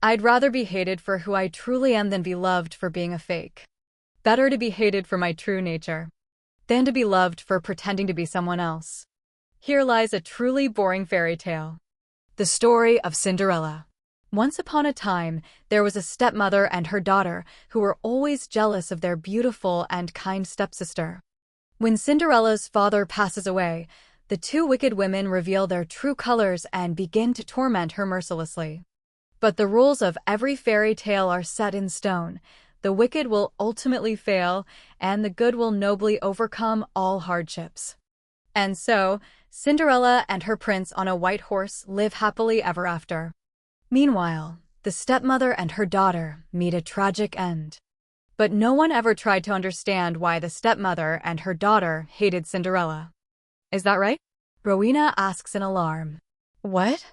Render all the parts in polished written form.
I'd rather be hated for who I truly am than be loved for being a fake. Better to be hated for my true nature than to be loved for pretending to be someone else. Here lies a truly boring fairy tale. The story of Cinderella. Once upon a time, there was a stepmother and her daughter who were always jealous of their beautiful and kind stepsister. When Cinderella's father passes away, the two wicked women reveal their true colors and begin to torment her mercilessly. But the rules of every fairy tale are set in stone. The wicked will ultimately fail, and the good will nobly overcome all hardships. And so, Cinderella and her prince on a white horse live happily ever after. Meanwhile, the stepmother and her daughter meet a tragic end. But no one ever tried to understand why the stepmother and her daughter hated Cinderella. Is that right? Rowena asks in alarm. What?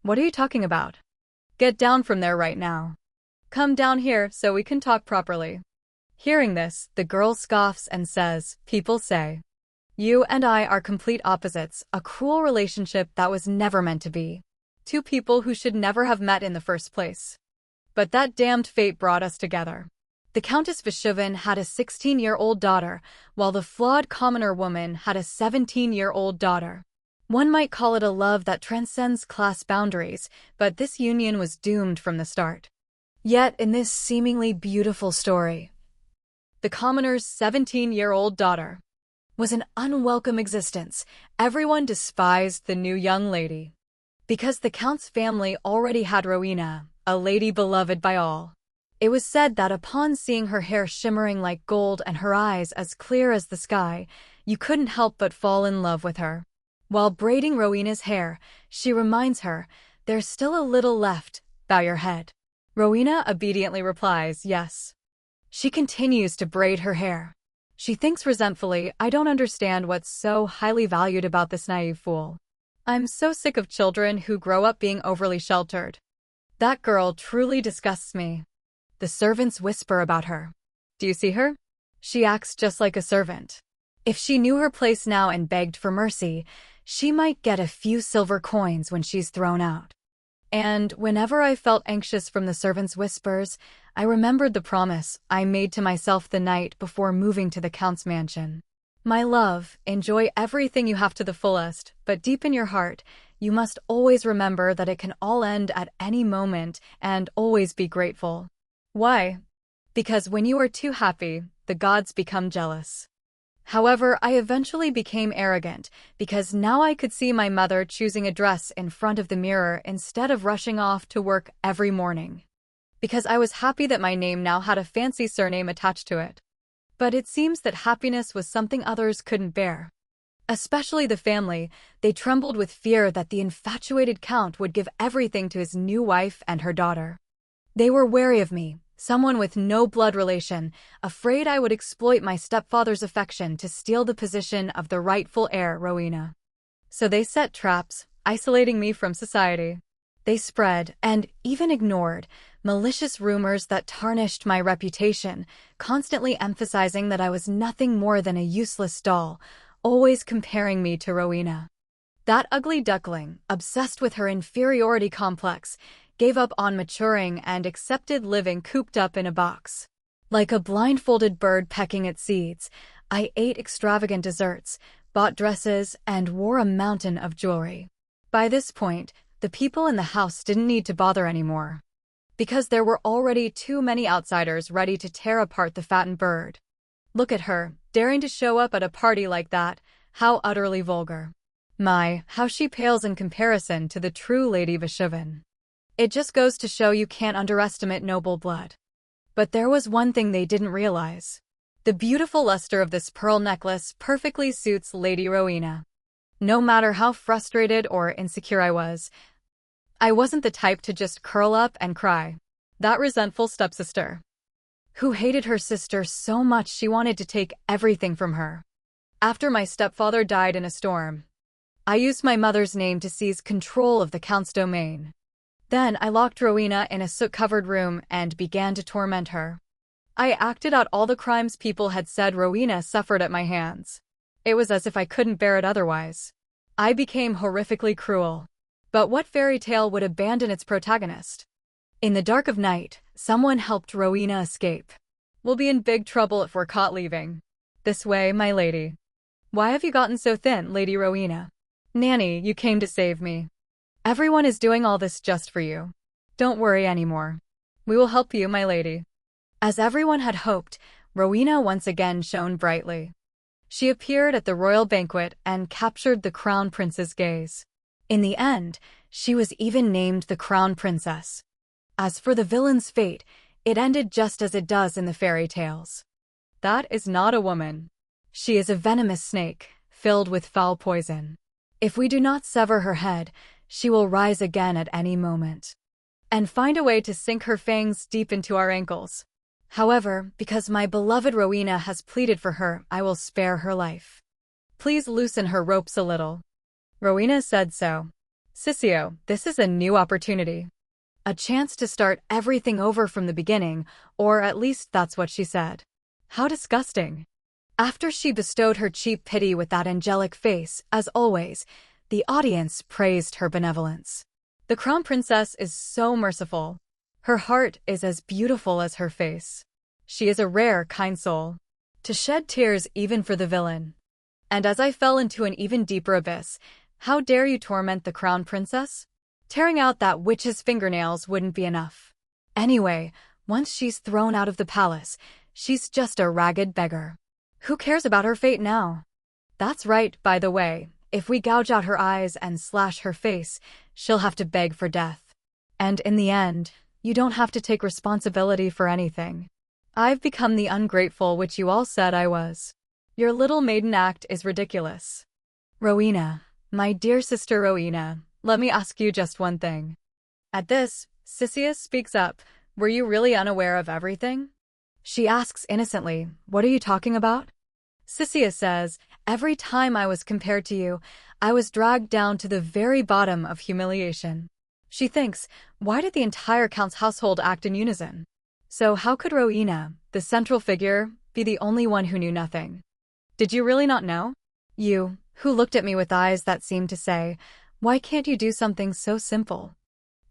What are you talking about? Get down from there right now. Come down here so we can talk properly. Hearing this, the girl scoffs and says, "People say you and I are complete opposites, a cruel relationship that was never meant to be. Two people who should never have met in the first place. But that damned fate brought us together." The Countess Vashuvin had a 16-year-old daughter, while the flawed commoner woman had a 17-year-old daughter. One might call it a love that transcends class boundaries, but this union was doomed from the start. Yet, in this seemingly beautiful story, the commoner's 17-year-old daughter was an unwelcome existence. Everyone despised the new young lady, because the Count's family already had Rowena, a lady beloved by all. It was said that upon seeing her hair shimmering like gold and her eyes as clear as the sky, you couldn't help but fall in love with her. While braiding Rowena's hair, she reminds her, "There's still a little left, bow your head." Rowena obediently replies, "Yes." She continues to braid her hair. She thinks resentfully, "I don't understand what's so highly valued about this naive fool. I'm so sick of children who grow up being overly sheltered. That girl truly disgusts me." The servants whisper about her. "Do you see her? She acts just like a servant. If she knew her place now and begged for mercy, she might get a few silver coins when she's thrown out." And whenever I felt anxious from the servants' whispers, I remembered the promise I made to myself the night before moving to the Count's mansion. "My love, enjoy everything you have to the fullest, but deep in your heart, you must always remember that it can all end at any moment and always be grateful." Why? Because when you are too happy, the gods become jealous. However, I eventually became arrogant because now I could see my mother choosing a dress in front of the mirror instead of rushing off to work every morning. Because I was happy that my name now had a fancy surname attached to it. But it seems that happiness was something others couldn't bear. Especially the family. They trembled with fear that the infatuated Count would give everything to his new wife and her daughter. They were wary of me, someone with no blood relation, afraid I would exploit my stepfather's affection to steal the position of the rightful heir, Rowena. So they set traps, isolating me from society. They spread, and even ignored, malicious rumors that tarnished my reputation, constantly emphasizing that I was nothing more than a useless doll, always comparing me to Rowena. That ugly duckling, obsessed with her inferiority complex, gave up on maturing and accepted living cooped up in a box. Like a blindfolded bird pecking at seeds, I ate extravagant desserts, bought dresses, and wore a mountain of jewelry. By this point, the people in the house didn't need to bother anymore, because there were already too many outsiders ready to tear apart the fattened bird. Look at her, daring to show up at a party like that. How utterly vulgar. My, how she pales in comparison to the true Lady Vashuvin. It just goes to show you can't underestimate noble blood. But there was one thing they didn't realize. The beautiful luster of this pearl necklace perfectly suits Lady Rowena. No matter how frustrated or insecure I wasn't the type to just curl up and cry. That resentful stepsister, who hated her sister so much she wanted to take everything from her. After my stepfather died in a storm, I used my mother's name to seize control of the Count's domain. Then I locked Rowena in a soot-covered room and began to torment her. I acted out all the crimes people had said Rowena suffered at my hands. It was as if I couldn't bear it otherwise. I became horrifically cruel. But what fairy tale would abandon its protagonist? In the dark of night, someone helped Rowena escape. We'll be in big trouble if we're caught leaving. This way, my lady. Why have you gotten so thin, Lady Rowena? Nanny, you came to save me. Everyone is doing all this just for you. Don't worry anymore. We will help you, my lady. As everyone had hoped, Rowena once again shone brightly. She appeared at the royal banquet and captured the crown prince's gaze. In the end, she was even named the crown princess. As for the villain's fate, it ended just as it does in the fairy tales. That is not a woman. She is a venomous snake, filled with foul poison. If we do not sever her head, she will rise again at any moment, and find a way to sink her fangs deep into our ankles. However, because my beloved Rowena has pleaded for her, I will spare her life. Please loosen her ropes a little. Rowena said so. Sissio, this is a new opportunity. A chance to start everything over from the beginning, or at least that's what she said. How disgusting. After she bestowed her cheap pity with that angelic face, as always, the audience praised her benevolence. The crown princess is so merciful. Her heart is as beautiful as her face. She is a rare, kind soul. To shed tears even for the villain. And as I fell into an even deeper abyss, how dare you torment the crown princess? Tearing out that witch's fingernails wouldn't be enough. Anyway, once she's thrown out of the palace, she's just a ragged beggar. Who cares about her fate now? That's right, by the way, if we gouge out her eyes and slash her face, she'll have to beg for death. And in the end, you don't have to take responsibility for anything. I've become the ungrateful which you all said I was. Your little maiden act is ridiculous. Rowena, my dear sister Rowena, let me ask you just one thing. At this, Sissio speaks up. Were you really unaware of everything? She asks innocently, what are you talking about? Sissio says, every time I was compared to you, I was dragged down to the very bottom of humiliation. She thinks, why did the entire Count's household act in unison? So how could Rowena, the central figure, be the only one who knew nothing? Did you really not know? You, who looked at me with eyes that seemed to say, why can't you do something so simple?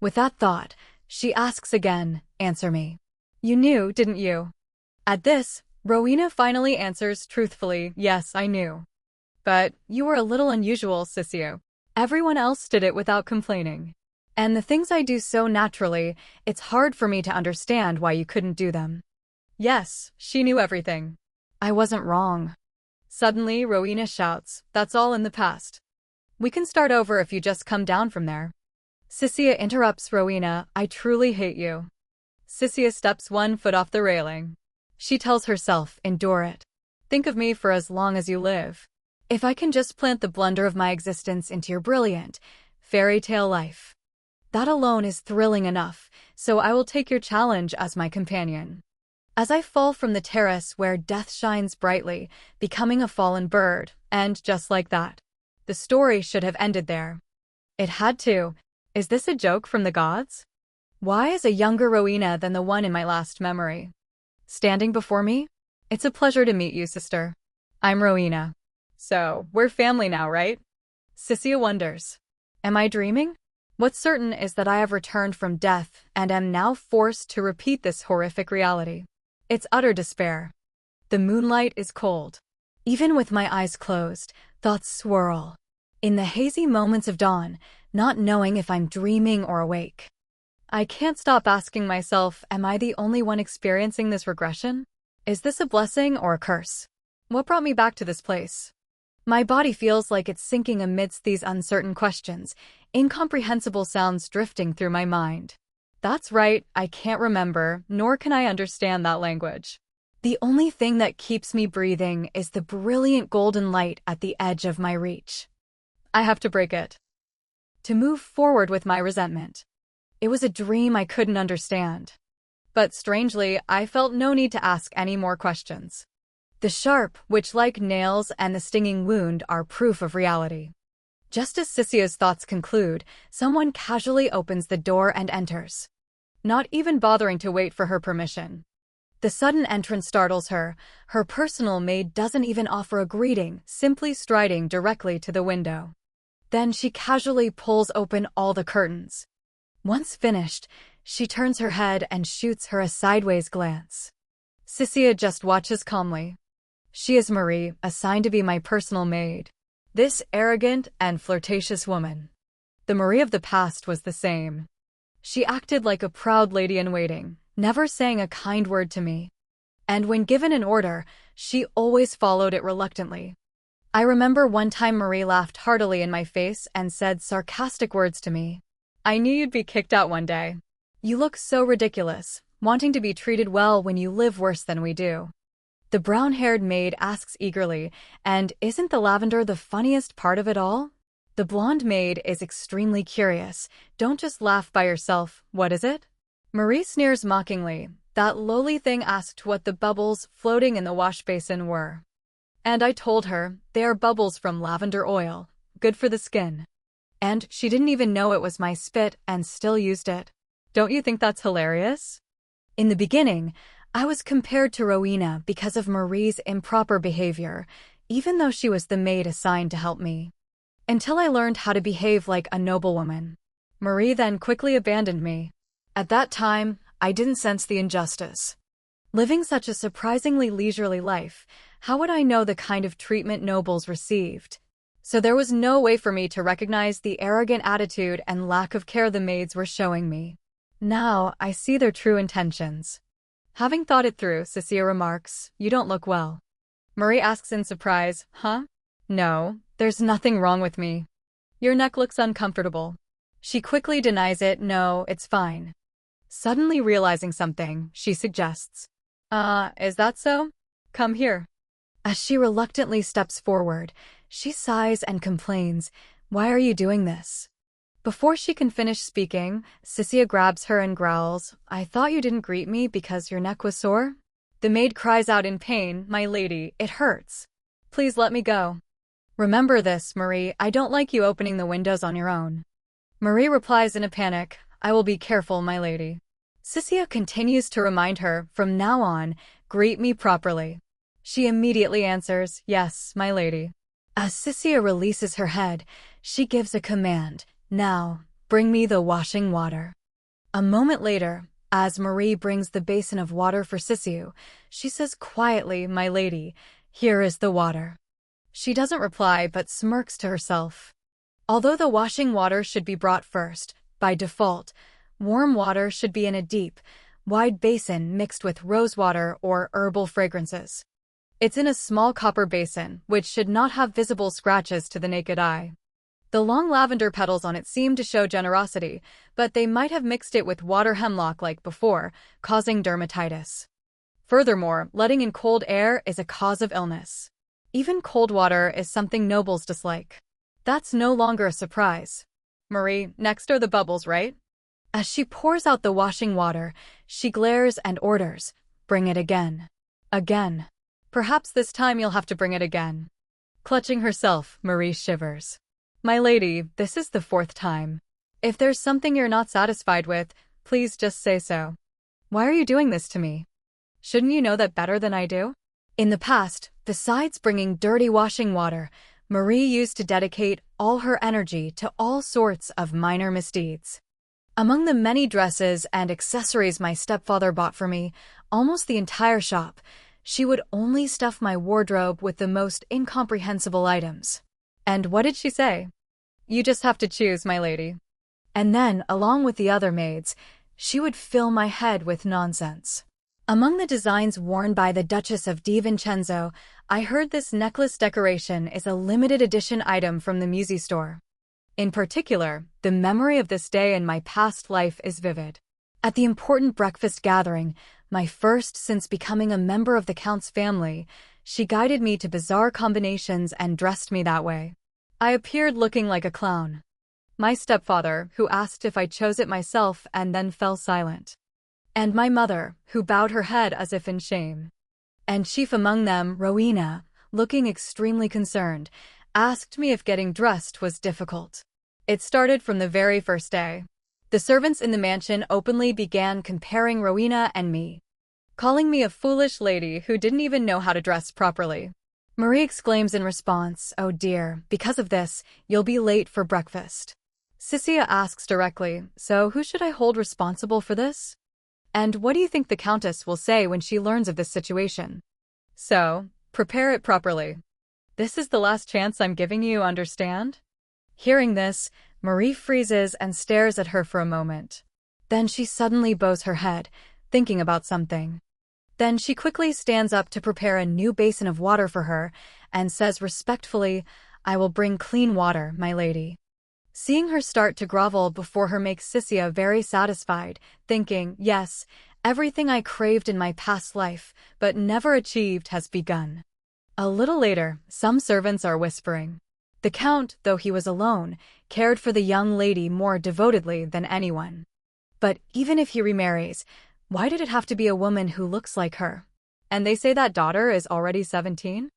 With that thought, she asks again, answer me. You knew, didn't you? At this, Rowena finally answers truthfully, yes, I knew. But you were a little unusual, Sissio. Everyone else did it without complaining. And the things I do so naturally, it's hard for me to understand why you couldn't do them. Yes, she knew everything. I wasn't wrong. Suddenly, Rowena shouts, that's all in the past. We can start over if you just come down from there. Sissio interrupts Rowena, I truly hate you. Sissio steps one foot off the railing. She tells herself, endure it. Think of me for as long as you live. If I can just plant the blunder of my existence into your brilliant, fairy tale life. That alone is thrilling enough, so I will take your challenge as my companion. As I fall from the terrace where death shines brightly, becoming a fallen bird, and just like that. The story should have ended there. It had to. Is this a joke from the gods? Why is a younger Rowena than the one in my last memory standing before me? It's a pleasure to meet you, sister. I'm Rowena. So, we're family now, right? Sissio wonders. Am I dreaming? What's certain is that I have returned from death and am now forced to repeat this horrific reality. It's utter despair. The moonlight is cold. Even with my eyes closed, thoughts swirl. In the hazy moments of dawn, not knowing if I'm dreaming or awake. I can't stop asking myself, am I the only one experiencing this regression? Is this a blessing or a curse? What brought me back to this place? My body feels like it's sinking amidst these uncertain questions, incomprehensible sounds drifting through my mind. That's right, I can't remember, nor can I understand that language. The only thing that keeps me breathing is the brilliant golden light at the edge of my reach. I have to break it. To move forward with my resentment. It was a dream I couldn't understand. But strangely, I felt no need to ask any more questions. The sharp, witch-like nails and the stinging wound are proof of reality. Just as Sissio's thoughts conclude, someone casually opens the door and enters. Not even bothering to wait for her permission. The sudden entrance startles her. Her personal maid doesn't even offer a greeting, simply striding directly to the window. Then she casually pulls open all the curtains. Once finished, She turns her head and shoots her a sideways glance. Cecilia just watches calmly. She is Marie, assigned to be my personal maid. This arrogant and flirtatious woman. The Marie of the past was the same. She acted like a proud lady-in-waiting, never saying a kind word to me. And when given an order, she always followed it reluctantly. I remember one time Marie laughed heartily in my face and said sarcastic words to me. I knew you'd be kicked out one day. You look so ridiculous, wanting to be treated well when you live worse than we do. The brown-haired maid asks eagerly, and isn't the lavender the funniest part of it all? The blonde maid is extremely curious. Don't just laugh by yourself, what is it? Marie sneers mockingly. That lowly thing asked what the bubbles floating in the wash basin were. And I told her, they are bubbles from lavender oil, good for the skin. And she didn't even know it was my spit and still used it. Don't you think that's hilarious? In the beginning, I was compared to Rowena because of Marie's improper behavior, even though she was the maid assigned to help me. Until I learned how to behave like a noblewoman. Marie then quickly abandoned me. At that time, I didn't sense the injustice. Living such a surprisingly leisurely life, how would I know the kind of treatment nobles received? So there was no way for me to recognize the arrogant attitude and lack of care the maids were showing me. Now, I see their true intentions. Having thought it through, Cecilia remarks, "You don't look well." Marie asks in surprise, "Huh? No, there's nothing wrong with me. Your neck looks uncomfortable." She quickly denies it. "No, it's fine." Suddenly realizing something, she suggests, is that so? Come here." As she reluctantly steps forward, she sighs and complains, "Why are you doing this?" Before she can finish speaking, Cecilia grabs her and growls, "I thought you didn't greet me because your neck was sore?" The maid cries out in pain, "My lady, it hurts. Please let me go." "Remember this, Marie, I don't like you opening the windows on your own." Marie replies in a panic, "I will be careful, my lady." Cecilia continues to remind her, "From now on, greet me properly." She immediately answers, "Yes, my lady." As Cecilia releases her head, she gives a command, "Now, bring me the washing water." A moment later, as Marie brings the basin of water for Cecilia, she says quietly, "My lady, here is the water." She doesn't reply but smirks to herself. Although the washing water should be brought first, by default, warm water should be in a deep, wide basin mixed with rose water or herbal fragrances. It's in a small copper basin, which should not have visible scratches to the naked eye. The long lavender petals on it seem to show generosity, but they might have mixed it with water hemlock like before, causing dermatitis. Furthermore, letting in cold air is a cause of illness. Even cold water is something nobles dislike. That's no longer a surprise. "Marie, next are the bubbles, right?" As she pours out the washing water, she glares and orders, "Bring it again. Again. Perhaps this time you'll have to bring it again." Clutching herself, Marie shivers. "My lady, this is the 4th time. If there's something you're not satisfied with, please just say so. Why are you doing this to me? Shouldn't you know that better than I do?" In the past, besides bringing dirty washing water, Marie used to dedicate all her energy to all sorts of minor misdeeds. Among the many dresses and accessories my stepfather bought for me, almost the entire shop, she would only stuff my wardrobe with the most incomprehensible items. And what did she say? "You just have to choose, my lady." And then, along with the other maids, she would fill my head with nonsense. Among the designs worn by the Duchess of Di Vincenzo, I heard this necklace decoration is a limited edition item from the Musi store. In particular, the memory of this day in my past life is vivid. At the important breakfast gathering, my first since becoming a member of the Count's family, she guided me to bizarre combinations and dressed me that way. I appeared looking like a clown. My stepfather, who asked if I chose it myself and then fell silent. And my mother, who bowed her head as if in shame. And chief among them, Rowena, looking extremely concerned, asked me if getting dressed was difficult. It started from the very first day. The servants in the mansion openly began comparing Rowena and me, calling me a foolish lady who didn't even know how to dress properly. Marie exclaims in response, "Oh dear, because of this, you'll be late for breakfast." Sisia asks directly, so who should I hold responsible for this? And what do you think the Countess will say when she learns of this situation? So, prepare it properly. This is the last chance I'm giving you, understand? Hearing this, Marie freezes and stares at her for a moment. Then she suddenly bows her head, thinking about something. Then she quickly stands up to prepare a new basin of water for her and says respectfully, I will bring clean water, my lady. Seeing her start to grovel before her makes Sisia very satisfied, thinking, yes, everything I craved in my past life, but never achieved has begun. A little later, some servants are whispering. The Count, though he was alone, cared for the young lady more devotedly than anyone. But even if he remarries, why did it have to be a woman who looks like her? And they say that daughter is already 17?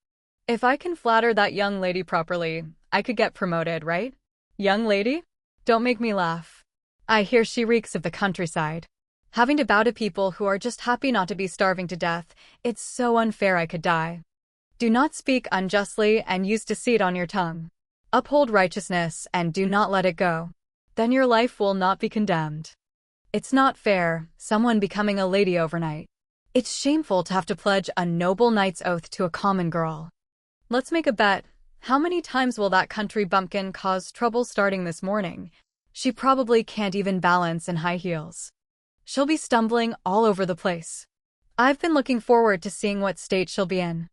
If I can flatter that young lady properly, I could get promoted, right? Young lady? Don't make me laugh. I hear she reeks of the countryside. Having to bow to people who are just happy not to be starving to death, it's so unfair I could die. Do not speak unjustly and use deceit on your tongue. Uphold righteousness and do not let it go. Then your life will not be condemned. It's not fair, someone becoming a lady overnight. It's shameful to have to pledge a noble knight's oath to a common girl. Let's make a bet. How many times will that country bumpkin cause trouble starting this morning? She probably can't even balance in high heels. She'll be stumbling all over the place. I've been looking forward to seeing what state she'll be in.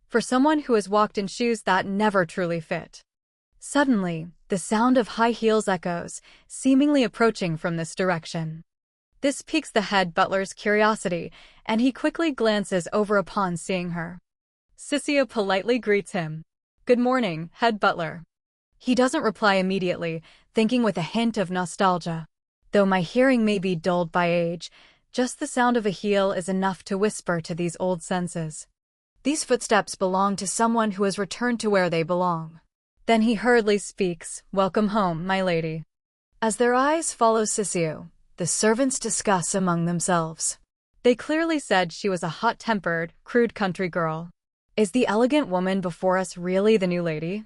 For someone who has walked in shoes that never truly fit. Suddenly, the sound of high heels echoes, seemingly approaching from this direction. This piques the head butler's curiosity, and he quickly glances over upon seeing her. Sisia politely greets him. Good morning, head butler. He doesn't reply immediately, thinking with a hint of nostalgia. Though my hearing may be dulled by age, just the sound of a heel is enough to whisper to these old senses. These footsteps belong to someone who has returned to where they belong. Then he hurriedly speaks, welcome home, my lady. As their eyes follow Sisia, the servants discuss among themselves. They clearly said she was a hot-tempered, crude country girl. Is the elegant woman before us really the new lady?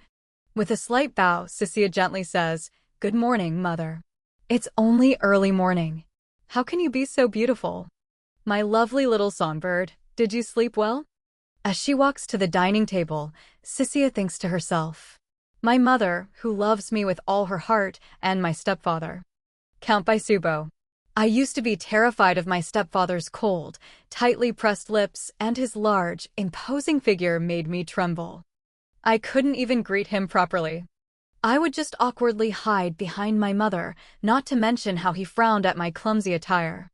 With a slight bow, Sisia gently says, Good morning, mother. It's only early morning. How can you be so beautiful? My lovely little songbird, did you sleep well? As she walks to the dining table, Sisia thinks to herself, my mother, who loves me with all her heart, and my stepfather. Count Baisubo. I used to be terrified of my stepfather's cold, tightly pressed lips, and his large, imposing figure made me tremble. I couldn't even greet him properly. I would just awkwardly hide behind my mother, not to mention how he frowned at my clumsy attire.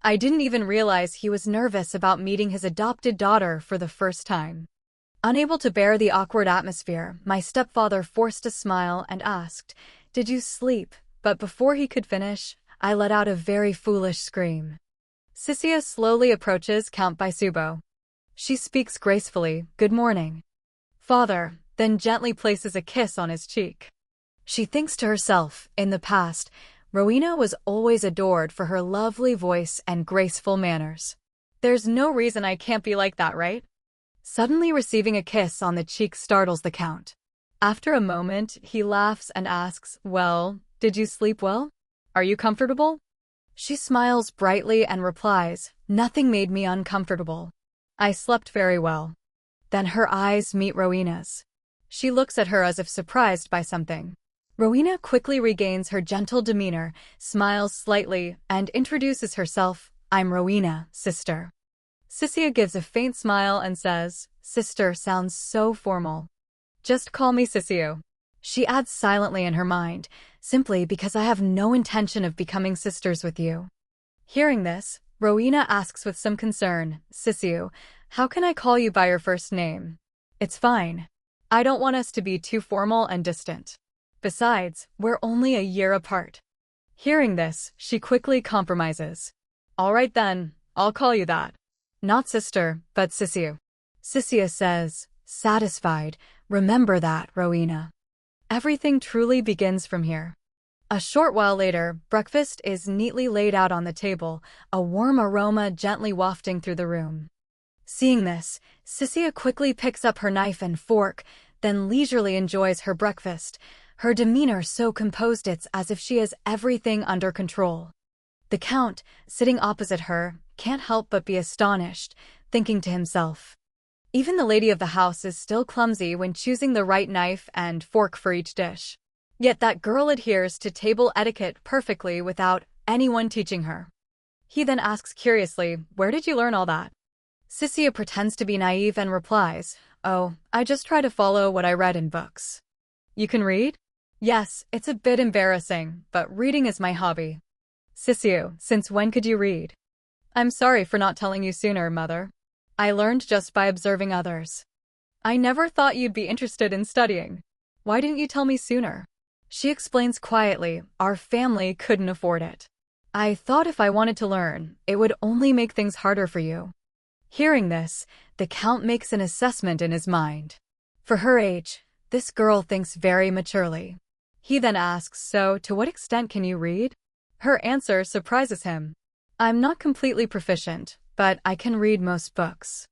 I didn't even realize he was nervous about meeting his adopted daughter for the first time. Unable to bear the awkward atmosphere, my stepfather forced a smile and asked, Did you sleep? But before he could finish, I let out a very foolish scream. Sisia slowly approaches Count Baisubo. She speaks gracefully, Good morning, father, then gently places a kiss on his cheek. She thinks to herself, in the past, Rowena was always adored for her lovely voice and graceful manners. There's no reason I can't be like that, right? Suddenly receiving a kiss on the cheek startles the Count. After a moment, he laughs and asks, Well, did you sleep well? Are you comfortable? She smiles brightly and replies, Nothing made me uncomfortable. I slept very well. Then her eyes meet Rowena's. She looks at her as if surprised by something. Rowena quickly regains her gentle demeanor, smiles slightly, and introduces herself, I'm Rowena, sister. Sisia gives a faint smile and says, Sister sounds so formal. Just call me Sisia. She adds silently in her mind, simply because I have no intention of becoming sisters with you. Hearing this, Rowena asks with some concern, Sisia, how can I call you by your first name? It's fine. I don't want us to be too formal and distant. Besides, we're only a year apart. Hearing this, she quickly compromises. All right then, I'll call you that. Not sister, but Sisia. Sisia says, satisfied, remember that, Rowena. Everything truly begins from here. A short while later, breakfast is neatly laid out on the table, a warm aroma gently wafting through the room. Seeing this, Sisia quickly picks up her knife and fork, then leisurely enjoys her breakfast, her demeanor so composed it's as if she has everything under control. The Count, sitting opposite her, can't help but be astonished, thinking to himself, even the lady of the house is still clumsy when choosing the right knife and fork for each dish. Yet that girl adheres to table etiquette perfectly without anyone teaching her. He then asks curiously, where did you learn all that? Sissia pretends to be naive and replies, oh, I just try to follow what I read in books. You can read? Yes, it's a bit embarrassing, but reading is my hobby. Sissio, since when could you read? I'm sorry for not telling you sooner, mother. I learned just by observing others. I never thought you'd be interested in studying. Why didn't you tell me sooner? She explains quietly, our family couldn't afford it. I thought if I wanted to learn, it would only make things harder for you. Hearing this, the Count makes an assessment in his mind. For her age, this girl thinks very maturely. He then asks, so to what extent can you read? Her answer surprises him. I'm not completely proficient, but I can read most books.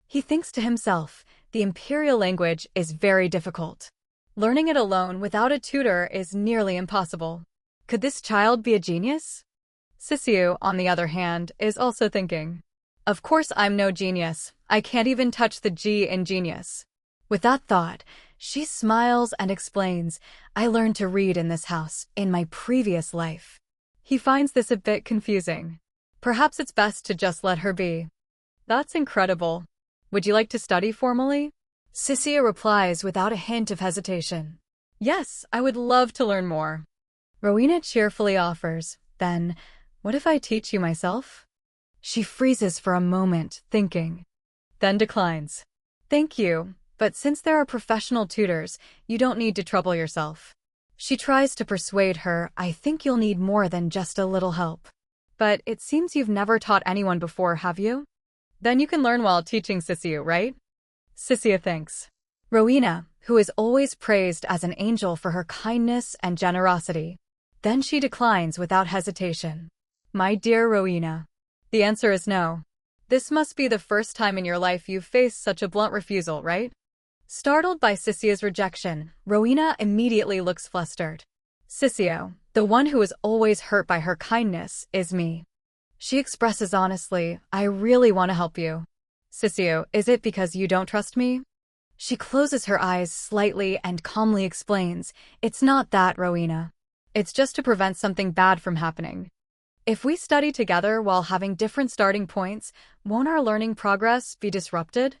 He thinks to himself, the imperial language is very difficult. Learning it alone without a tutor is nearly impossible. Could this child be a genius? Sissio, on the other hand, is also thinking, of course I'm no genius. I can't even touch the G in genius. With that thought, she smiles and explains, I learned to read in this house, in my previous life. He finds this a bit confusing. Perhaps it's best to just let her be. That's incredible. Would you like to study formally? Sissia replies without a hint of hesitation. Yes, I would love to learn more. Rowena cheerfully offers, then, what if I teach you myself? She freezes for a moment, thinking, then declines. Thank you, but since there are professional tutors, you don't need to trouble yourself. She tries to persuade her, I think you'll need more than just a little help. But it seems you've never taught anyone before, have you? Then you can learn while teaching Sissio, right? Sissia thinks. Rowena, who is always praised as an angel for her kindness and generosity. Then she declines without hesitation. My dear Rowena. The answer is no. This must be the first time in your life you've faced such a blunt refusal, right? Startled by Sissia's rejection, Rowena immediately looks flustered. Sissio, the one who is always hurt by her kindness, is me. She expresses honestly, I really want to help you. Sissio, is it because you don't trust me? She closes her eyes slightly and calmly explains, it's not that, Rowena. It's just to prevent something bad from happening. If we study together while having different starting points, won't our learning progress be disrupted?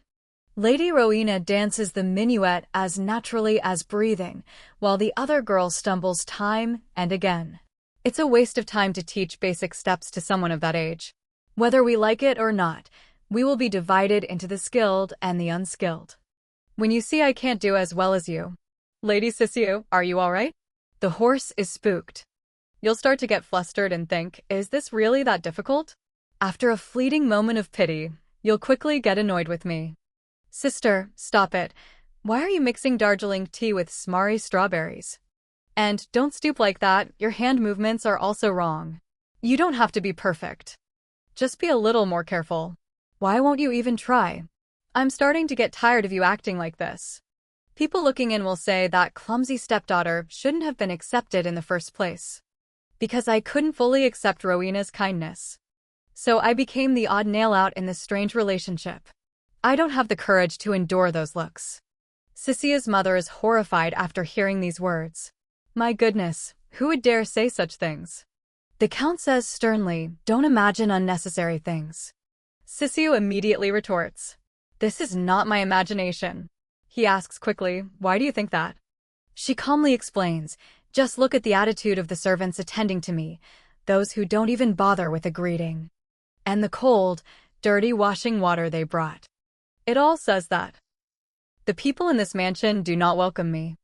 Lady Rowena dances the minuet as naturally as breathing, while the other girl stumbles time and again. It's a waste of time to teach basic steps to someone of that age. Whether we like it or not, we will be divided into the skilled and the unskilled. When you see I can't do as well as you. Lady Sissio, are you all right? The horse is spooked. You'll start to get flustered and think, is this really that difficult? After a fleeting moment of pity, you'll quickly get annoyed with me. Sister, stop it. Why are you mixing Darjeeling tea with smarry strawberries? And don't stoop like that, your hand movements are also wrong. You don't have to be perfect. Just be a little more careful. Why won't you even try? I'm starting to get tired of you acting like this. People looking in will say that clumsy stepdaughter shouldn't have been accepted in the first place. Because I couldn't fully accept Rowena's kindness. So I became the odd nail out in this strange relationship. I don't have the courage to endure those looks. Sissia's mother is horrified after hearing these words. My goodness, who would dare say such things? The Count says sternly, don't imagine unnecessary things. Sissio immediately retorts. This is not my imagination. He asks quickly, why do you think that? She calmly explains, just look at the attitude of the servants attending to me, those who don't even bother with a greeting. And the cold, dirty washing water they brought. It all says that. The people in this mansion do not welcome me.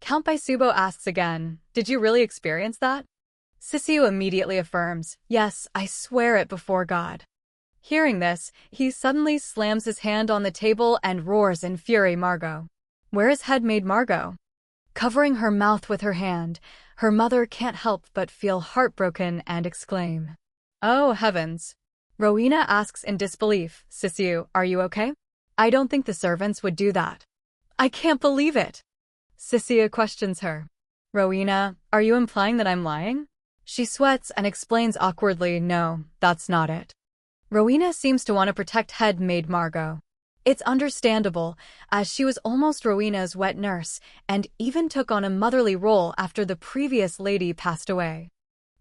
Count Baisubo asks again, did you really experience that? Sissio immediately affirms, yes, I swear it before God. Hearing this, he suddenly slams his hand on the table and roars in fury, Margot. Where is head-maid Margot? Covering her mouth with her hand, her mother can't help but feel heartbroken and exclaim. Oh, heavens. Rowena asks in disbelief, Sissio, are you okay? I don't think the servants would do that. I can't believe it. Sissia questions her. Rowena, are you implying that I'm lying? She sweats and explains awkwardly, no, that's not it. Rowena seems to want to protect head maid Margot. It's understandable, as she was almost Rowena's wet nurse, and even took on a motherly role after the previous lady passed away.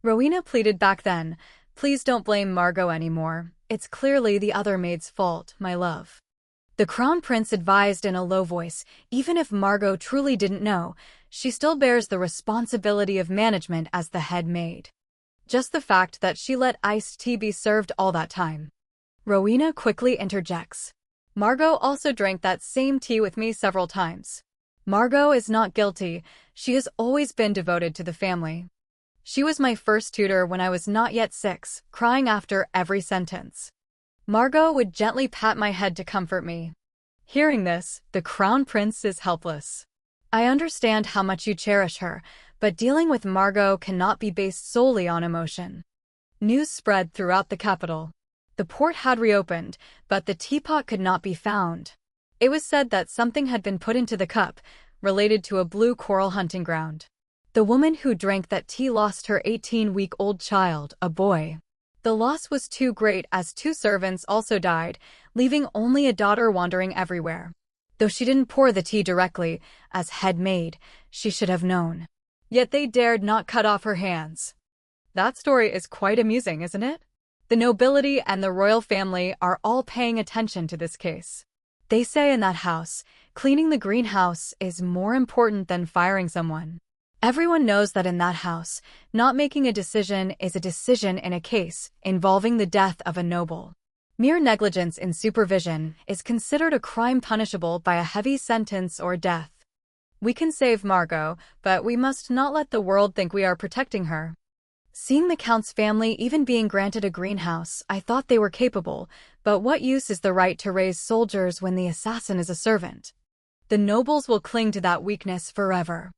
Rowena pleaded back then, please don't blame Margot anymore. It's clearly the other maid's fault, my love. The Crown Prince advised in a low voice, even if Margot truly didn't know, she still bears the responsibility of management as the head maid. Just the fact that she let iced tea be served all that time. Rowena quickly interjects. Margot also drank that same tea with me several times. Margot is not guilty, she has always been devoted to the family. She was my first tutor when I was not yet 6, crying after every sentence. Margot would gently pat my head to comfort me. Hearing this, the Crown Prince is helpless. I understand how much you cherish her, but dealing with Margot cannot be based solely on emotion. News spread throughout the capital. The port had reopened, but the teapot could not be found. It was said that something had been put into the cup, related to a blue coral hunting ground. The woman who drank that tea lost her 18-week-old child, a boy. The loss was too great as 2 servants also died, leaving only a daughter wandering everywhere. Though she didn't pour the tea directly, as head maid, she should have known. Yet they dared not cut off her hands. That story is quite amusing, isn't it? The nobility and the royal family are all paying attention to this case. They say in that house, cleaning the greenhouse is more important than firing someone. Everyone knows that in that house, not making a decision is a decision in a case involving the death of a noble. Mere negligence in supervision is considered a crime punishable by a heavy sentence or death. We can save Margot, but we must not let the world think we are protecting her. Seeing the Count's family even being granted a greenhouse, I thought they were capable, but what use is the right to raise soldiers when the assassin is a servant? The nobles will cling to that weakness forever.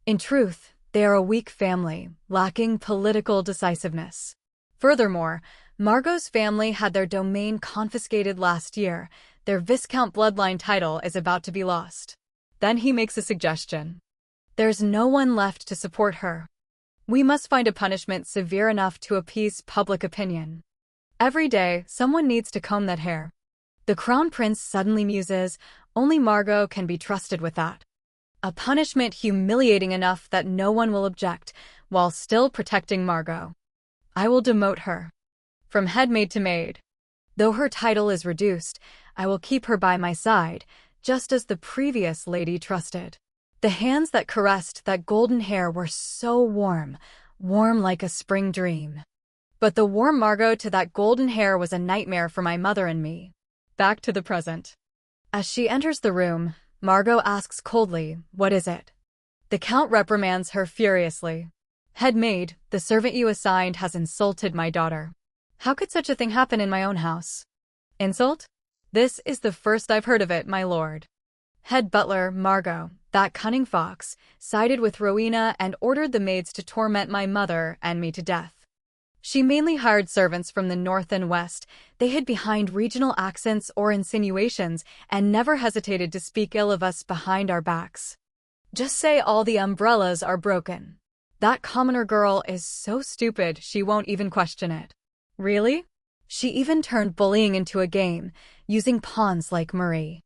In truth, they are a weak family, lacking political decisiveness. Furthermore, Margot's family had their domain confiscated last year. Their Viscount bloodline title is about to be lost. Then he makes a suggestion. There's no one left to support her. We must find a punishment severe enough to appease public opinion. Every day, someone needs to comb that hair. The Crown Prince suddenly muses, only Margot can be trusted with that. A punishment humiliating enough that no one will object, while still protecting Margot. I will demote her. From head maid to maid. Though her title is reduced, I will keep her by my side, just as the previous lady trusted. The hands that caressed that golden hair were so warm, warm like a spring dream. But the warm Margot to that golden hair was a nightmare for my mother and me. Back to the present. As she enters the room, Margot asks coldly, what is it? The Count reprimands her furiously. Head maid, the servant you assigned has insulted my daughter. How could such a thing happen in my own house? Insult? This is the first I've heard of it, my lord. Head butler, Margot, that cunning fox, sided with Rowena and ordered the maids to torment my mother and me to death. She mainly hired servants from the north and west. They hid behind regional accents or insinuations and never hesitated to speak ill of us behind our backs. Just say all the umbrellas are broken. That commoner girl is so stupid she won't even question it. Really? She even turned bullying into a game, using pawns like Marie.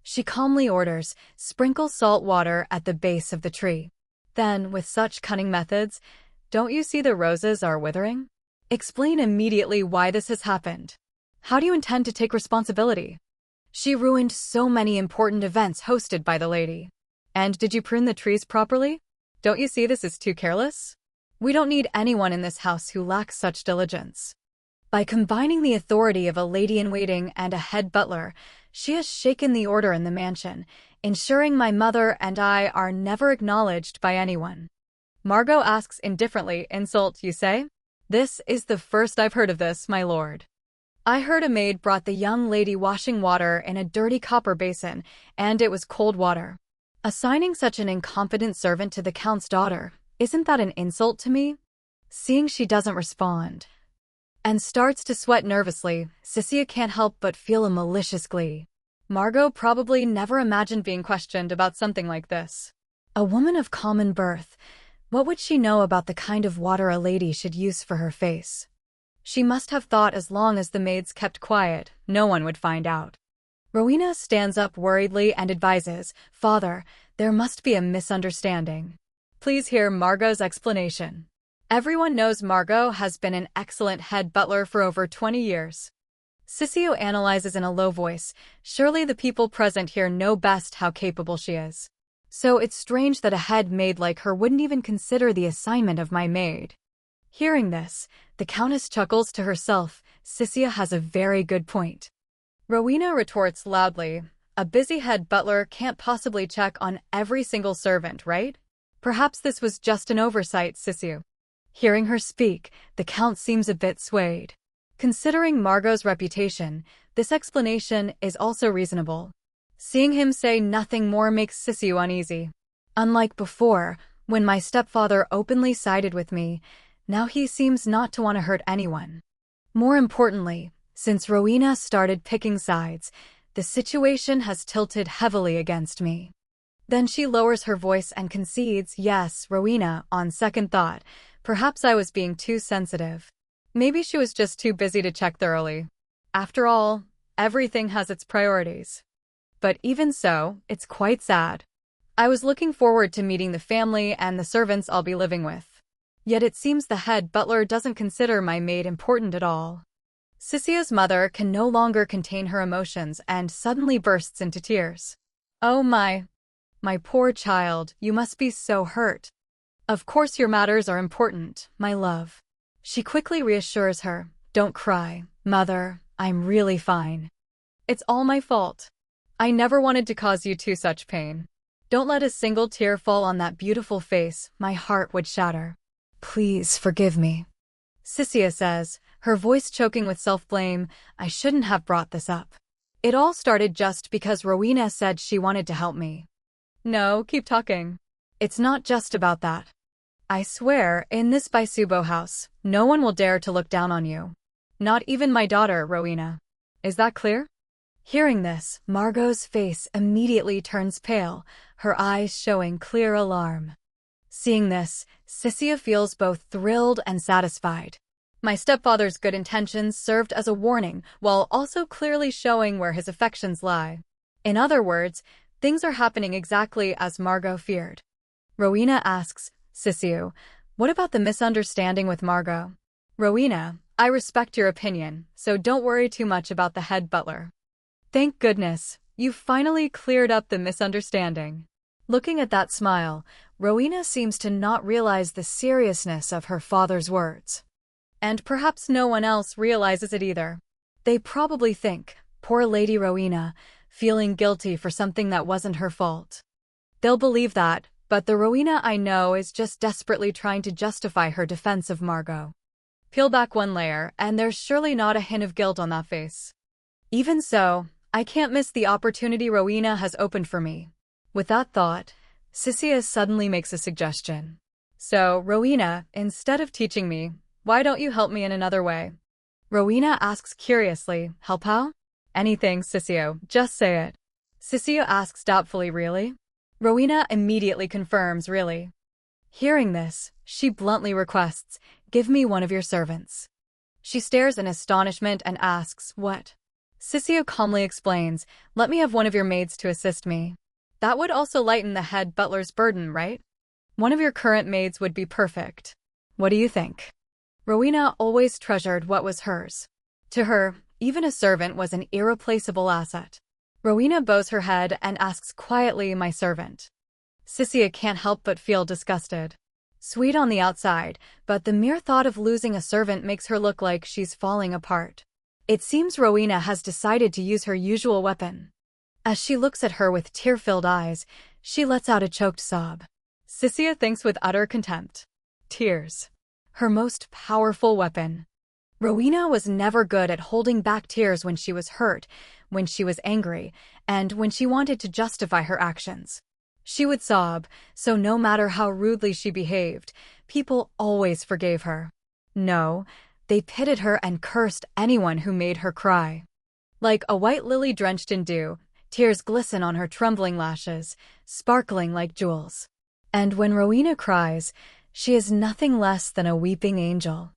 She calmly orders, sprinkle salt water at the base of the tree. Then, with such cunning methods, don't you see the roses are withering? Explain immediately why this has happened. How do you intend to take responsibility? She ruined so many important events hosted by the lady. And did you prune the trees properly? Don't you see this is too careless? We don't need anyone in this house who lacks such diligence. By combining the authority of a lady-in-waiting and a head butler, she has shaken the order in the mansion, ensuring my mother and I are never acknowledged by anyone. Margot asks indifferently, insult, you say? This is the first I've heard of this, my lord. I heard a maid brought the young lady washing water in a dirty copper basin, and it was cold water. Assigning such an incompetent servant to the Count's daughter, isn't that an insult to me? Seeing she doesn't respond and starts to sweat nervously, Cecilia can't help but feel a malicious glee. Margot probably never imagined being questioned about something like this. A woman of common birth, What would she know about the kind of water a lady should use for her face? She must have thought as long as the maids kept quiet, no one would find out. Rowena stands up worriedly and advises, "Father, there must be a misunderstanding. Please hear Margot's explanation. Everyone knows Margot has been an excellent head butler for over 20 years. Sissio analyzes in a low voice, surely the people present here know best how capable she is. So it's strange that a head maid like her wouldn't even consider the assignment of my maid." Hearing this, the Countess chuckles to herself. Sissio has a very good point. Rowena retorts loudly, "A busy head butler can't possibly check on every single servant, right? Perhaps this was just an oversight, Sissio." Hearing her speak, the Count seems a bit swayed. Considering Margot's reputation, this explanation is also reasonable. Seeing him say nothing more makes Sissio uneasy. Unlike before, when my stepfather openly sided with me, now he seems not to want to hurt anyone. More importantly, since Rowena started picking sides, the situation has tilted heavily against me. Then she lowers her voice and concedes, "Yes, Rowena, on second thought, perhaps I was being too sensitive. Maybe she was just too busy to check thoroughly. After all, everything has its priorities. But even so, it's quite sad. I was looking forward to meeting the family and the servants I'll be living with. Yet it seems the head butler doesn't consider my maid important at all." Sissio's mother can no longer contain her emotions and suddenly bursts into tears. "Oh my poor child, you must be so hurt. Of course your matters are important, my love." She quickly reassures her, "Don't cry, mother, I'm really fine. It's all my fault. I never wanted to cause you too such pain. Don't let a single tear fall on that beautiful face, my heart would shatter. Please forgive me." Sissio says, her voice choking with self-blame, "I shouldn't have brought this up. It all started just because Rowena said she wanted to help me." "No, keep talking. It's not just about that. I swear, in this Baisubo house, no one will dare to look down on you. Not even my daughter, Rowena. Is that clear?" Hearing this, Margot's face immediately turns pale, her eyes showing clear alarm. Seeing this, Sissio feels both thrilled and satisfied. My stepfather's good intentions served as a warning, while also clearly showing where his affections lie. In other words, things are happening exactly as Margot feared. Rowena asks, "Sissio, what about the misunderstanding with Margot?" "Rowena, I respect your opinion, so don't worry too much about the head butler. Thank goodness, you've finally cleared up the misunderstanding." Looking at that smile, Rowena seems to not realize the seriousness of her father's words. And perhaps no one else realizes it either. They probably think, poor Lady Rowena, feeling guilty for something that wasn't her fault. They'll believe that, but the Rowena I know is just desperately trying to justify her defense of Margot. Peel back one layer, and there's surely not a hint of guilt on that face. Even so, I can't miss the opportunity Rowena has opened for me. With that thought, Sissio suddenly makes a suggestion. "So, Rowena, instead of teaching me, why don't you help me in another way?" Rowena asks curiously, "Help how?" "Anything, Sissio, just say it." Sissio asks doubtfully, "Really?" Rowena immediately confirms, "Really." Hearing this, she bluntly requests, "Give me one of your servants." She stares in astonishment and asks, "What?" Sissio calmly explains, "Let me have one of your maids to assist me. That would also lighten the head butler's burden, right? One of your current maids would be perfect. What do you think?" Rowena always treasured what was hers. To her, even a servant was an irreplaceable asset. Rowena bows her head and asks quietly, "My servant." Sissio can't help but feel disgusted. Sweet on the outside, but the mere thought of losing a servant makes her look like she's falling apart. It seems Rowena has decided to use her usual weapon. As she looks at her with tear-filled eyes, she lets out a choked sob. Sissio thinks with utter contempt. Tears. Her most powerful weapon. Rowena was never good at holding back tears when she was hurt, when she was angry, and when she wanted to justify her actions. She would sob, so no matter how rudely she behaved, people always forgave her. No, they pitied her and cursed anyone who made her cry. Like a white lily drenched in dew, tears glisten on her trembling lashes, sparkling like jewels. And when Rowena cries, She is nothing less than a weeping angel.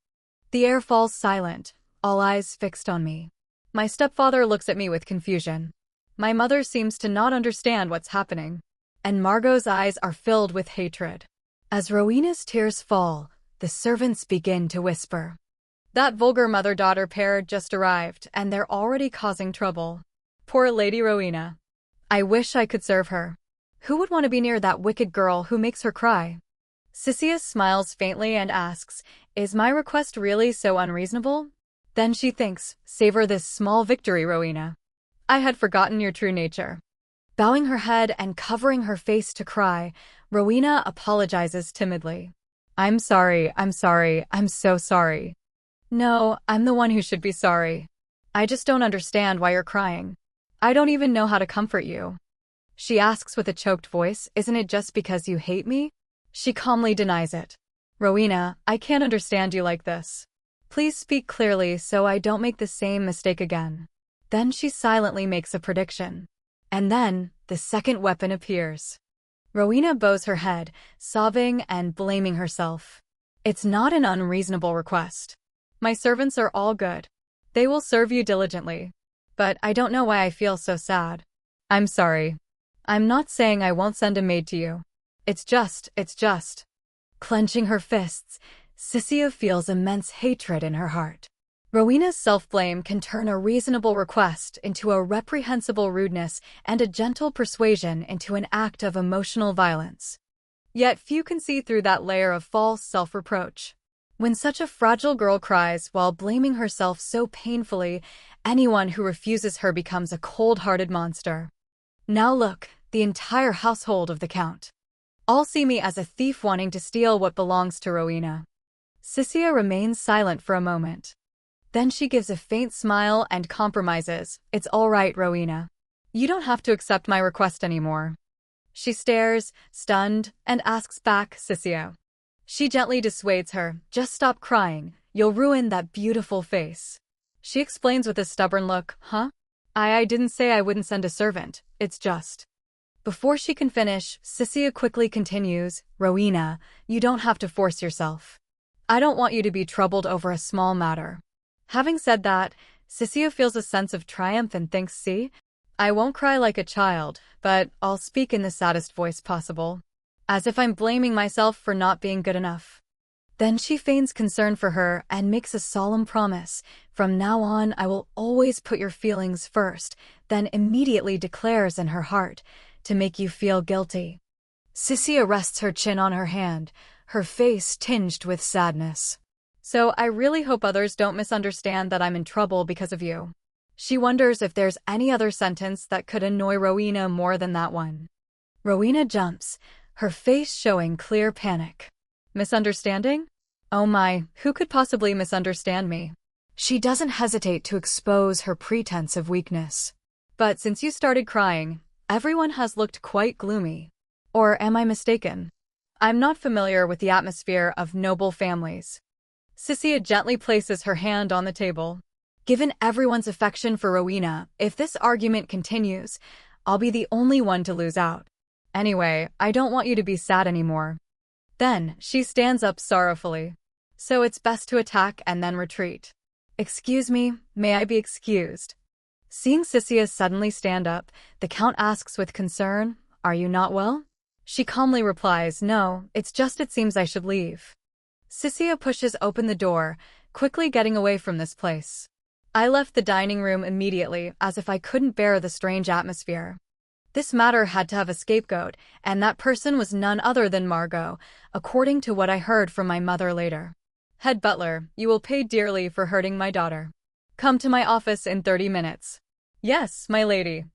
The air falls silent, all eyes fixed on me. My stepfather looks at me with confusion. My mother seems to not understand what's happening. And Margot's eyes are filled with hatred. As Rowena's tears fall, the servants begin to whisper. That vulgar mother-daughter pair just arrived, and they're already causing trouble. Poor Lady Rowena. I wish I could serve her. Who would want to be near that wicked girl who makes her cry? Cissia smiles faintly and asks, is my request really so unreasonable? Then she thinks, savor this small victory, Rowena. I had forgotten your true nature. Bowing her head and covering her face to cry, Rowena apologizes timidly. I'm sorry, I'm so sorry. No, I'm the one who should be sorry. I just don't understand why you're crying. I don't even know how to comfort you. She asks with a choked voice, isn't it just because you hate me? She calmly denies it. Rowena, I can't understand you like this. Please speak clearly so I don't make the same mistake again. Then she silently makes a prediction. And then, the second weapon appears. Rowena bows her head, sobbing and blaming herself. It's not an unreasonable request. My servants are all good. They will serve you diligently. But I don't know why I feel so sad. I'm sorry. I'm not saying I won't send a maid to you. It's just. Clenching her fists, Cissia feels immense hatred in her heart. Rowena's self-blame can turn a reasonable request into a reprehensible rudeness and a gentle persuasion into an act of emotional violence. Yet few can see through that layer of false self-reproach. When such a fragile girl cries while blaming herself so painfully, anyone who refuses her becomes a cold-hearted monster. Now look, the entire household of the Count. All see me as a thief wanting to steal what belongs to Rowena. Cissia remains silent for a moment. Then she gives a faint smile and compromises. It's all right, Rowena. You don't have to accept my request anymore. She stares, stunned, and asks back, Cissia. She gently dissuades her. Just stop crying. You'll ruin that beautiful face. She explains with a stubborn look, huh? I didn't say I wouldn't send a servant. It's just. Before she can finish, Cissia quickly continues, Rowena, you don't have to force yourself. I don't want you to be troubled over a small matter. Having said that, Cissia feels a sense of triumph and thinks, see? I won't cry like a child, but I'll speak in the saddest voice possible. As if I'm blaming myself for not being good enough. Then she feigns concern for her and makes a solemn promise. From now on, I will always put your feelings first, then immediately declares in her heart, to make you feel guilty. Cissia rests her chin on her hand, her face tinged with sadness. So I really hope others don't misunderstand that I'm in trouble because of you. She wonders if there's any other sentence that could annoy Rowena more than that one. Rowena jumps, her face showing clear panic. Misunderstanding? Oh my, who could possibly misunderstand me? She doesn't hesitate to expose her pretense of weakness. But since you started crying, everyone has looked quite gloomy. Or am I mistaken? I'm not familiar with the atmosphere of noble families. Cissia gently places her hand on the table. Given everyone's affection for Rowena, if this argument continues, I'll be the only one to lose out. Anyway, I don't want you to be sad anymore. Then, she stands up sorrowfully. So it's best to attack and then retreat. Excuse me, may I be excused? Seeing Cissia suddenly stand up, the Count asks with concern, are you not well? She calmly replies, no, it's just it seems I should leave. Cissia pushes open the door, quickly getting away from this place. I left the dining room immediately, as if I couldn't bear the strange atmosphere. This matter had to have a scapegoat, and that person was none other than Margot, according to what I heard from my mother later. Head butler, you will pay dearly for hurting my daughter. Come to my office in 30 minutes. Yes, my lady.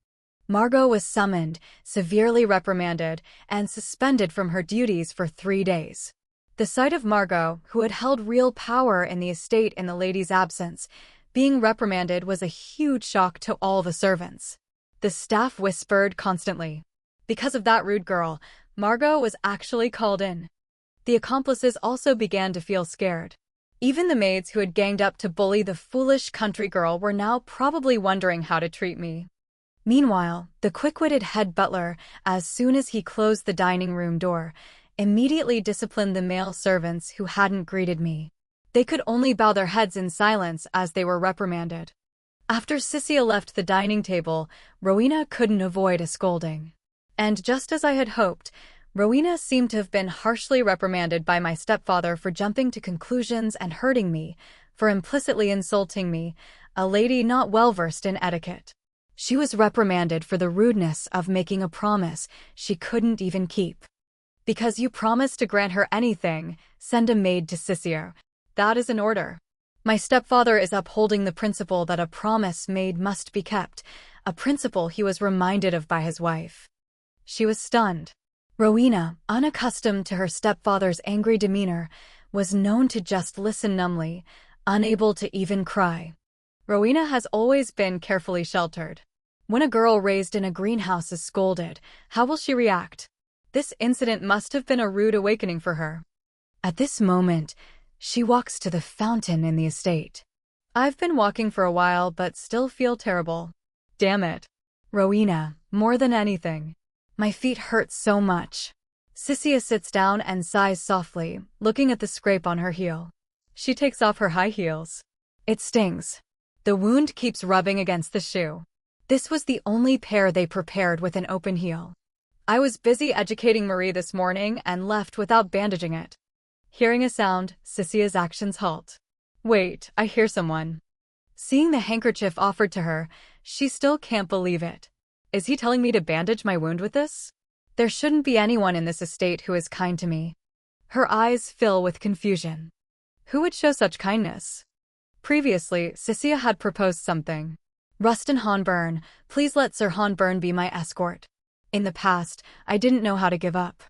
Margot was summoned, severely reprimanded, and suspended from her duties for 3 days. The sight of Margot, who had held real power in the estate in the lady's absence, being reprimanded was a huge shock to all the servants. The staff whispered constantly. Because of that rude girl, Margot was actually called in. The accomplices also began to feel scared. Even the maids who had ganged up to bully the foolish country girl were now probably wondering how to treat me. Meanwhile, the quick-witted head butler, as soon as he closed the dining room door, immediately disciplined the male servants who hadn't greeted me. They could only bow their heads in silence as they were reprimanded. After Sissia left the dining table, Rowena couldn't avoid a scolding. And just as I had hoped, Rowena seemed to have been harshly reprimanded by my stepfather for jumping to conclusions and hurting me, for implicitly insulting me, a lady not well versed in etiquette. She was reprimanded for the rudeness of making a promise she couldn't even keep. Because you promised to grant her anything, send a maid to Sissia. That is an order. My stepfather is upholding the principle that a promise made must be kept, a principle he was reminded of by his wife. She was stunned. Rowena, unaccustomed to her stepfather's angry demeanor, was known to just listen numbly, unable to even cry. Rowena has always been carefully sheltered. When a girl raised in a greenhouse is scolded, how will she react? This incident must have been a rude awakening for her. At this moment, she walks to the fountain in the estate. I've been walking for a while but still feel terrible. Damn it. Rowena, more than anything. My feet hurt so much. Sissia sits down and sighs softly, looking at the scrape on her heel. She takes off her high heels. It stings. The wound keeps rubbing against the shoe. This was the only pair they prepared with an open heel. I was busy educating Marie this morning and left without bandaging it. Hearing a sound, Sissia's actions halt. Wait, I hear someone. Seeing the handkerchief offered to her, she still can't believe it. Is he telling me to bandage my wound with this? There shouldn't be anyone in this estate who is kind to me. Her eyes fill with confusion. Who would show such kindness? Previously, Sissia had proposed something. Rustin Hanburn, please let Sir Hanburn be my escort. In the past, I didn't know how to give up.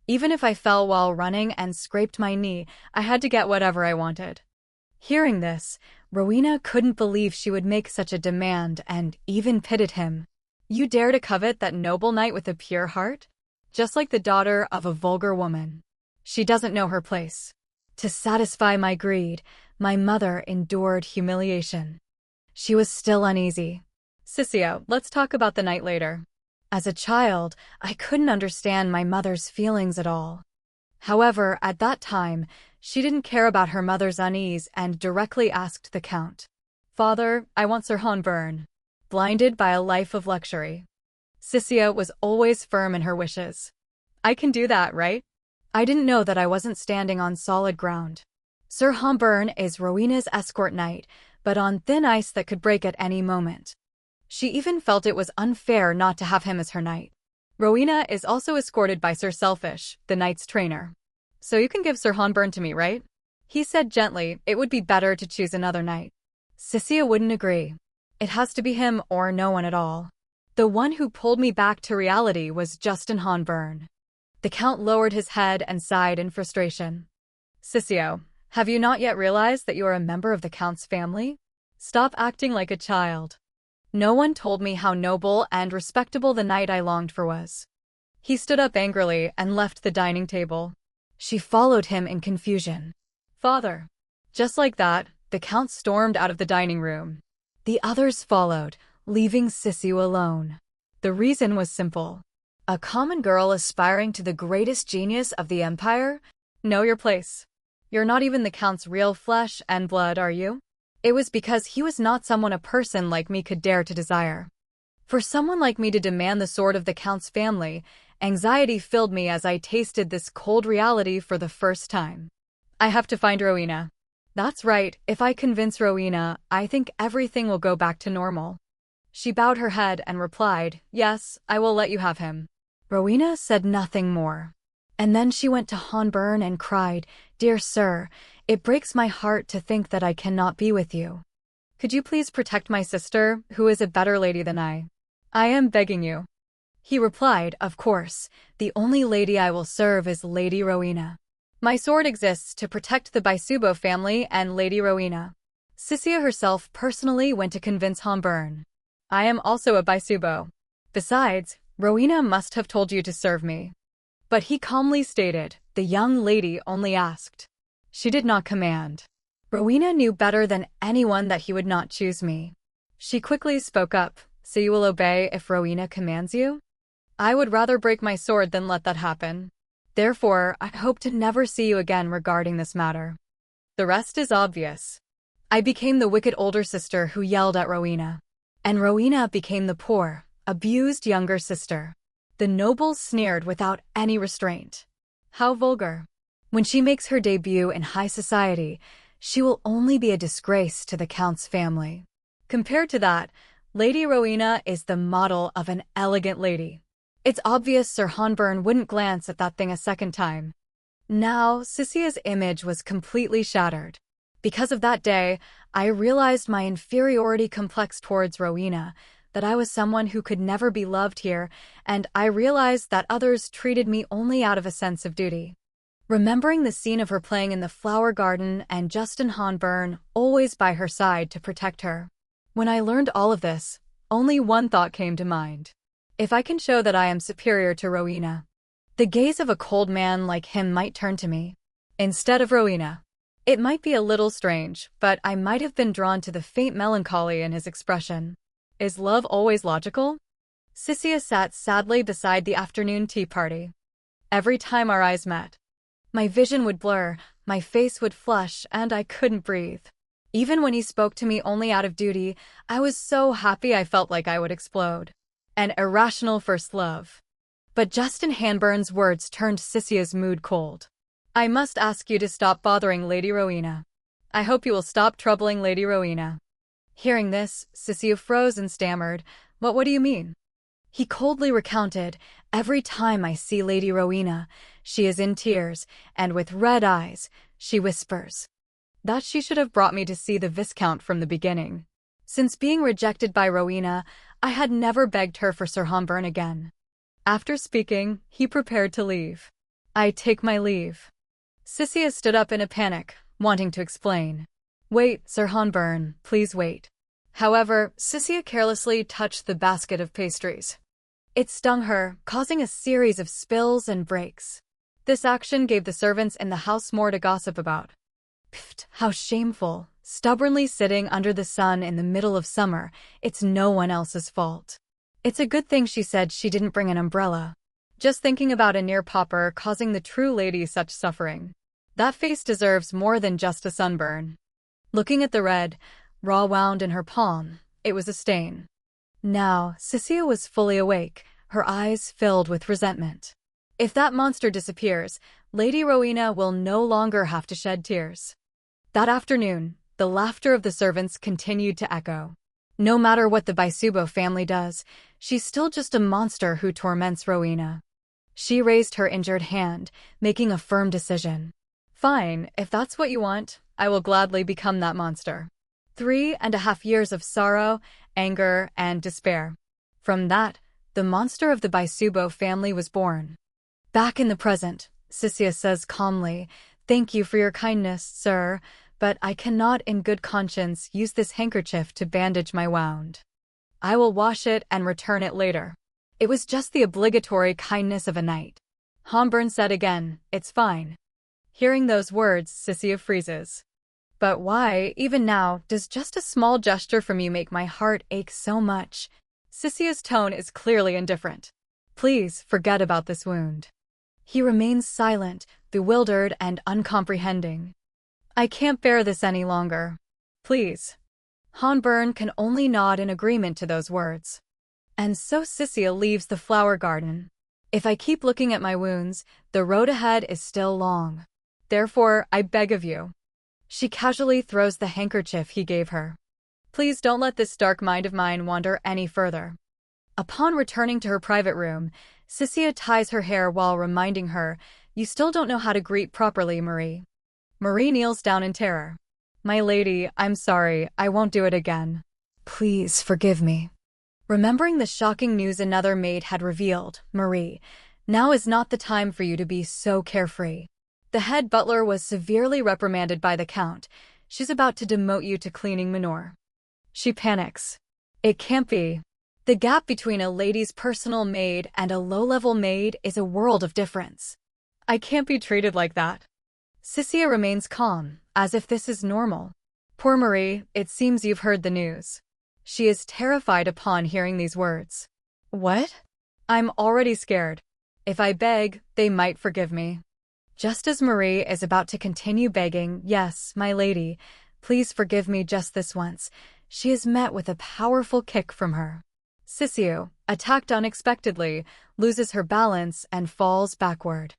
Even if I fell while running and scraped my knee, I had to get whatever I wanted. Hearing this, Rowena couldn't believe she would make such a demand and even pitied him. You dare to covet that noble knight with a pure heart? Just like the daughter of a vulgar woman. She doesn't know her place. To satisfy my greed, my mother endured humiliation. She was still uneasy. Sissia, let's talk about the night later. As a child, I couldn't understand my mother's feelings at all. However, at that time, she didn't care about her mother's unease and directly asked the Count. Father, I want Sir Hanburn. Blinded by a life of luxury. Sissia was always firm in her wishes. I can do that, right? I didn't know that I wasn't standing on solid ground. Sir Hanburn is Rowena's escort knight, but on thin ice that could break at any moment. She even felt it was unfair not to have him as her knight. Rowena is also escorted by Sir Selfish, the knight's trainer. So you can give Sir Hanburn to me, right? He said gently, it would be better to choose another knight. Sissia wouldn't agree. It has to be him or no one at all. The one who pulled me back to reality was Justin Hanburn. The Count lowered his head and sighed in frustration. Sissio, have you not yet realized that you are a member of the Count's family? Stop acting like a child. No one told me how noble and respectable the knight I longed for was. He stood up angrily and left the dining table. She followed him in confusion. Father. Just like that, the Count stormed out of the dining room. The others followed, leaving Sissio alone. The reason was simple. A common girl aspiring to the greatest genius of the empire? Know your place. You're not even the Count's real flesh and blood, are you? It was because he was not someone a person like me could dare to desire. For someone like me to demand the sword of the Count's family, anxiety filled me as I tasted this cold reality for the first time. I have to find Rowena. That's right, if I convince Rowena, I think everything will go back to normal. She bowed her head and replied, yes, I will let you have him. Rowena said nothing more. And then she went to Hanburn and cried, Dear sir, it breaks my heart to think that I cannot be with you. Could you please protect my sister, who is a better lady than I? I am begging you. He replied, Of course, the only lady I will serve is Lady Rowena. My sword exists to protect the Baisubo family and Lady Rowena. Sissia herself personally went to convince Hanburn. I am also a Baisubo. Besides, Rowena must have told you to serve me. But he calmly stated, the young lady only asked. She did not command. Rowena knew better than anyone that he would not choose me. She quickly spoke up, so you will obey if Rowena commands you? I would rather break my sword than let that happen. Therefore, I hope to never see you again regarding this matter. The rest is obvious. I became the wicked older sister who yelled at Rowena. And Rowena became the poor, abused younger sister. The nobles sneered without any restraint. How vulgar. When she makes her debut in high society, she will only be a disgrace to the Count's family. Compared to that, Lady Rowena is the model of an elegant lady. It's obvious Sir Hanburn wouldn't glance at that thing a second time. Now, Cicia's image was completely shattered. Because of that day, I realized my inferiority complex towards Rowena, that I was someone who could never be loved here, and I realized that others treated me only out of a sense of duty. Remembering the scene of her playing in the flower garden and Justin Hanburn always by her side to protect her. When I learned all of this, only one thought came to mind. If I can show that I am superior to Rowena, the gaze of a cold man like him might turn to me, instead of Rowena. It might be a little strange, but I might have been drawn to the faint melancholy in his expression. Is love always logical? Cicia sat sadly beside the afternoon tea party. Every time our eyes met, my vision would blur, my face would flush, and I couldn't breathe. Even when he spoke to me only out of duty, I was so happy I felt like I would explode. An irrational first love. But Justin Hanburn's words turned Cicia's mood cold. I must ask you to stop bothering Lady Rowena. I hope you will stop troubling Lady Rowena. Hearing this, Cicia froze and stammered, What do you mean? He coldly recounted, Every time I see Lady Rowena, she is in tears, and with red eyes, she whispers. That she should have brought me to see the Viscount from the beginning. Since being rejected by Rowena, I had never begged her for Sir Hanburn again. After speaking, he prepared to leave. I take my leave. Cicia stood up in a panic, wanting to explain. Wait, Sir Hanburn, please wait. However, Cicia carelessly touched the basket of pastries. It stung her, causing a series of spills and breaks. This action gave the servants in the house more to gossip about. Pfft, how shameful. Stubbornly sitting under the sun in the middle of summer, it's no one else's fault. It's a good thing she said she didn't bring an umbrella. Just thinking about a near pauper causing the true lady such suffering. That face deserves more than just a sunburn. Looking at the red, raw wound in her palm, it was a stain. Now, Cicia was fully awake, her eyes filled with resentment. If that monster disappears, Lady Rowena will no longer have to shed tears. That afternoon, the laughter of the servants continued to echo. No matter what the Baisubo family does, she's still just a monster who torments Rowena. She raised her injured hand, making a firm decision. Fine, if that's what you want, I will gladly become that monster. 3.5 years of sorrow, anger, and despair. From that, the monster of the Baisubo family was born. Back in the present, Cicia says calmly, Thank you for your kindness, sir, but I cannot in good conscience use this handkerchief to bandage my wound. I will wash it and return it later. It was just the obligatory kindness of a knight. Hanburn said again, It's fine. Hearing those words, Cicia freezes. But why, even now, does just a small gesture from you make my heart ache so much? Cicia's tone is clearly indifferent. Please, forget about this wound. He remains silent, bewildered and uncomprehending. I can't bear this any longer. Please. Hanburn can only nod in agreement to those words. And so Cicia leaves the flower garden. If I keep looking at my wounds, the road ahead is still long. Therefore, I beg of you. She casually throws the handkerchief he gave her. Please don't let this dark mind of mine wander any further. Upon returning to her private room, Cicia ties her hair while reminding her, You still don't know how to greet properly, Marie. Marie kneels down in terror. My lady, I'm sorry, I won't do it again. Please forgive me. Remembering the shocking news another maid had revealed, Marie, now is not the time for you to be so carefree. The head butler was severely reprimanded by the Count. She's about to demote you to cleaning manure. She panics. It can't be. The gap between a lady's personal maid and a low-level maid is a world of difference. I can't be treated like that. Cicia remains calm, as if this is normal. Poor Marie, it seems you've heard the news. She is terrified upon hearing these words. What? I'm already scared. If I beg, they might forgive me. Just as Marie is about to continue begging, "Yes, my lady, please forgive me just this once," she is met with a powerful kick from her. Sissy, attacked unexpectedly, loses her balance and falls backward.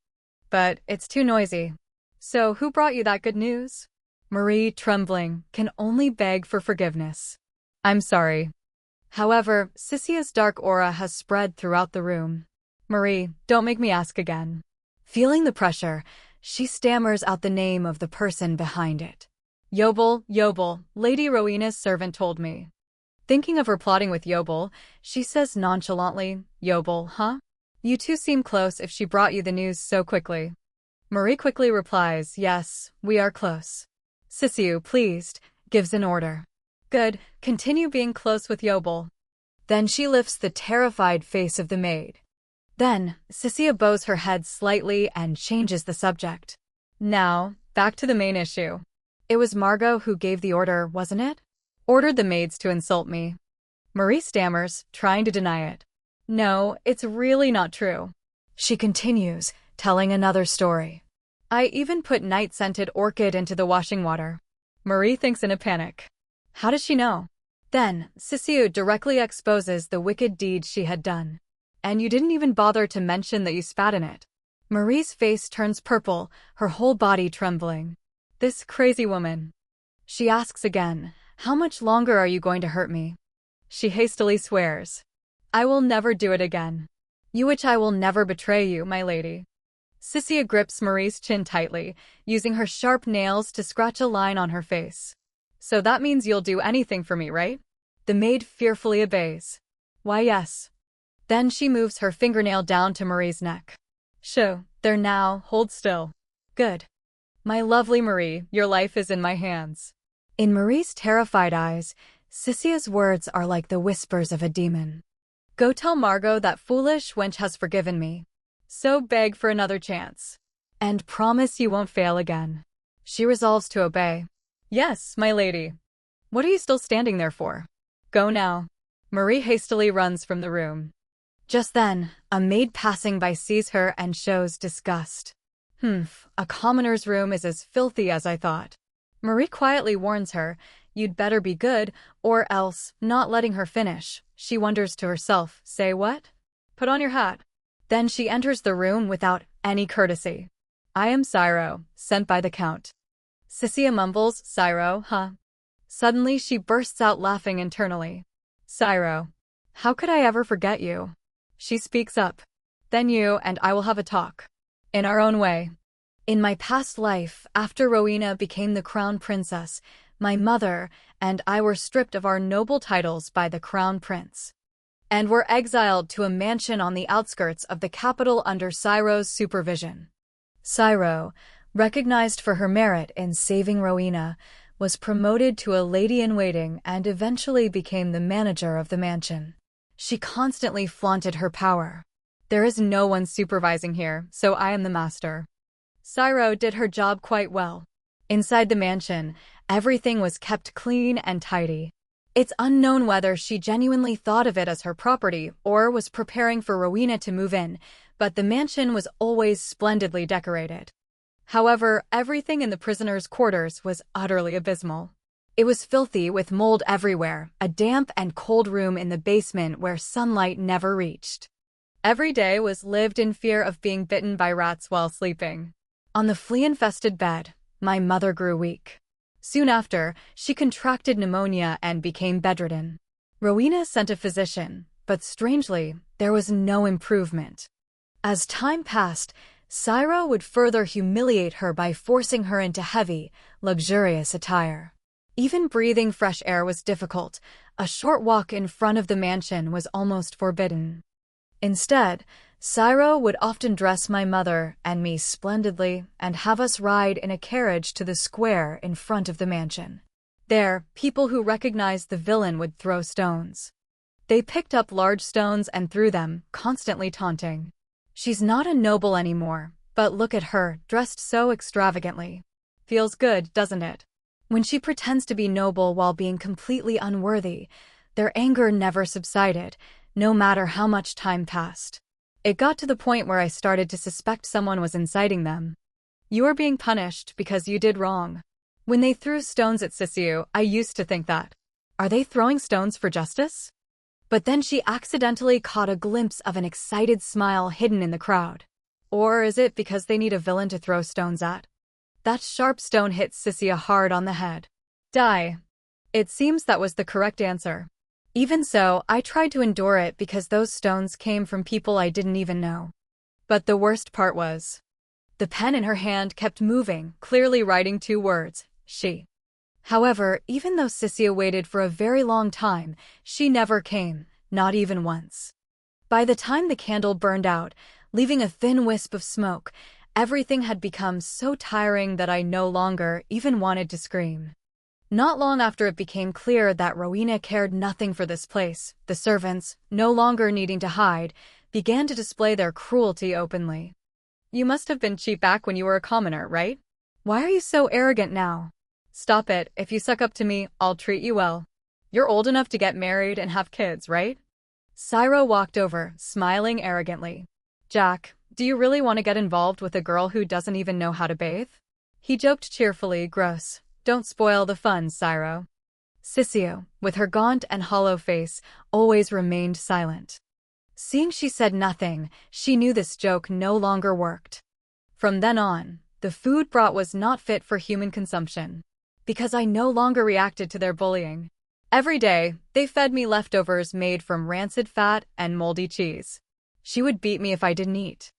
But it's too noisy. "So who brought you that good news?" Marie, trembling, can only beg for forgiveness. "I'm sorry." However, Sissy's dark aura has spread throughout the room. "Marie, don't make me ask again." Feeling the pressure, she stammers out the name of the person behind it. "Yobel, Yobel, Lady Rowena's servant told me." Thinking of her plotting with Yobel, she says nonchalantly, "Yobel, huh? You two seem close if she brought you the news so quickly." Marie quickly replies, "Yes, we are close." Sissy, pleased, gives an order. "Good, continue being close with Yobel." Then she lifts the terrified face of the maid. Then, Sissy bows her head slightly and changes the subject. "Now, back to the main issue. It was Margot who gave the order, wasn't it? Ordered the maids to insult me." Marie stammers, trying to deny it. "No, it's really not true." She continues, telling another story. "I even put night-scented orchid into the washing water." Marie thinks in a panic. How does she know? Then, Sissy directly exposes the wicked deed she had done. "And you didn't even bother to mention that you spat in it." Marie's face turns purple, her whole body trembling. This crazy woman. She asks again, "How much longer are you going to hurt me?" She hastily swears, "I will never do it again. You which I will never betray you, my lady." Sissy grips Marie's chin tightly, using her sharp nails to scratch a line on her face. "So that means you'll do anything for me, right?" The maid fearfully obeys. "Why, yes." Then she moves her fingernail down to Marie's neck. "Shoo, there now, hold still." "Good. My lovely Marie, your life is in my hands." In Marie's terrified eyes, Sissy's words are like the whispers of a demon. "Go tell Margot that foolish wench has forgiven me. So beg for another chance. And promise you won't fail again." She resolves to obey. "Yes, my lady." "What are you still standing there for? Go now." Marie hastily runs from the room. Just then, a maid passing by sees her and shows disgust. A commoner's room is as filthy as I thought." Marie quietly warns her, "You'd better be good, or else," not letting her finish, she wonders to herself, "Say what? Put on your hat." Then she enters the room without any courtesy. "I am Cyro, sent by the Count." Sissy mumbles, "Cyro, huh?" Suddenly she bursts out laughing internally. "Cyro, how could I ever forget you?" She speaks up. "Then you and I will have a talk. In our own way. In my past life, after Rowena became the crown princess, my mother and I were stripped of our noble titles by the crown prince, and were exiled to a mansion on the outskirts of the capital under Cyro's supervision. Cyro, recognized for her merit in saving Rowena, was promoted to a lady-in-waiting and eventually became the manager of the mansion. She constantly flaunted her power. There is no one supervising here, so I am the master." Cyro did her job quite well. Inside the mansion, everything was kept clean and tidy. It's unknown whether she genuinely thought of it as her property or was preparing for Rowena to move in, but the mansion was always splendidly decorated. However, everything in the prisoners' quarters was utterly abysmal. It was filthy with mold everywhere, a damp and cold room in the basement where sunlight never reached. Every day was lived in fear of being bitten by rats while sleeping. On the flea-infested bed, my mother grew weak. Soon after, she contracted pneumonia and became bedridden. Rowena sent a physician, but strangely, there was no improvement. As time passed, Cyro would further humiliate her by forcing her into heavy, luxurious attire. Even breathing fresh air was difficult. A short walk in front of the mansion was almost forbidden. Instead, Cyro would often dress my mother and me splendidly and have us ride in a carriage to the square in front of the mansion. There, people who recognized the villain would throw stones. They picked up large stones and threw them, constantly taunting. "She's not a noble anymore, but look at her, dressed so extravagantly. Feels good, doesn't it?" When she pretends to be noble while being completely unworthy, their anger never subsided, no matter how much time passed. It got to the point where I started to suspect someone was inciting them. You are being punished because you did wrong. When they threw stones at Sissy, I used to think that. Are they throwing stones for justice? But then she accidentally caught a glimpse of an excited smile hidden in the crowd. Or is it because they need a villain to throw stones at? That sharp stone hit Sissy hard on the head. Die. It seems that was the correct answer. Even so, I tried to endure it because those stones came from people I didn't even know. But the worst part was, the pen in her hand kept moving, clearly writing 2 words, she. However, even though Sissy waited for a very long time, she never came, not even once. By the time the candle burned out, leaving a thin wisp of smoke, everything had become so tiring that I no longer even wanted to scream. Not long after it became clear that Rowena cared nothing for this place, the servants, no longer needing to hide, began to display their cruelty openly. You must have been cheap back when you were a commoner, right? Why are you so arrogant now? Stop it. If you suck up to me, I'll treat you well. You're old enough to get married and have kids, right? Cyro walked over, smiling arrogantly. Jack, do you really want to get involved with a girl who doesn't even know how to bathe? He joked cheerfully, gross. Don't spoil the fun, Cyro. Sissy, with her gaunt and hollow face, always remained silent. Seeing she said nothing, she knew this joke no longer worked. From then on, the food brought was not fit for human consumption, because I no longer reacted to their bullying. Every day, they fed me leftovers made from rancid fat and moldy cheese. She would beat me if I didn't eat.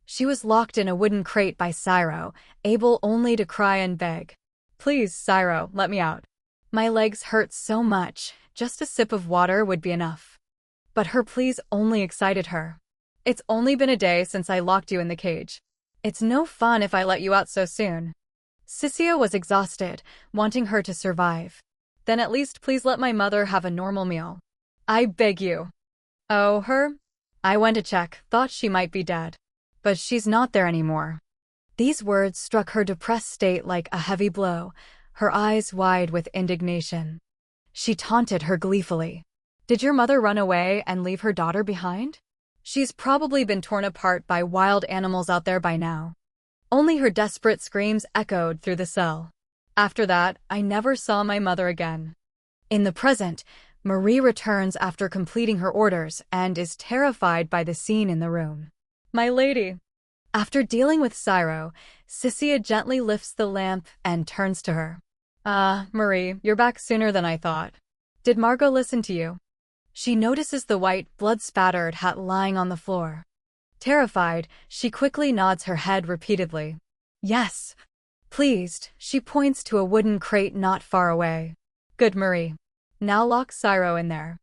She was locked in a wooden crate by Cyro, able only to cry and beg. Please, Cyro, let me out. My legs hurt so much, just a sip of water would be enough. But her pleas only excited her. It's only been a day since I locked you in the cage. It's no fun if I let you out so soon. Sissy was exhausted, wanting her to survive. Then at least please let my mother have a normal meal. I beg you. Oh, her? I went to check, thought she might be dead. But she's not there anymore. These words struck her depressed state like a heavy blow, her eyes wide with indignation. She taunted her gleefully. Did your mother run away and leave her daughter behind? She's probably been torn apart by wild animals out there by now. Only her desperate screams echoed through the cell. After that, I never saw my mother again. In the present, Marie returns after completing her orders and is terrified by the scene in the room. My lady. After dealing with Cyro, Sissy gently lifts the lamp and turns to her. Marie, you're back sooner than I thought. Did Margot listen to you? She notices the white, blood-spattered hat lying on the floor. Terrified, she quickly nods her head repeatedly. Yes. Pleased, she points to a wooden crate not far away. Good, Marie. Now lock Cyro in there.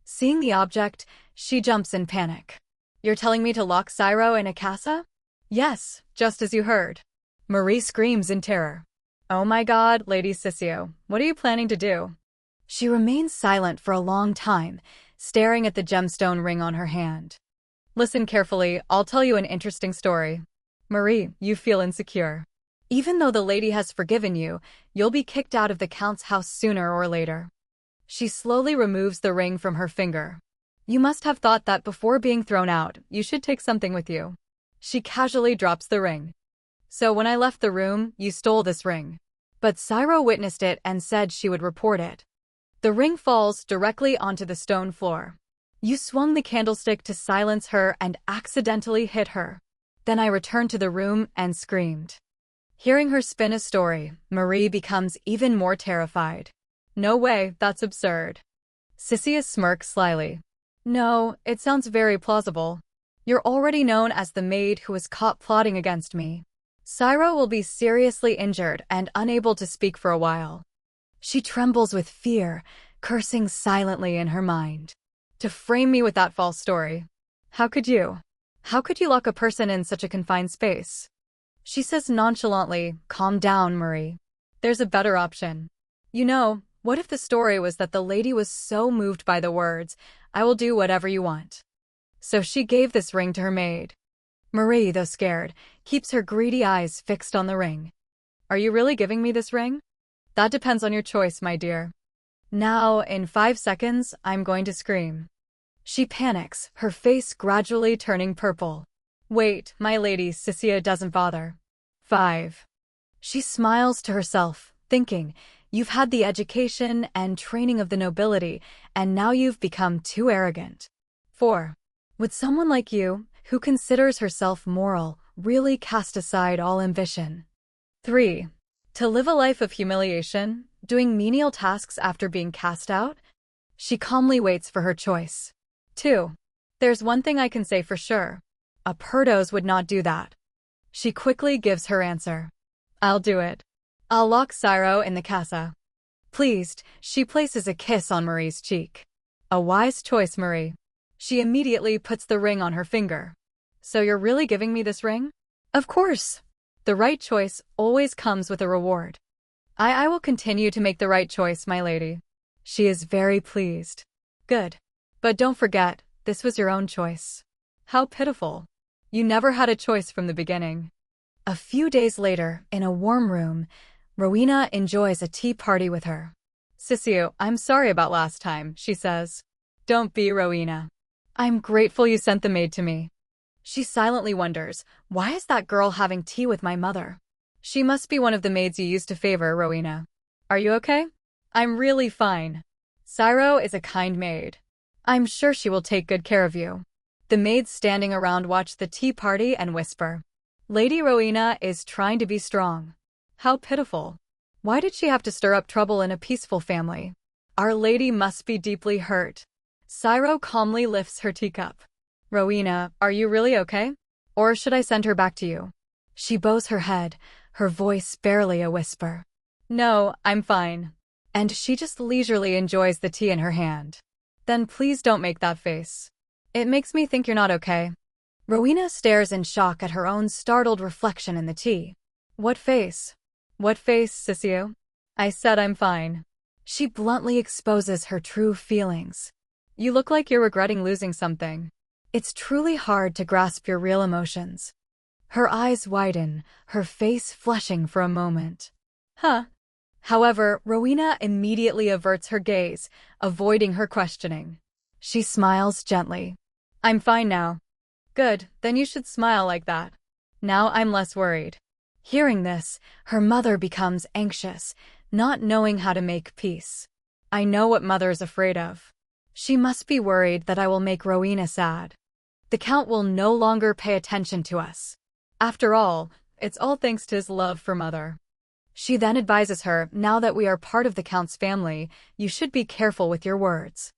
Seeing the object, she jumps in panic. You're telling me to lock Cyro in a casa? Yes, just as you heard. Marie screams in terror. Oh my God, Lady Sissy, what are you planning to do? She remains silent for a long time, staring at the gemstone ring on her hand. Listen carefully, I'll tell you an interesting story. Marie, you feel insecure. Even though the lady has forgiven you, you'll be kicked out of the Count's house sooner or later. She slowly removes the ring from her finger. You must have thought that before being thrown out, you should take something with you. She casually drops the ring. So when I left the room, you stole this ring. But Cyro witnessed it and said she would report it. The ring falls directly onto the stone floor. You swung the candlestick to silence her and accidentally hit her. Then I returned to the room and screamed. Hearing her spin a story, Marie becomes even more terrified. No way, that's absurd. Sissy smirks slyly. No, it sounds very plausible. You're already known as the maid who was caught plotting against me. Cyro will be seriously injured and unable to speak for a while. She trembles with fear, cursing silently in her mind. To frame me with that false story. How could you? How could you lock a person in such a confined space? She says nonchalantly, calm down, Marie. There's a better option. You know, what if the story was that the lady was so moved by the words, I will do whatever you want. So she gave this ring to her maid. Marie, though scared, keeps her greedy eyes fixed on the ring. Are you really giving me this ring? That depends on your choice, my dear. Now, in 5 seconds, I'm going to scream. She panics, her face gradually turning purple. Wait, my lady, Sisia doesn't bother. 5. She smiles to herself, thinking, you've had the education and training of the nobility, and now you've become too arrogant. 4. Would someone like you, who considers herself moral, really cast aside all ambition? 3. To live a life of humiliation, doing menial tasks after being cast out? She calmly waits for her choice. 2. There's one thing I can say for sure. A Perdos would not do that. She quickly gives her answer. I'll do it. I'll lock Cyro in the casa. Pleased, she places a kiss on Marie's cheek. A wise choice, Marie. She immediately puts the ring on her finger. So you're really giving me this ring? Of course. The right choice always comes with a reward. I will continue to make the right choice, my lady. She is very pleased. Good. But don't forget, this was your own choice. How pitiful. You never had a choice from the beginning. A few days later, in a warm room, Rowena enjoys a tea party with her. Sisiu, I'm sorry about last time, she says. Don't be, Rowena. I'm grateful you sent the maid to me. She silently wonders, why is that girl having tea with my mother? She must be one of the maids you used to favor, Rowena. Are you okay? I'm really fine. Cyro is a kind maid. I'm sure she will take good care of you. The maids standing around watch the tea party and whisper. Lady Rowena is trying to be strong. How pitiful. Why did she have to stir up trouble in a peaceful family? Our lady must be deeply hurt. Cyro calmly lifts her teacup. Rowena, are you really okay? Or should I send her back to you? She bows her head, her voice barely a whisper. No, I'm fine. And she just leisurely enjoys the tea in her hand. Then please don't make that face. It makes me think you're not okay. Rowena stares in shock at her own startled reflection in the tea. What face? What face, Sisiu? I said I'm fine. She bluntly exposes her true feelings. You look like you're regretting losing something. It's truly hard to grasp your real emotions. Her eyes widen, her face flushing for a moment. Huh? However, Rowena immediately averts her gaze, avoiding her questioning. She smiles gently. I'm fine now. Good, then you should smile like that. Now I'm less worried. Hearing this, her mother becomes anxious, not knowing how to make peace. I know what mother is afraid of. She must be worried that I will make Rowena sad. The Count will no longer pay attention to us. After all, it's all thanks to his love for mother. She then advises her, now that we are part of the Count's family, you should be careful with your words.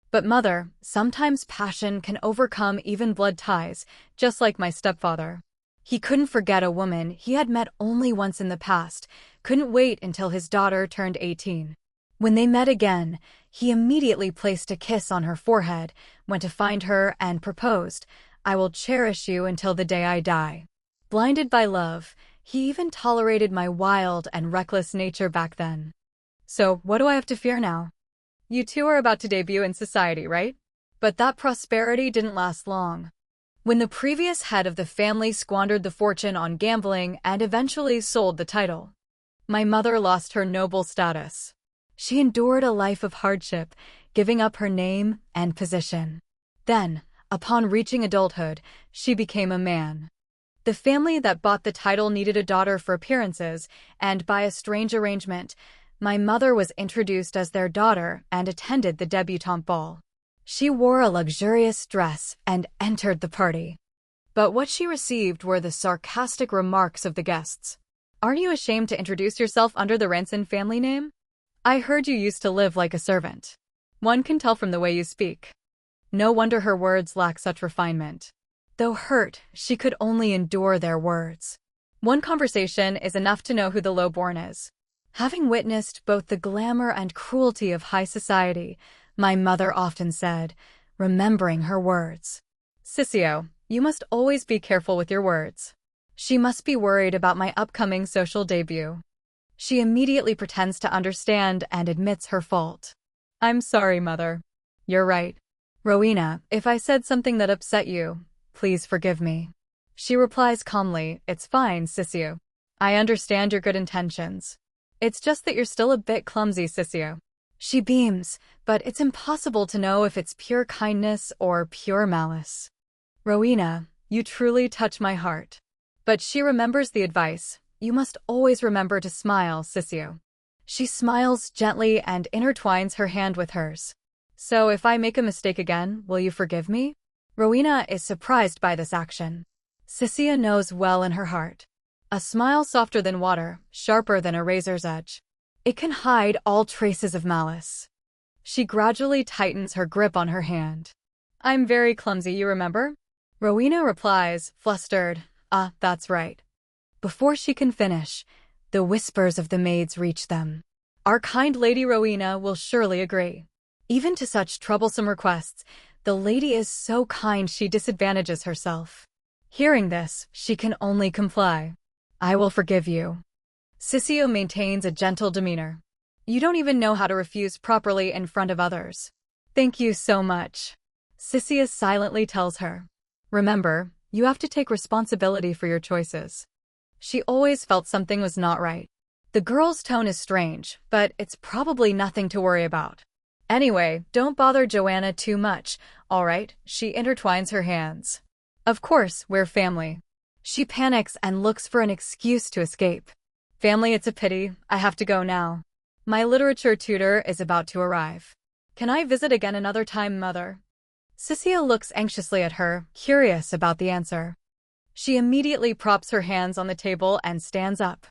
But mother, sometimes passion can overcome even blood ties, just like my stepfather. He couldn't forget a woman he had met only once in the past, couldn't wait until his daughter turned 18. When they met again, he immediately placed a kiss on her forehead, went to find her and proposed, I will cherish you until the day I die. Blinded by love, he even tolerated my wild and reckless nature back then. So, what do I have to fear now? You two are about to debut in society, right? But that prosperity didn't last long. When the previous head of the family squandered the fortune on gambling and eventually sold the title, my mother lost her noble status. She endured a life of hardship, giving up her name and position. Then, upon reaching adulthood, she became a man. The family that bought the title needed a daughter for appearances, and by a strange arrangement, my mother was introduced as their daughter and attended the debutante ball. She wore a luxurious dress and entered the party. But what she received were the sarcastic remarks of the guests. Aren't you ashamed to introduce yourself under the Ranson family name? I heard you used to live like a servant. One can tell from the way you speak. No wonder her words lack such refinement. Though hurt, she could only endure their words. One conversation is enough to know who the low-born is. Having witnessed both the glamour and cruelty of high society, my mother often said, remembering her words, Sisio, you must always be careful with your words. She must be worried about my upcoming social debut. She immediately pretends to understand and admits her fault. I'm sorry, mother. You're right. Rowena, if I said something that upset you, please forgive me. She replies calmly, it's fine, Sisio. I understand your good intentions. It's just that you're still a bit clumsy, Sisio. She beams, but it's impossible to know if it's pure kindness or pure malice. Rowena, you truly touch my heart. But she remembers the advice. You must always remember to smile, Sissio. She smiles gently and intertwines her hand with hers. So if I make a mistake again, will you forgive me? Rowena is surprised by this action. Sissio knows well in her heart. A smile softer than water, sharper than a razor's edge. It can hide all traces of malice. She gradually tightens her grip on her hand. I'm very clumsy, you remember? Rowena replies, flustered, that's right. Before she can finish, the whispers of the maids reach them. Our kind Lady Rowena will surely agree. Even to such troublesome requests, the lady is so kind she disadvantages herself. Hearing this, she can only comply. I will forgive you. Sissio maintains a gentle demeanor. You don't even know how to refuse properly in front of others. Thank you so much. Sissio silently tells her. Remember, you have to take responsibility for your choices. She always felt something was not right. The girl's tone is strange, but it's probably nothing to worry about. Anyway, don't bother Joanna too much, all right? She intertwines her hands. Of course, we're family. She panics and looks for an excuse to escape. Family, it's a pity. I have to go now. My literature tutor is about to arrive. Can I visit again another time, Mother? Sissio looks anxiously at her, curious about the answer. She immediately props her hands on the table and stands up.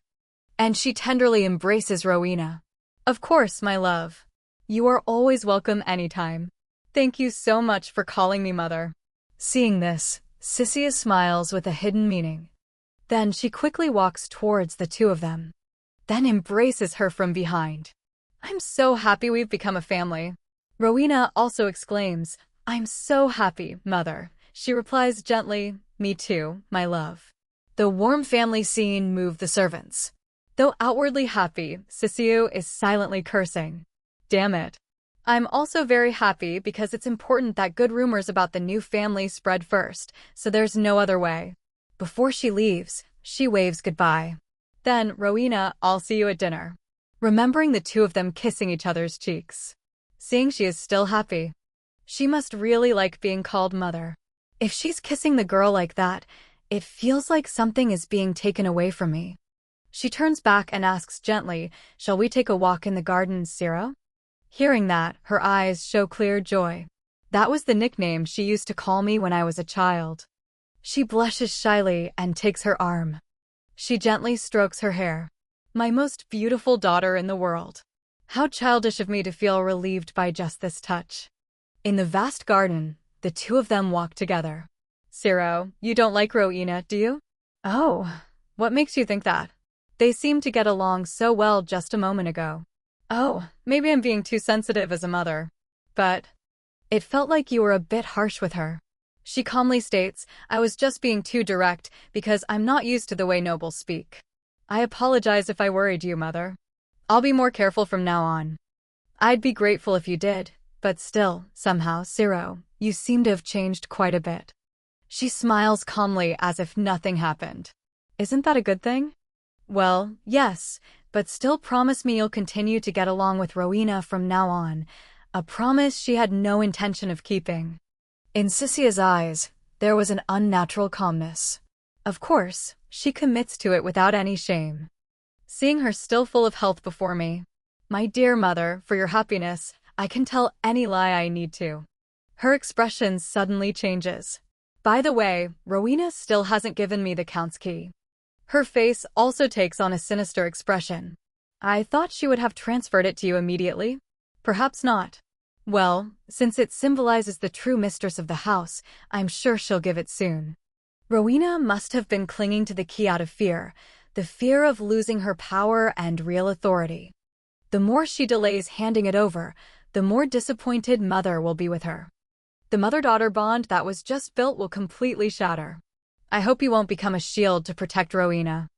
And she tenderly embraces Rowena. Of course, my love. You are always welcome anytime. Thank you so much for calling me Mother. Seeing this, Sissio smiles with a hidden meaning. Then she quickly walks towards the two of them. Then embraces her from behind. I'm so happy we've become a family. Rowena also exclaims, I'm so happy, Mother. She replies gently, me too, my love. The warm family scene moved the servants. Though outwardly happy, Sissio is silently cursing. Damn it. I'm also very happy because it's important that good rumors about the new family spread first, so there's no other way. Before she leaves, she waves goodbye. Then, Rowena, I'll see you at dinner. Remembering the two of them kissing each other's cheeks. Seeing she is still happy. She must really like being called Mother. If she's kissing the girl like that, it feels like something is being taken away from me. She turns back and asks gently, shall we take a walk in the garden, Ciro? Hearing that, her eyes show clear joy. That was the nickname she used to call me when I was a child. She blushes shyly and takes her arm. She gently strokes her hair. My most beautiful daughter in the world. How childish of me to feel relieved by just this touch. In the vast garden, the two of them walk together. Ciro, you don't like Rowena, do you? Oh, what makes you think that? They seemed to get along so well just a moment ago. Oh, maybe I'm being too sensitive as a mother. But it felt like you were a bit harsh with her. She calmly states, I was just being too direct because I'm not used to the way nobles speak. I apologize if I worried you, Mother. I'll be more careful from now on. I'd be grateful if you did, but still, somehow, Ciro, you seem to have changed quite a bit. She smiles calmly as if nothing happened. Isn't that a good thing? Well, yes, but still promise me you'll continue to get along with Rowena from now on, a promise she had no intention of keeping. In Sissio's eyes, there was an unnatural calmness. Of course, she commits to it without any shame. Seeing her still full of health before me, my dear Mother, for your happiness, I can tell any lie I need to. Her expression suddenly changes. By the way, Rowena still hasn't given me the Count's key. Her face also takes on a sinister expression. I thought she would have transferred it to you immediately. Perhaps not. Well, since it symbolizes the true mistress of the house, I'm sure she'll give it soon. Rowena must have been clinging to the key out of fear, the fear of losing her power and real authority. The more she delays handing it over, the more disappointed Mother will be with her. The mother-daughter bond that was just built will completely shatter. I hope you won't become a shield to protect Rowena.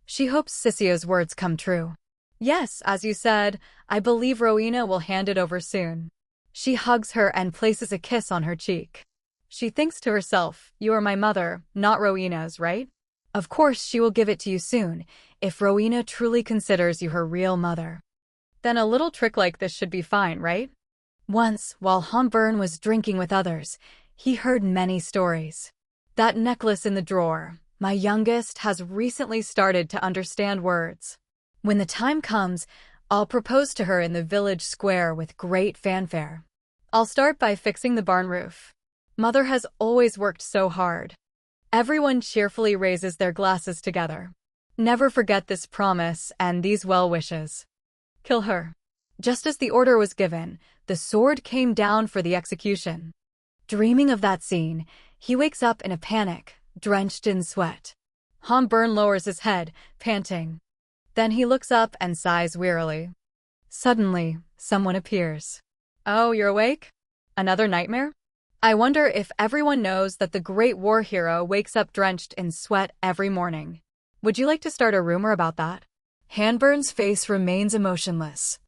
She hopes Sissio's words come true. Yes, as you said, I believe Rowena will hand it over soon. She hugs her and places a kiss on her cheek. She thinks to herself, you are my mother, not Rowena's, right? Of course she will give it to you soon, if Rowena truly considers you her real mother. Then a little trick like this should be fine, right? Once, while Han was drinking with others, he heard many stories. That necklace in the drawer, my youngest has recently started to understand words. When the time comes, I'll propose to her in the village square with great fanfare. I'll start by fixing the barn roof. Mother has always worked so hard. Everyone cheerfully raises their glasses together. Never forget this promise and these well wishes. Kill her. Just as the order was given, the sword came down for the execution. Dreaming of that scene, he wakes up in a panic, drenched in sweat. Han lowers his head, panting. Then he looks up and sighs wearily. Suddenly, someone appears. Oh, you're awake? Another nightmare? I wonder if everyone knows that the great war hero wakes up drenched in sweat every morning. Would you like to start a rumor about that? Hanburn's face remains emotionless.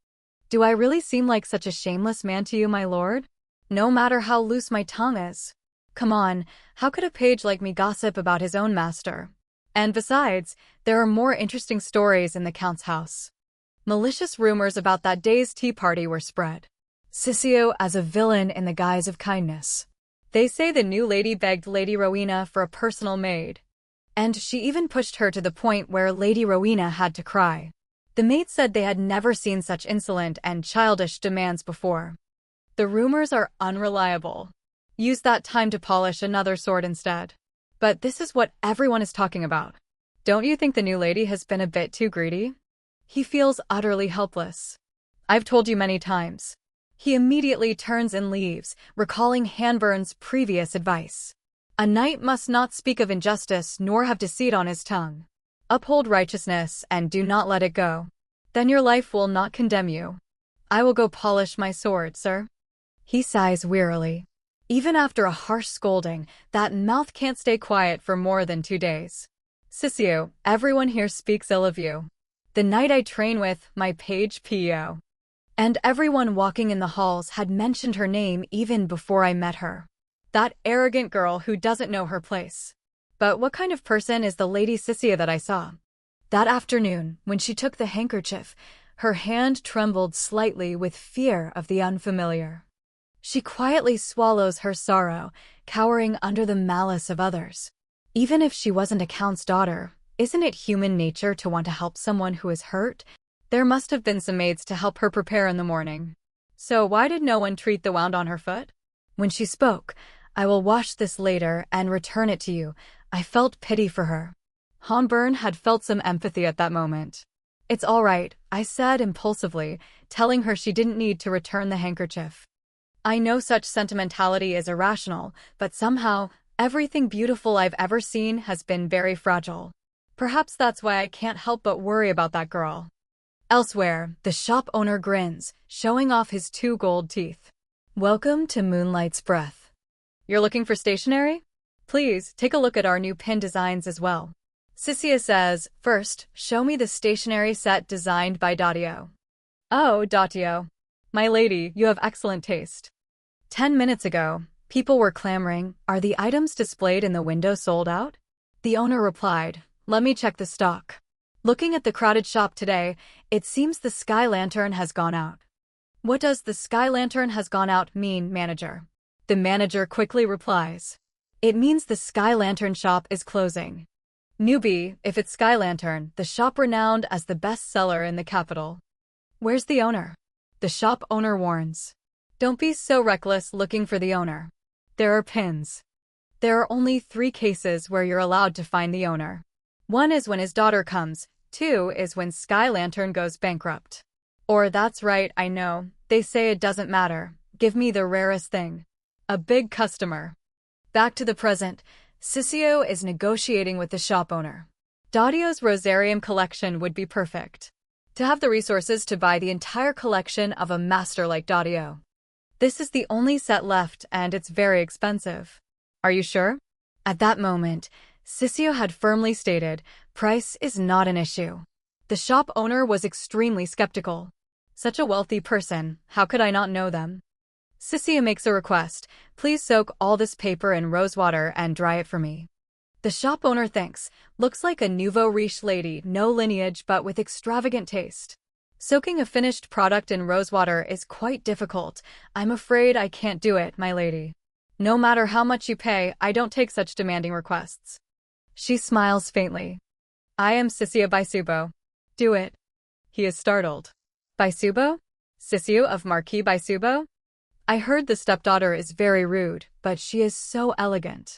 Do I really seem like such a shameless man to you, my lord? No matter how loose my tongue is. Come on, how could a page like me gossip about his own master? And besides, there are more interesting stories in the Count's house. Malicious rumors about that day's tea party were spread. Sissio as a villain in the guise of kindness. They say the new lady begged Lady Rowena for a personal maid. And she even pushed her to the point where Lady Rowena had to cry. The maid said they had never seen such insolent and childish demands before. The rumors are unreliable. Use that time to polish another sword instead. But this is what everyone is talking about. Don't you think the new lady has been a bit too greedy? He feels utterly helpless. I've told you many times. He immediately turns and leaves, recalling Hanburn's previous advice. A knight must not speak of injustice nor have deceit on his tongue. Uphold righteousness and do not let it go. Then your life will not condemn you. I will go polish my sword, sir. He sighs wearily. Even after a harsh scolding, that mouth can't stay quiet for more than 2 days. Sissio, everyone here speaks ill of you. The knight I train with, my page Pio. And everyone walking in the halls had mentioned her name even before I met her. That arrogant girl who doesn't know her place. But what kind of person is the Lady Sissio that I saw? That afternoon, when she took the handkerchief, her hand trembled slightly with fear of the unfamiliar. She quietly swallows her sorrow, cowering under the malice of others. Even if she wasn't a count's daughter, isn't it human nature to want to help someone who is hurt? There must have been some maids to help her prepare in the morning. So why did no one treat the wound on her foot? When she spoke, I will wash this later and return it to you, I felt pity for her. Han had felt some empathy at that moment. It's all right, I said impulsively, telling her she didn't need to return the handkerchief. I know such sentimentality is irrational, but somehow, everything beautiful I've ever seen has been very fragile. Perhaps that's why I can't help but worry about that girl. Elsewhere, the shop owner grins, showing off his 2 gold teeth. Welcome to Moonlight's Breath. You're looking for stationery? Please, take a look at our new pin designs as well. Sissio says, first, show me the stationery set designed by Datio. Oh, Datio. My lady, you have excellent taste. 10 minutes ago, people were clamoring, are the items displayed in the window sold out? The owner replied, let me check the stock. Looking at the crowded shop today, it seems the sky lantern has gone out. What does the sky lantern has gone out mean, manager? The manager quickly replies. It means the sky lantern shop is closing. Newbie, if it's sky lantern, the shop renowned as the best seller in the capital. Where's the owner? The shop owner warns. Don't be so reckless looking for the owner. There are pins. There are only 3 cases where you're allowed to find the owner. 1 is when his daughter comes, 2 is when Sky Lantern goes bankrupt. Or that's right, I know, they say it doesn't matter, give me the rarest thing. A big customer. Back to the present, Sissio is negotiating with the shop owner. Datio's Rosarium collection would be perfect. To have the resources to buy the entire collection of a master like Datio. This is the only set left and it's very expensive. Are you sure? At that moment, Sissio had firmly stated, price is not an issue. The shop owner was extremely skeptical. Such a wealthy person, how could I not know them? Sissio makes a request, please soak all this paper in rose water and dry it for me. The shop owner thinks, looks like a nouveau riche lady, no lineage but with extravagant taste. Soaking a finished product in rosewater is quite difficult. I'm afraid I can't do it, my lady. No matter how much you pay, I don't take such demanding requests. She smiles faintly. I am Sisia Baisubo. Do it. He is startled. Baisubo? Sisiu of Marquis Baisubo? I heard the stepdaughter is very rude, but she is so elegant.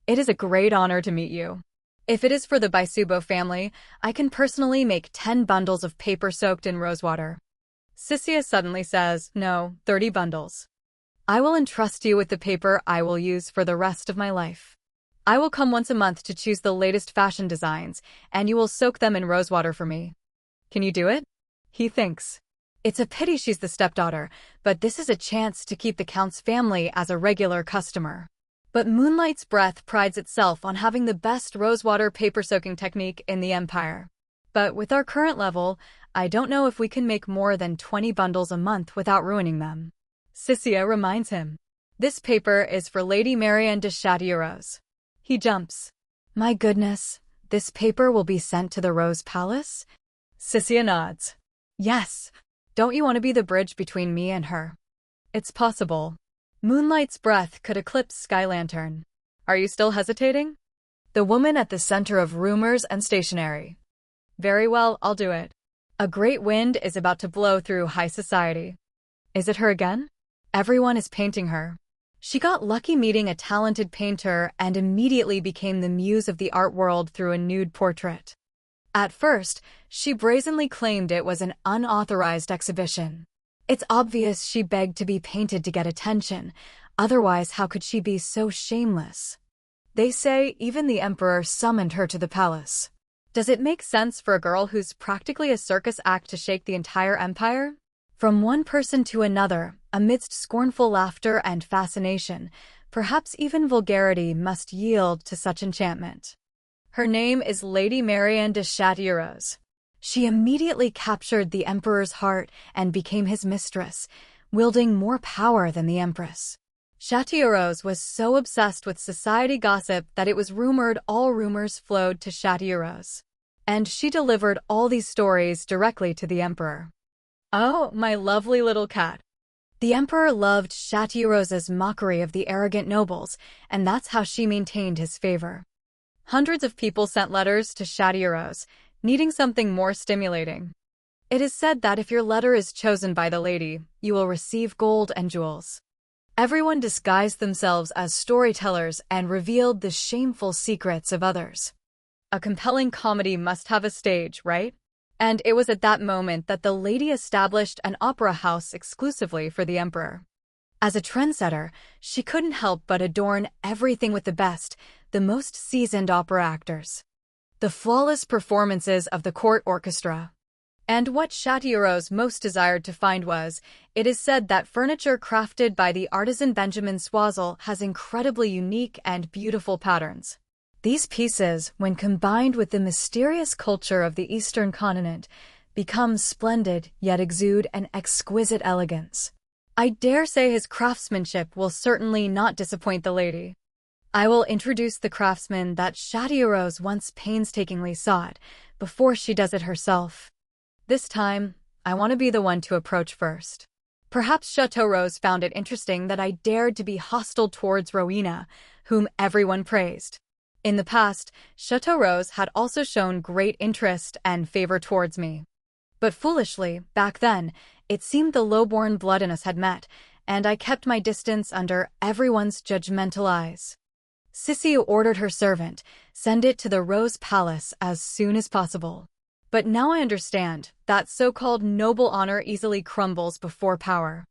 It is a great honor to meet you. If it is for the Baisubo family, I can personally make 10 bundles of paper soaked in rosewater. Sisia suddenly says, no, 30 bundles. I will entrust you with the paper I will use for the rest of my life. I will come once a month to choose the latest fashion designs, and you will soak them in rosewater for me. Can you do it? He thinks. It's a pity she's the stepdaughter, but this is a chance to keep the Count's family as a regular customer. But Moonlight's Breath prides itself on having the best rosewater paper-soaking technique in the Empire. But with our current level, I don't know if we can make more than 20 bundles a month without ruining them. Sisia reminds him. This paper is for Lady Marianne de Chatillon. He jumps. My goodness, this paper will be sent to the Rose Palace? Sisia nods. Yes. Don't you want to be the bridge between me and her? It's possible. Moonlight's Breath could eclipse Sky Lantern. Are you still hesitating? The woman at the center of rumors and stationery. Very well, I'll do it. A great wind is about to blow through high society. Is it her again? Everyone is painting her. She got lucky meeting a talented painter and immediately became the muse of the art world through a nude portrait. At first, she brazenly claimed it was an unauthorized exhibition. It's obvious she begged to be painted to get attention, otherwise how could she be so shameless? They say even the emperor summoned her to the palace. Does it make sense for a girl who's practically a circus act to shake the entire empire? From one person to another, amidst scornful laughter and fascination, perhaps even vulgarity must yield to such enchantment. Her name is Lady Marianne de Chatillon. She immediately captured the emperor's heart and became his mistress, wielding more power than the empress. Chatillon was so obsessed with society gossip that it was rumored all rumors flowed to Chatillon. And she delivered all these stories directly to the emperor. Oh, my lovely little cat. The emperor loved Chatillon's mockery of the arrogant nobles, and that's how she maintained his favor. Hundreds of people sent letters to Chatillon, needing something more stimulating. It is said that if your letter is chosen by the lady, you will receive gold and jewels. Everyone disguised themselves as storytellers and revealed the shameful secrets of others. A compelling comedy must have a stage, right? And it was at that moment that the lady established an opera house exclusively for the emperor. As a trendsetter, she couldn't help but adorn everything with the best, the most seasoned opera actors. The flawless performances of the court orchestra. And what Chatillon most desired to find was, it is said that furniture crafted by the artisan Benjamin Swazzle has incredibly unique and beautiful patterns. These pieces, when combined with the mysterious culture of the Eastern continent, become splendid yet exude an exquisite elegance. I dare say his craftsmanship will certainly not disappoint the lady. I will introduce the craftsman that Chatillon once painstakingly sought, before she does it herself. This time, I want to be the one to approach first. Perhaps Chateau Rose found it interesting that I dared to be hostile towards Rowena, whom everyone praised. In the past, Chateau Rose had also shown great interest and favor towards me. But foolishly, back then, it seemed the low-born blood in us had met, and I kept my distance under everyone's judgmental eyes. Sissy ordered her servant, send it to the Rose Palace as soon as possible. But now I understand that so-called noble honor easily crumbles before power.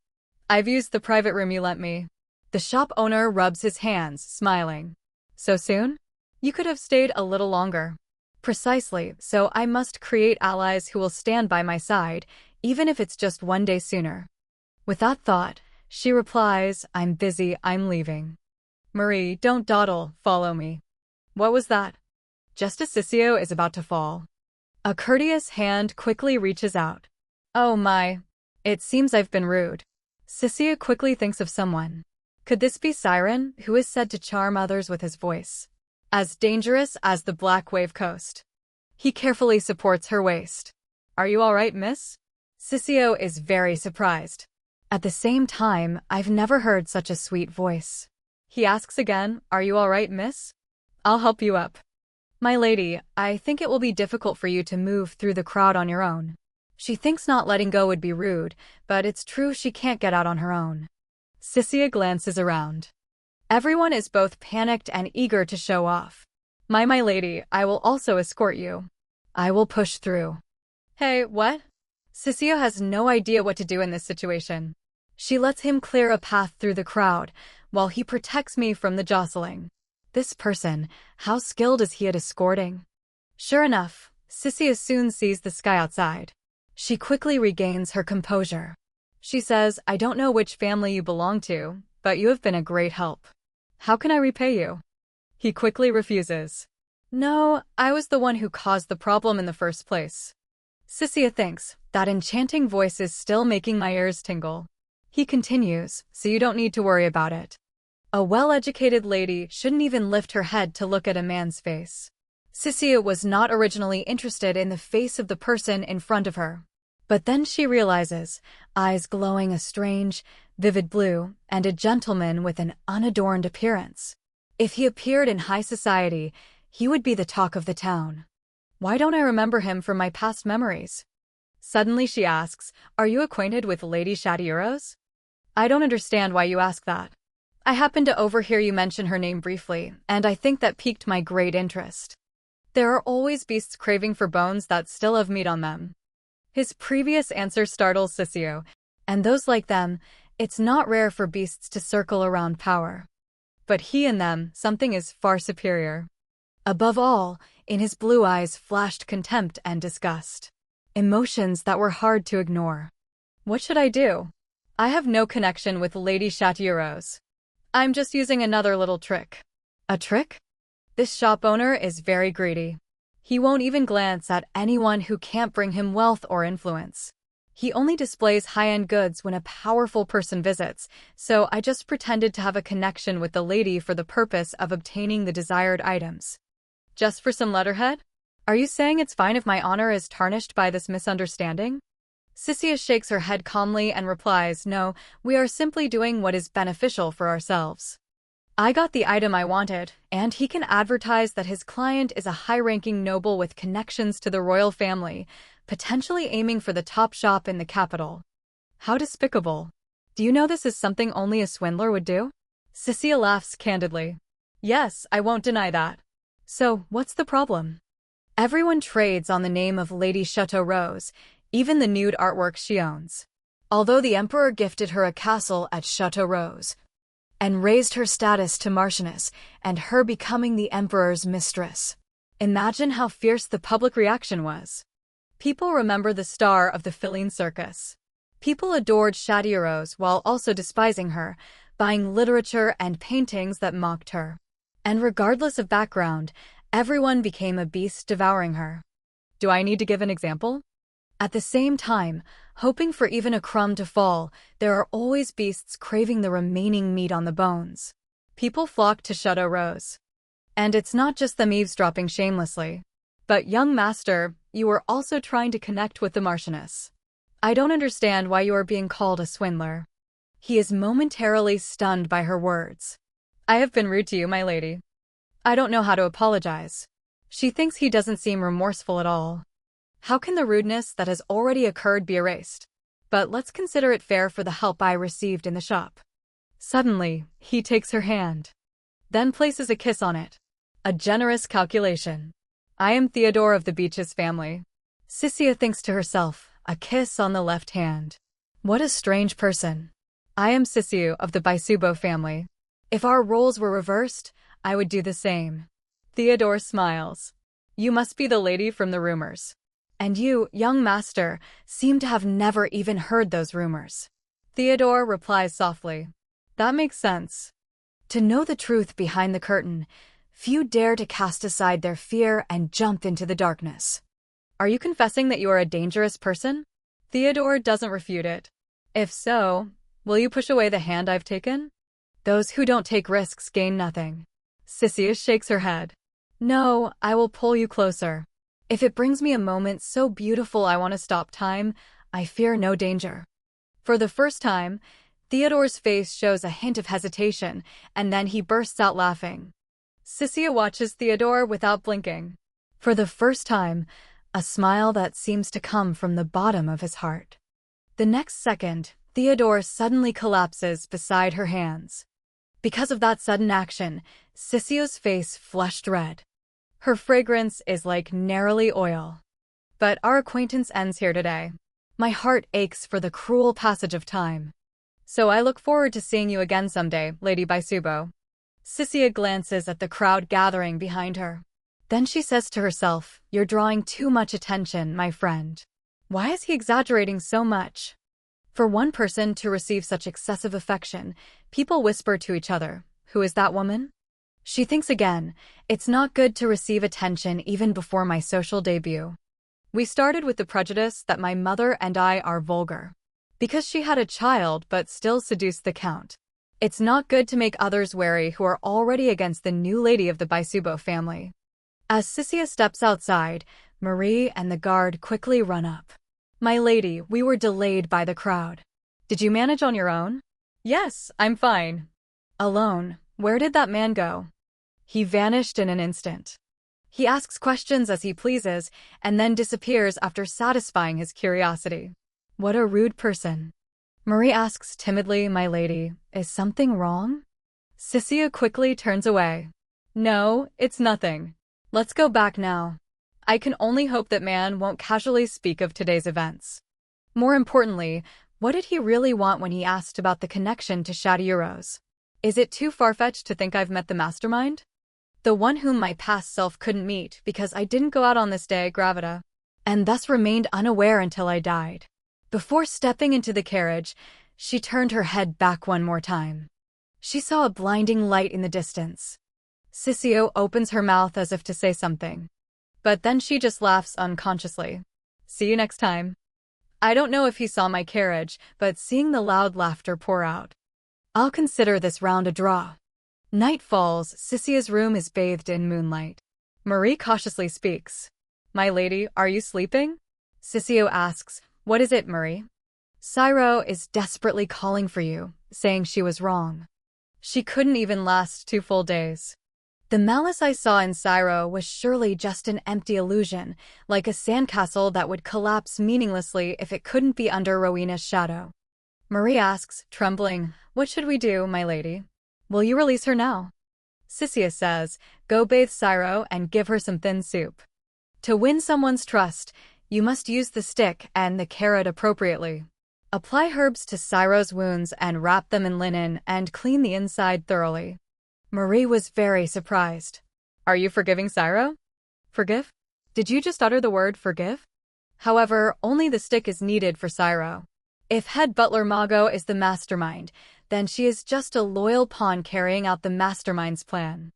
I've used the private room you lent me. The shop owner rubs his hands, smiling. So soon? You could have stayed a little longer. Precisely, so I must create allies who will stand by my side, even if it's just one day sooner. With that thought, she replies, I'm busy, I'm leaving. Marie, don't dawdle, follow me. What was that? Just as Sissio is about to fall. A courteous hand quickly reaches out. Oh my. It seems I've been rude. Sissio quickly thinks of someone. Could this be Siren, who is said to charm others with his voice? As dangerous as the Black Wave Coast. He carefully supports her waist. Are you all right, miss? Sissio is very surprised. At the same time, I've never heard such a sweet voice. He asks again, "Are you all right, miss? I'll help you up." "My lady, I think it will be difficult for you to move through the crowd on your own." She thinks not letting go would be rude, but it's true she can't get out on her own. Sissio glances around. Everyone is both panicked and eager to show off. My lady, I will also escort you. I will push through." "Hey, what?" Sissio has no idea what to do in this situation. She lets him clear a path through the crowd, while he protects me from the jostling. This person, how skilled is he at escorting? Sure enough, Sissio soon sees the sky outside. She quickly regains her composure. She says, "I don't know which family you belong to, but you have been a great help. How can I repay you?" He quickly refuses. "No, I was the one who caused the problem in the first place." Sissio thinks, that enchanting voice is still making my ears tingle. He continues, "So you don't need to worry about it. A well-educated lady shouldn't even lift her head to look at a man's face." Sissio was not originally interested in the face of the person in front of her. But then she realizes, eyes glowing a strange, vivid blue, and a gentleman with an unadorned appearance. If he appeared in high society, he would be the talk of the town. Why don't I remember him from my past memories? Suddenly she asks, "Are you acquainted with Lady Shadeuros?" "I don't understand why you ask that. I happened to overhear you mention her name briefly, and I think that piqued my great interest. There are always beasts craving for bones that still have meat on them." His previous answer startles Sissio, and those like them, it's not rare for beasts to circle around power. But he and them, something is far superior. Above all, in his blue eyes flashed contempt and disgust. Emotions that were hard to ignore. What should I do? I have no connection with Lady Shadeuros. I'm just using another little trick. A trick? This shop owner is very greedy. He won't even glance at anyone who can't bring him wealth or influence. He only displays high-end goods when a powerful person visits, so I just pretended to have a connection with the lady for the purpose of obtaining the desired items. Just for some letterhead? Are you saying it's fine if my honor is tarnished by this misunderstanding? Sissio shakes her head calmly and replies, "No, we are simply doing what is beneficial for ourselves. I got the item I wanted, and he can advertise that his client is a high-ranking noble with connections to the royal family, potentially aiming for the top shop in the capital. How despicable. Do you know this is something only a swindler would do?" Sissio laughs candidly. "Yes, I won't deny that. So, what's the problem? Everyone trades on the name of Lady Shadeuros, even the nude artwork she owns. Although the emperor gifted her a castle at Shadeuros, and raised her status to Marchioness, and her becoming the emperor's mistress. Imagine how fierce the public reaction was. People remember the star of the Feline circus. People adored Shadeuros while also despising her, buying literature and paintings that mocked her. And regardless of background, everyone became a beast devouring her. Do I need to give an example? At the same time, hoping for even a crumb to fall, there are always beasts craving the remaining meat on the bones. People flock to Shadeuros. And it's not just them eavesdropping shamelessly. But young master, you are also trying to connect with the Marchioness. I don't understand why you are being called a swindler. He is momentarily stunned by her words. I have been rude to you, my lady. I don't know how to apologize. She thinks he doesn't seem remorseful at all. How can the rudeness that has already occurred be erased? But let's consider it fair for the help I received in the shop. Suddenly, he takes her hand. Then places a kiss on it. A generous calculation. I am Theodore of the Beaches family. Sissio thinks to herself, a kiss on the left hand. What a strange person. I am Sissio of the Baisubo family. If our roles were reversed, I would do the same. Theodore smiles. You must be the lady from the rumors. And you, young master, seem to have never even heard those rumors. Theodore replies softly. That makes sense. To know the truth behind the curtain, few dare to cast aside their fear and jump into the darkness. Are you confessing that you are a dangerous person? Theodore doesn't refute it. If so, will you push away the hand I've taken? Those who don't take risks gain nothing. Sissio shakes her head. No, I will pull you closer. If it brings me a moment so beautiful I want to stop time, I fear no danger. For the first time, Theodore's face shows a hint of hesitation, and then he bursts out laughing. Sissia watches Theodore without blinking. For the first time, a smile that seems to come from the bottom of his heart. The next second, Theodore suddenly collapses beside her hands. Because of that sudden action, Sissia's face flushed red. Her fragrance is like gnarly oil. But our acquaintance ends here today. My heart aches for the cruel passage of time. So I look forward to seeing you again someday, Lady Baisubo. Sissia glances at the crowd gathering behind her. Then she says to herself, "You're drawing too much attention, my friend." Why is he exaggerating so much? For one person to receive such excessive affection, people whisper to each other, "Who is that woman?" She thinks again, "It's not good to receive attention even before my social debut." We started with the prejudice that my mother and I are vulgar. Because she had a child but still seduced the count. It's not good to make others wary who are already against the new lady of the Baisubo family. As Sissia steps outside, Marie and the guard quickly run up. "My lady, we were delayed by the crowd. Did you manage on your own?" "Yes, I'm fine." "Alone? Where did that man go?" "He vanished in an instant." He asks questions as he pleases, and then disappears after satisfying his curiosity. What a rude person. Marie asks timidly, "My lady, is something wrong?" Sissia quickly turns away. "No, it's nothing. Let's go back now." I can only hope that man won't casually speak of today's events. More importantly, what did he really want when he asked about the connection to Shadeuros? Is it too far-fetched to think I've met the mastermind? The one whom my past self couldn't meet because I didn't go out on this day, Gravita, and thus remained unaware until I died. Before stepping into the carriage, she turned her head back one more time. She saw a blinding light in the distance. Sissio opens her mouth as if to say something. But then she just laughs unconsciously. "See you next time." I don't know if he saw my carriage, but seeing the loud laughter pour out. I'll consider this round a draw. Night falls, Sissia's room is bathed in moonlight. Marie cautiously speaks. "My lady, are you sleeping?" Sissio asks, "What is it, Marie?" "Sairo is desperately calling for you, saying she was wrong. She couldn't even last 2 full days." The malice I saw in Sairo was surely just an empty illusion, like a sandcastle that would collapse meaninglessly if it couldn't be under Rowena's shadow. Marie asks, trembling, "What should we do, my lady? Will you release her now?" Sissia says, "Go bathe Sairo and give her some thin soup." To win someone's trust, you must use the stick and the carrot appropriately. Apply herbs to Sairo's wounds and wrap them in linen and clean the inside thoroughly. Marie was very surprised. "Are you forgiving Sairo?" "Forgive? Did you just utter the word forgive?" However, only the stick is needed for Sairo. If head butler Mago is the mastermind, then she is just a loyal pawn carrying out the mastermind's plan.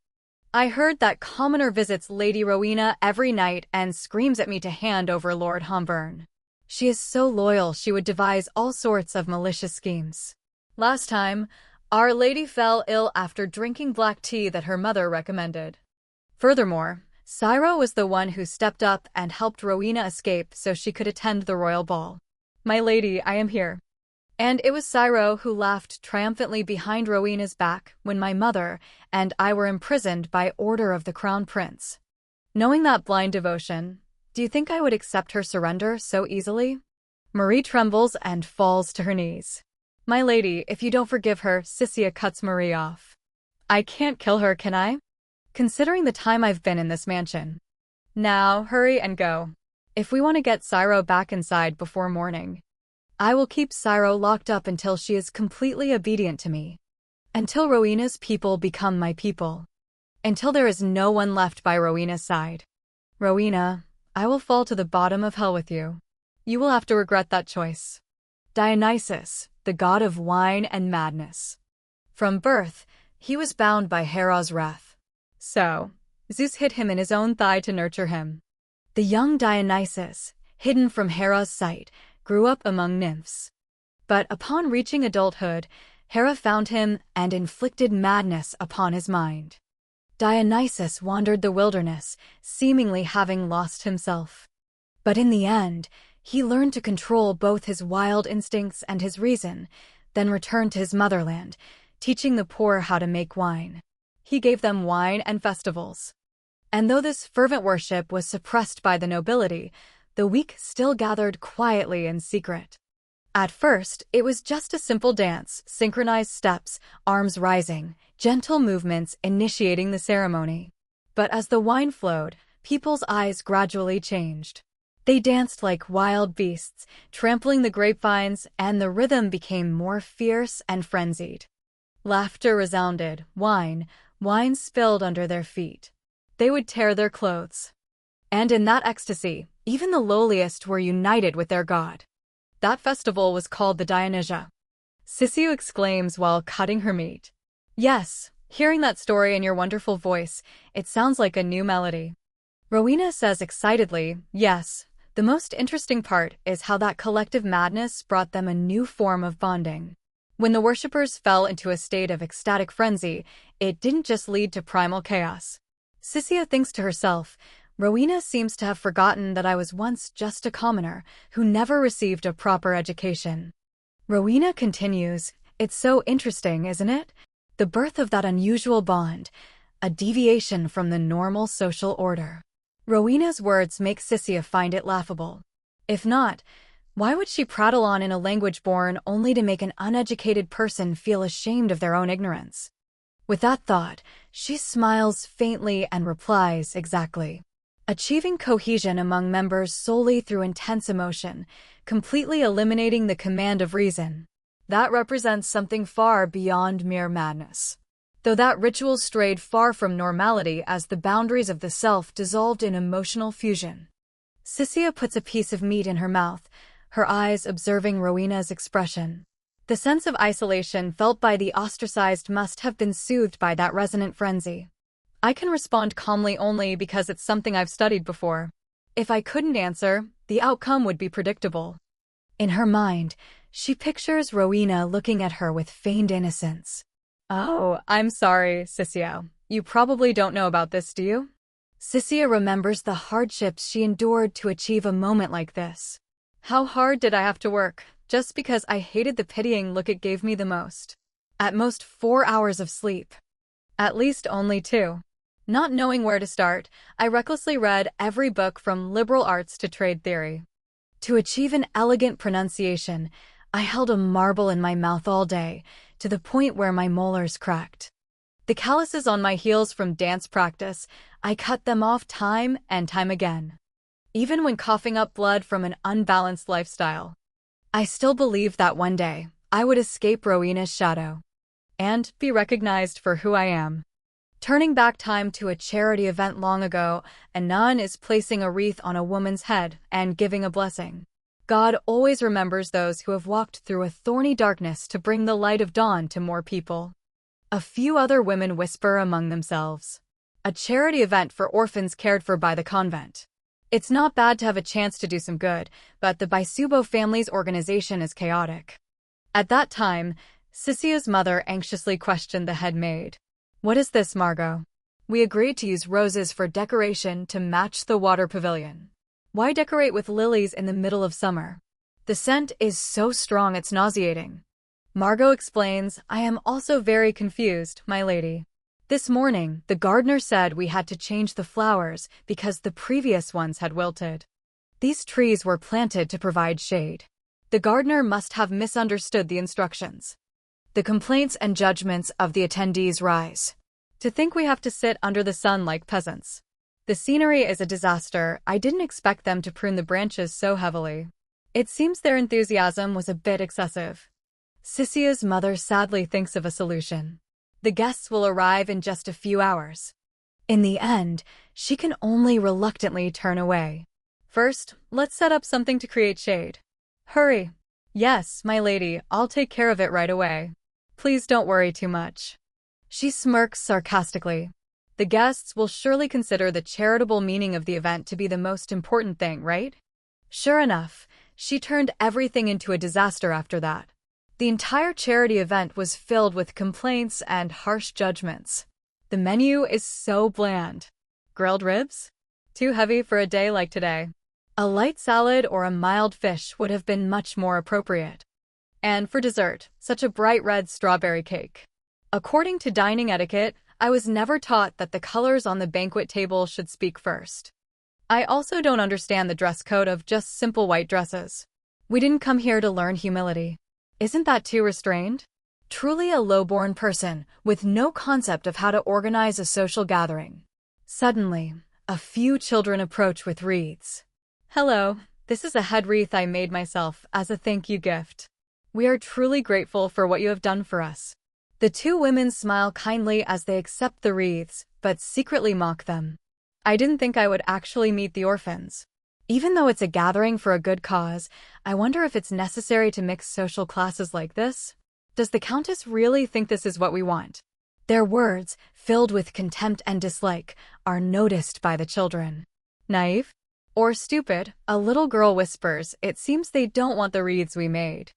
I heard that commoner visits Lady Rowena every night and screams at me to hand over Lord Homburn. She is so loyal she would devise all sorts of malicious schemes. Last time, Our Lady fell ill after drinking black tea that her mother recommended. Furthermore, Sairo was the one who stepped up and helped Rowena escape so she could attend the royal ball. "My lady, I am here." And it was Sairo who laughed triumphantly behind Rowena's back when my mother and I were imprisoned by order of the Crown Prince. Knowing that blind devotion, do you think I would accept her surrender so easily? Marie trembles and falls to her knees. "My lady, if you don't forgive her," Sissia cuts Marie off. "I can't kill her, can I? Considering the time I've been in this mansion. Now, hurry and go. If we want to get Sairo back inside before morning, I will keep Sairo locked up until she is completely obedient to me. Until Rowena's people become my people. Until there is no one left by Rowena's side. Rowena, I will fall to the bottom of hell with you. You will have to regret that choice." Dionysus, the god of wine and madness. From birth, he was bound by Hera's wrath. So, Zeus hid him in his own thigh to nurture him. The young Dionysus, hidden from Hera's sight, grew up among nymphs. But upon reaching adulthood, Hera found him and inflicted madness upon his mind. Dionysus wandered the wilderness, seemingly having lost himself. But in the end, He learned to control both his wild instincts and his reason, then returned to his motherland, teaching the poor how to make wine. He gave them wine and festivals. And though this fervent worship was suppressed by the nobility, the weak still gathered quietly in secret. At first, it was just a simple dance, synchronized steps, arms rising, gentle movements initiating the ceremony. But as the wine flowed, people's eyes gradually changed. They danced like wild beasts, trampling the grapevines, and the rhythm became more fierce and frenzied. Laughter resounded, wine spilled under their feet. They would tear their clothes. And in that ecstasy, even the lowliest were united with their god. That festival was called the Dionysia. Sissy exclaims while cutting her meat. Yes, hearing that story in your wonderful voice, it sounds like a new melody. Rowena says excitedly, yes. The most interesting part is how that collective madness brought them a new form of bonding. When the worshippers fell into a state of ecstatic frenzy, it didn't just lead to primal chaos. Sissia thinks to herself, Rowena seems to have forgotten that I was once just a commoner who never received a proper education. Rowena continues, it's so interesting, isn't it? The birth of that unusual bond, a deviation from the normal social order. Rowena's words make Sissia find it laughable. If not, why would she prattle on in a language born only to make an uneducated person feel ashamed of their own ignorance? With that thought, she smiles faintly and replies, exactly. Achieving cohesion among members solely through intense emotion, completely eliminating the command of reason. That represents something far beyond mere madness. Though that ritual strayed far from normality as the boundaries of the self dissolved in emotional fusion. Sissia puts a piece of meat in her mouth, her eyes observing Rowena's expression. The sense of isolation felt by the ostracized must have been soothed by that resonant frenzy. I can respond calmly only because it's something I've studied before. If I couldn't answer, the outcome would be predictable. In her mind, she pictures Rowena looking at her with feigned innocence. Oh, I'm sorry, Sissia. You probably don't know about this, do you? Sissia remembers the hardships she endured to achieve a moment like this. How hard did I have to work, just because I hated the pitying look it gave me the most? At most 4 hours of sleep. At least only 2. Not knowing where to start, I recklessly read every book from liberal arts to trade theory. To achieve an elegant pronunciation, I held a marble in my mouth all day, to the point where my molars cracked. The calluses on my heels from dance practice, I cut them off time and time again. Even when coughing up blood from an unbalanced lifestyle. I still believed that one day, I would escape Rowena's shadow. And be recognized for who I am. Turning back time to a charity event long ago, a nun is placing a wreath on a woman's head and giving a blessing. God always remembers those who have walked through a thorny darkness to bring the light of dawn to more people. A few other women whisper among themselves. A charity event for orphans cared for by the convent. It's not bad to have a chance to do some good, but the Baisubo family's organization is chaotic. At that time, Sissia's mother anxiously questioned the head maid. What is this, Margot? We agreed to use roses for decoration to match the water pavilion. Why decorate with lilies in the middle of summer? The scent is so strong it's nauseating. Margot explains, I am also very confused, my lady. This morning, the gardener said we had to change the flowers because the previous ones had wilted. These trees were planted to provide shade. The gardener must have misunderstood the instructions. The complaints and judgments of the attendees rise. To think we have to sit under the sun like peasants. The scenery is a disaster. I didn't expect them to prune the branches so heavily. It seems their enthusiasm was a bit excessive. Sissia's mother sadly thinks of a solution. The guests will arrive in just a few hours. In the end, she can only reluctantly turn away. First, let's set up something to create shade. Hurry. Yes, my lady, I'll take care of it right away. Please don't worry too much. She smirks sarcastically. The guests will surely consider the charitable meaning of the event to be the most important thing, right? Sure enough, she turned everything into a disaster after that. The entire charity event was filled with complaints and harsh judgments. The menu is so bland. Grilled ribs? Too heavy for a day like today. A light salad or a mild fish would have been much more appropriate. And for dessert, such a bright red strawberry cake. According to dining etiquette, I was never taught that the colors on the banquet table should speak first. I also don't understand the dress code of just simple white dresses. We didn't come here to learn humility. Isn't that too restrained? Truly a low-born person, with no concept of how to organize a social gathering. Suddenly, a few children approach with wreaths. Hello, this is a head wreath I made myself as a thank you gift. We are truly grateful for what you have done for us. The two women smile kindly as they accept the wreaths, but secretly mock them. I didn't think I would actually meet the orphans. Even though it's a gathering for a good cause, I wonder if it's necessary to mix social classes like this? Does the Countess really think this is what we want? Their words, filled with contempt and dislike, are noticed by the children. Naive? Or stupid, a little girl whispers, it seems they don't want the wreaths we made.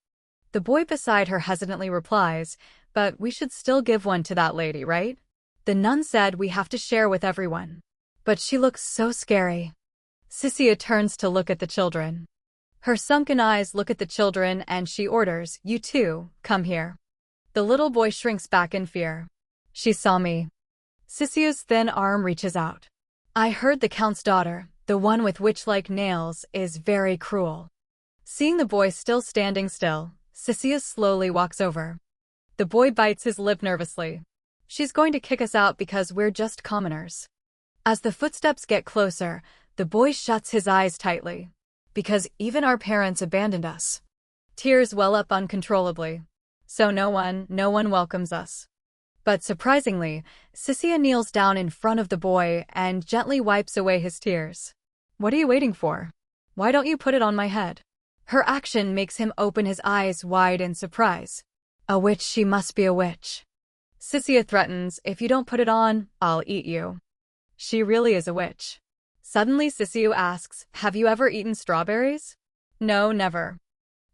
The boy beside her hesitantly replies, but we should still give one to that lady, right? The nun said we have to share with everyone. But she looks so scary. Sissia turns to look at the children. Her sunken eyes look at the children and she orders, you two, come here. The little boy shrinks back in fear. She saw me. Sissia's thin arm reaches out. I heard the Count's daughter, the one with witch-like nails, is very cruel. Seeing the boy still standing still, Sissia slowly walks over. The boy bites his lip nervously. She's going to kick us out because we're just commoners. As the footsteps get closer, the boy shuts his eyes tightly. Because even our parents abandoned us. Tears well up uncontrollably. So no one welcomes us. But surprisingly, Sissia kneels down in front of the boy and gently wipes away his tears. What are you waiting for? Why don't you put it on my head? Her action makes him open his eyes wide in surprise. A witch, she must be a witch. Sissia threatens, if you don't put it on, I'll eat you. She really is a witch. Suddenly Sissia asks, have you ever eaten strawberries? No, never.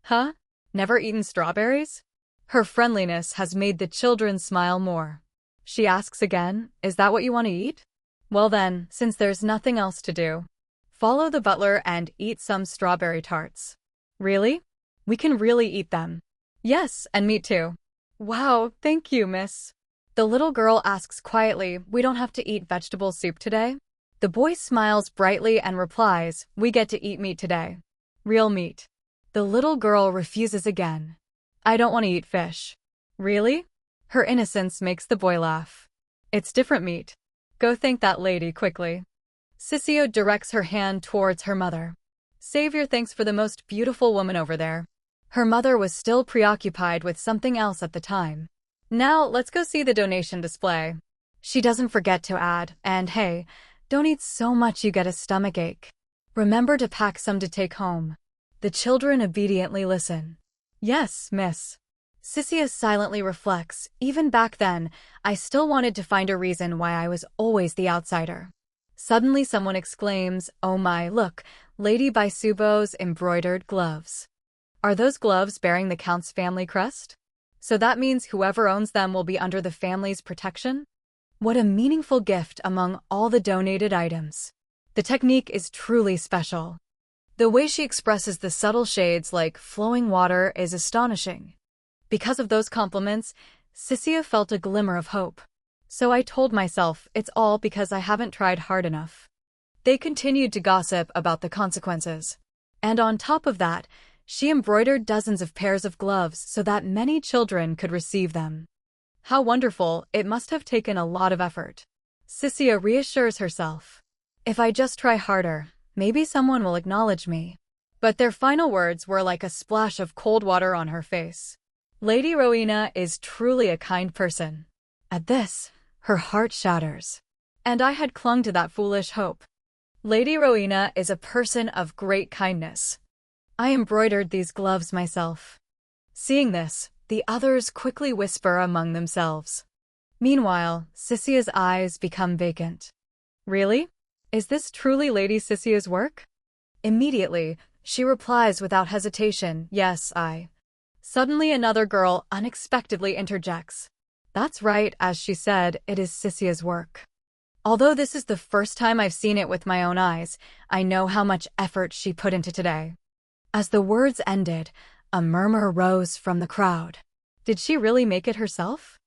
Huh? Never eaten strawberries? Her friendliness has made the children smile more. She asks again, is that what you want to eat? Well then, since there's nothing else to do, follow the butler and eat some strawberry tarts. Really? We can really eat them. Yes, and me too. Wow, thank you, miss. The little girl asks quietly, we don't have to eat vegetable soup today? The boy smiles brightly and replies, we get to eat meat today. Real meat. The little girl refuses again. I don't want to eat fish. Really? Her innocence makes the boy laugh. It's different meat. Go thank that lady quickly. Sissia directs her hand towards her mother. Save your thanks for the most beautiful woman over there. Her mother was still preoccupied with something else at the time. Now let's go see the donation display. She doesn't forget to add, and hey, don't eat so much you get a stomachache. Remember to pack some to take home. The children obediently listen. Yes, miss. Sissia silently reflects, even back then, I still wanted to find a reason why I was always the outsider. Suddenly someone exclaims, oh my, look, Lady Baisubo's embroidered gloves. Are those gloves bearing the Count's family crest? So that means whoever owns them will be under the family's protection? What a meaningful gift among all the donated items. The technique is truly special. The way she expresses the subtle shades like flowing water is astonishing. Because of those compliments, Sissia felt a glimmer of hope. So I told myself, it's all because I haven't tried hard enough. They continued to gossip about the consequences. And on top of that, she embroidered dozens of pairs of gloves so that many children could receive them. How wonderful, it must have taken a lot of effort. Sissia reassures herself. If I just try harder, maybe someone will acknowledge me. But their final words were like a splash of cold water on her face. Lady Rowena is truly a kind person. At this, her heart shatters. And I had clung to that foolish hope. Lady Rowena is a person of great kindness. I embroidered these gloves myself. Seeing this, the others quickly whisper among themselves. Meanwhile, Sissia's eyes become vacant. Really? Is this truly Lady Sissia's work? Immediately, she replies without hesitation, yes, I. Suddenly another girl unexpectedly interjects. That's right, as she said, it is Sissia's work. Although this is the first time I've seen it with my own eyes, I know how much effort she put into today. As the words ended, a murmur rose from the crowd. Did she really make it herself?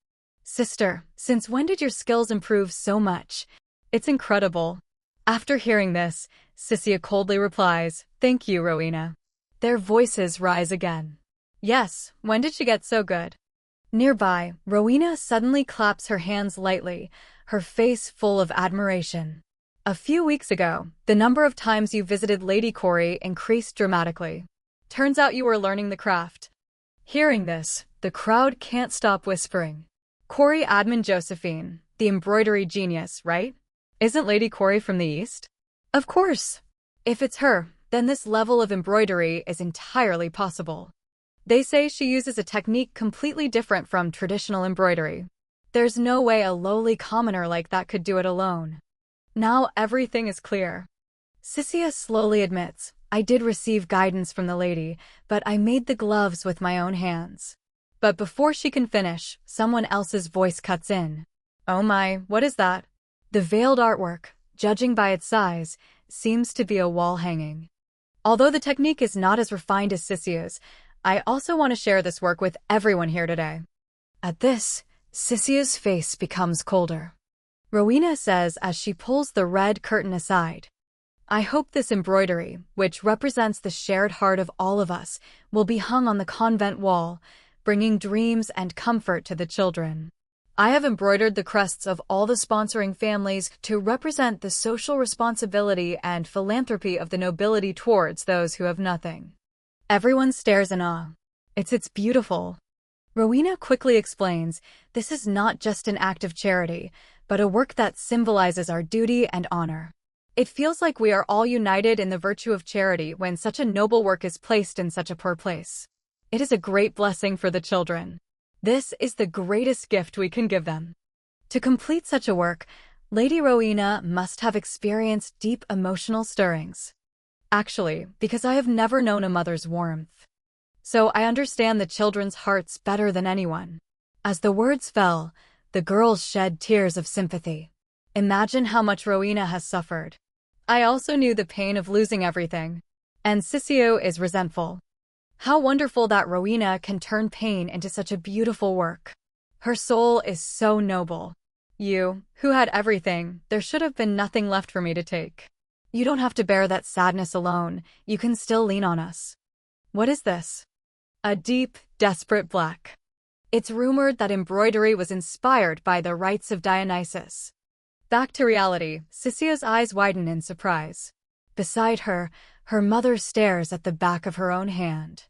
Sister, since when did your skills improve so much? It's incredible. After hearing this, Sissia coldly replies, Thank you, Rowena. Their voices rise again. Yes, when did she get so good? Nearby, Rowena suddenly claps her hands lightly, her face full of admiration. A few weeks ago, the number of times you visited Lady Corey increased dramatically. Turns out you were learning the craft. Hearing this, the crowd can't stop whispering. Corey Admin Josephine, the embroidery genius, right? Isn't Lady Corey from the East? Of course. If it's her, then this level of embroidery is entirely possible. They say she uses a technique completely different from traditional embroidery. There's no way a lowly commoner like that could do it alone. Now everything is clear. Sissia slowly admits, I did receive guidance from the lady, but I made the gloves with my own hands. But before she can finish, someone else's voice cuts in. Oh my, what is that? The veiled artwork, judging by its size, seems to be a wall hanging. Although the technique is not as refined as Sissia's, I also want to share this work with everyone here today. At this, Sissia's face becomes colder. Rowena says as she pulls the red curtain aside, I hope this embroidery, which represents the shared heart of all of us, will be hung on the convent wall, bringing dreams and comfort to the children. I have embroidered the crests of all the sponsoring families to represent the social responsibility and philanthropy of the nobility towards those who have nothing. Everyone stares in awe. It's beautiful. Rowena quickly explains, this is not just an act of charity, but a work that symbolizes our duty and honor. It feels like we are all united in the virtue of charity when such a noble work is placed in such a poor place. It is a great blessing for the children. This is the greatest gift we can give them. To complete such a work, Lady Rowena must have experienced deep emotional stirrings. Actually, because I have never known a mother's warmth. So I understand the children's hearts better than anyone. As the words fell, the girls shed tears of sympathy. Imagine how much Rowena has suffered. I also knew the pain of losing everything. And Sissio is resentful. How wonderful that Rowena can turn pain into such a beautiful work. Her soul is so noble. You, who had everything, there should have been nothing left for me to take. You don't have to bear that sadness alone, you can still lean on us. What is this? A deep, desperate black. It's rumored that embroidery was inspired by the rites of Dionysus. Back to reality, Sissia's eyes widen in surprise. Beside her, her mother stares at the back of her own hand.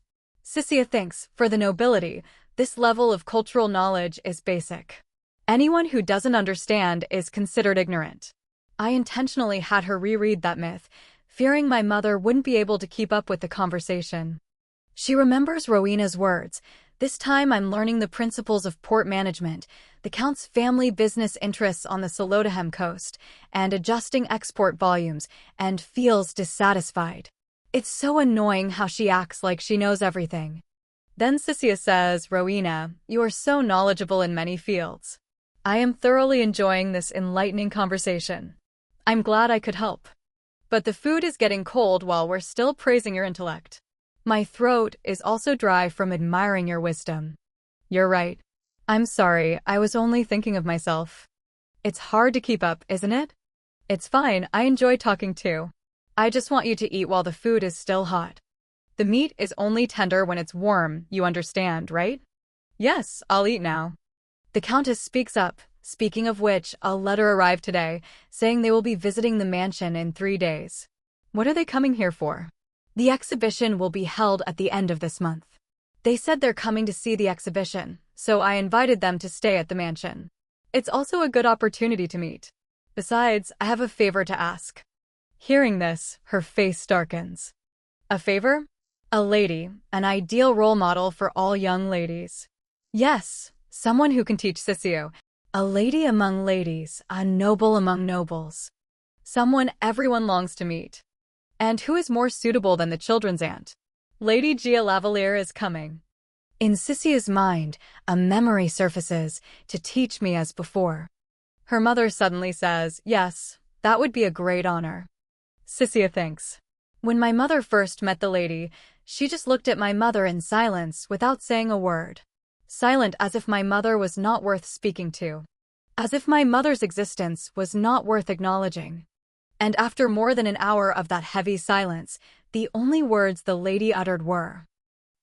Sissia thinks, for the nobility, this level of cultural knowledge is basic. Anyone who doesn't understand is considered ignorant. I intentionally had her reread that myth, fearing my mother wouldn't be able to keep up with the conversation. She remembers Rowena's words. This time I'm learning the principles of port management, the Count's family business interests on the Solotahem coast, and adjusting export volumes, and feels dissatisfied. It's so annoying how she acts like she knows everything. Then Sissia says, Rowena, you are so knowledgeable in many fields. I am thoroughly enjoying this enlightening conversation. I'm glad I could help. But the food is getting cold while we're still praising your intellect. My throat is also dry from admiring your wisdom. You're right. I'm sorry, I was only thinking of myself. It's hard to keep up, isn't it? It's fine, I enjoy talking too. I just want you to eat while the food is still hot. The meat is only tender when it's warm, you understand, right? Yes, I'll eat now. The Countess speaks up, speaking of which, a letter arrived today, saying they will be visiting the mansion in 3 days. What are they coming here for? The exhibition will be held at the end of this month. They said they're coming to see the exhibition, so I invited them to stay at the mansion. It's also a good opportunity to meet. Besides, I have a favor to ask. Hearing this, her face darkens. A favor? A lady, an ideal role model for all young ladies. Yes, someone who can teach Sissio. A lady among ladies, a noble among nobles. Someone everyone longs to meet. And who is more suitable than the children's aunt? Lady Gia Lavalier is coming. In Sissia's mind, a memory surfaces to teach me as before. Her mother suddenly says, yes, that would be a great honor. Sisia thinks. When my mother first met the lady, she just looked at my mother in silence without saying a word. Silent as if my mother was not worth speaking to. As if my mother's existence was not worth acknowledging. And after more than an hour of that heavy silence, the only words the lady uttered were,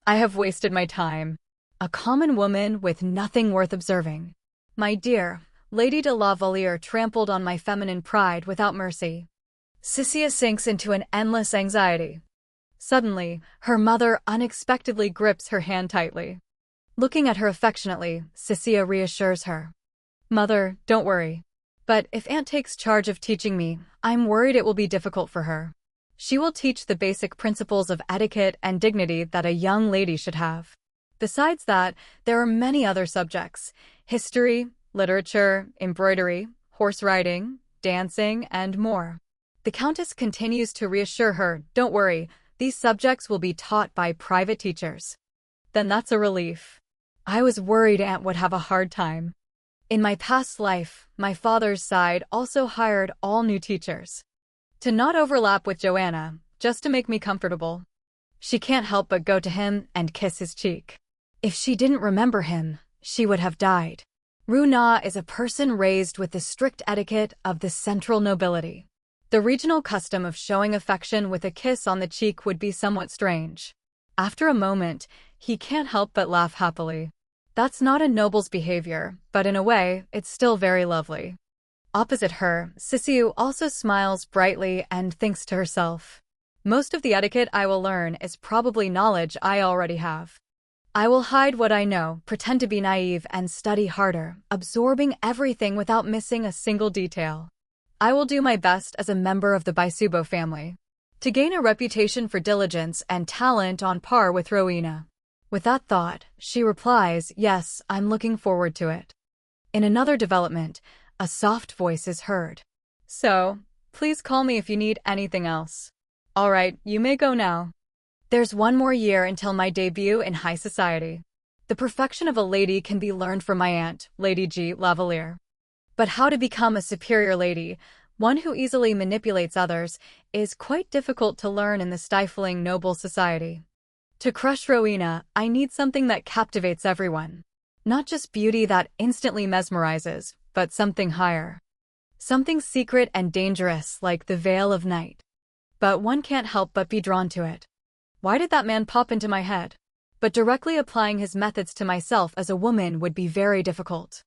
I have wasted my time. A common woman with nothing worth observing. My dear, Lady de la Valliere trampled on my feminine pride without mercy. Sisia sinks into an endless anxiety. Suddenly, her mother unexpectedly grips her hand tightly. Looking at her affectionately, Sisia reassures her. Mother, don't worry. But if Aunt takes charge of teaching me, I'm worried it will be difficult for her. She will teach the basic principles of etiquette and dignity that a young lady should have. Besides that, there are many other subjects: history, literature, embroidery, horse riding, dancing, and more. The Countess continues to reassure her, don't worry, these subjects will be taught by private teachers. Then that's a relief. I was worried Aunt would have a hard time. In my past life, my father's side also hired all new teachers. To not overlap with Joanna, just to make me comfortable. She can't help but go to him and kiss his cheek. If she didn't remember him, she would have died. Runa is a person raised with the strict etiquette of the central nobility. The regional custom of showing affection with a kiss on the cheek would be somewhat strange. After a moment, he can't help but laugh happily. That's not a noble's behavior, but in a way, it's still very lovely. Opposite her, Sisiu also smiles brightly and thinks to herself, most of the etiquette I will learn is probably knowledge I already have. I will hide what I know, pretend to be naive, and study harder, absorbing everything without missing a single detail. I will do my best as a member of the Baisubo family, to gain a reputation for diligence and talent on par with Rowena. With that thought, she replies, yes, I'm looking forward to it. In another development, a soft voice is heard. So, please call me if you need anything else. All right, you may go now. There's one more year until my debut in high society. The perfection of a lady can be learned from my aunt, Lady G. Lavalier. But how to become a superior lady, one who easily manipulates others, is quite difficult to learn in the stifling noble society. To crush Rowena, I need something that captivates everyone. Not just beauty that instantly mesmerizes, but something higher. Something secret and dangerous like the veil of night. But one can't help but be drawn to it. Why did that man pop into my head? But directly applying his methods to myself as a woman would be very difficult.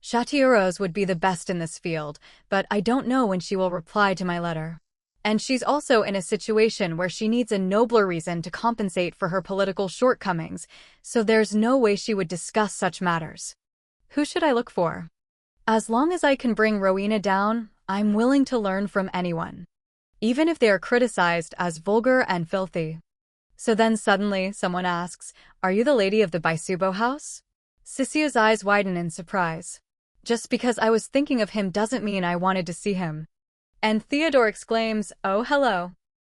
Chatieros would be the best in this field, but I don't know when she will reply to my letter. And she's also in a situation where she needs a nobler reason to compensate for her political shortcomings, so there's no way she would discuss such matters. Who should I look for? As long as I can bring Rowena down, I'm willing to learn from anyone. Even if they are criticized as vulgar and filthy. So then suddenly, someone asks, are you the lady of the Baisubo house? Sisiu's eyes widen in surprise. Just because I was thinking of him doesn't mean I wanted to see him. And Theodore exclaims, oh hello.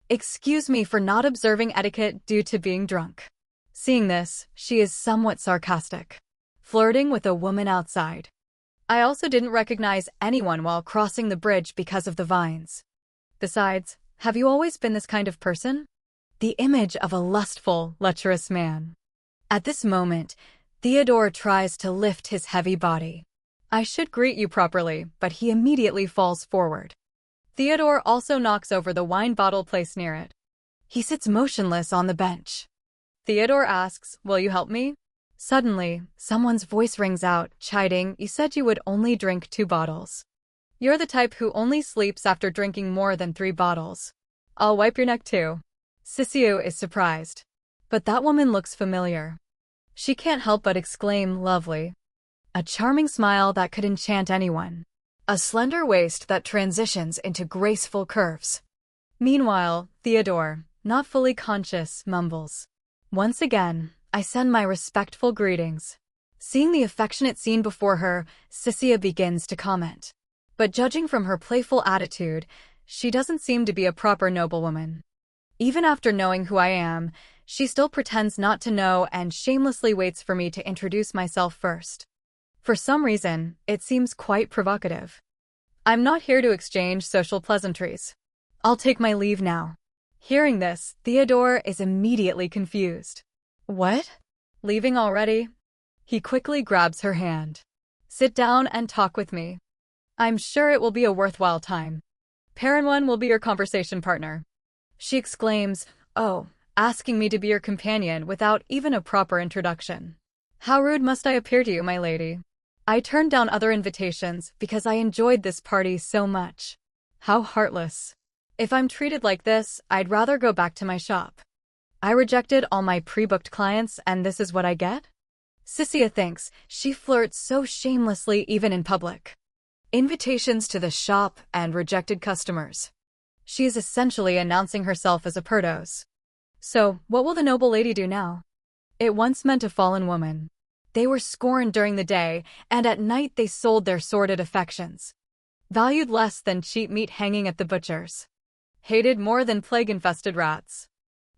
Excuse me for not observing etiquette due to being drunk. Seeing this, she is somewhat sarcastic. Flirting with a woman outside. I also didn't recognize anyone while crossing the bridge because of the vines. Besides, have you always been this kind of person? The image of a lustful, lecherous man. At this moment, Theodore tries to lift his heavy body. I should greet you properly, but he immediately falls forward. Theodore also knocks over the wine bottle placed near it. He sits motionless on the bench. Theodore asks, will you help me? Suddenly, someone's voice rings out, chiding, you said you would only drink 2 bottles. You're the type who only sleeps after drinking more than 3 bottles. I'll wipe your neck too. Sisiu is surprised. But that woman looks familiar. She can't help but exclaim, lovely. A charming smile that could enchant anyone. A slender waist that transitions into graceful curves. Meanwhile, Theodore, not fully conscious, mumbles. Once again, I send my respectful greetings. Seeing the affectionate scene before her, Sisia begins to comment. But judging from her playful attitude, she doesn't seem to be a proper noblewoman. Even after knowing who I am, she still pretends not to know and shamelessly waits for me to introduce myself first. For some reason, it seems quite provocative. I'm not here to exchange social pleasantries. I'll take my leave now. Hearing this, Theodore is immediately confused. What? Leaving already? He quickly grabs her hand. Sit down and talk with me. I'm sure it will be a worthwhile time. Paranwan will be your conversation partner. She exclaims, oh, asking me to be your companion without even a proper introduction. How rude must I appear to you, my lady? I turned down other invitations because I enjoyed this party so much. How heartless. If I'm treated like this, I'd rather go back to my shop. I rejected all my pre-booked clients and this is what I get? Sissia thinks she flirts so shamelessly even in public. Invitations to the shop and rejected customers. She is essentially announcing herself as a Perdos. So, what will the noble lady do now? It once meant a fallen woman. They were scorned during the day, and at night they sold their sordid affections. Valued less than cheap meat hanging at the butchers. Hated more than plague-infested rats.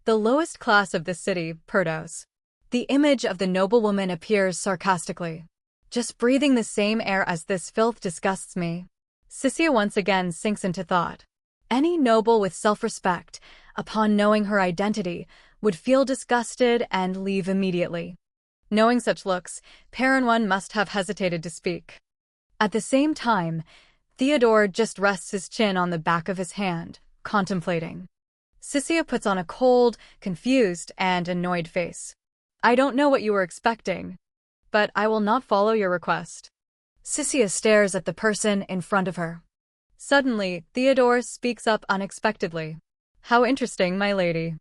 The lowest class of the city, Perdos. The image of the noblewoman appears sarcastically. Just breathing the same air as this filth disgusts me. Sissia once again sinks into thought. Any noble with self-respect, upon knowing her identity, would feel disgusted and leave immediately. Knowing such looks, Paranwan must have hesitated to speak. At the same time, Theodore just rests his chin on the back of his hand, contemplating. Sissia puts on a cold, confused, and annoyed face. I don't know what you were expecting, but I will not follow your request. Sissia stares at the person in front of her. Suddenly, Theodore speaks up unexpectedly. How interesting, my lady.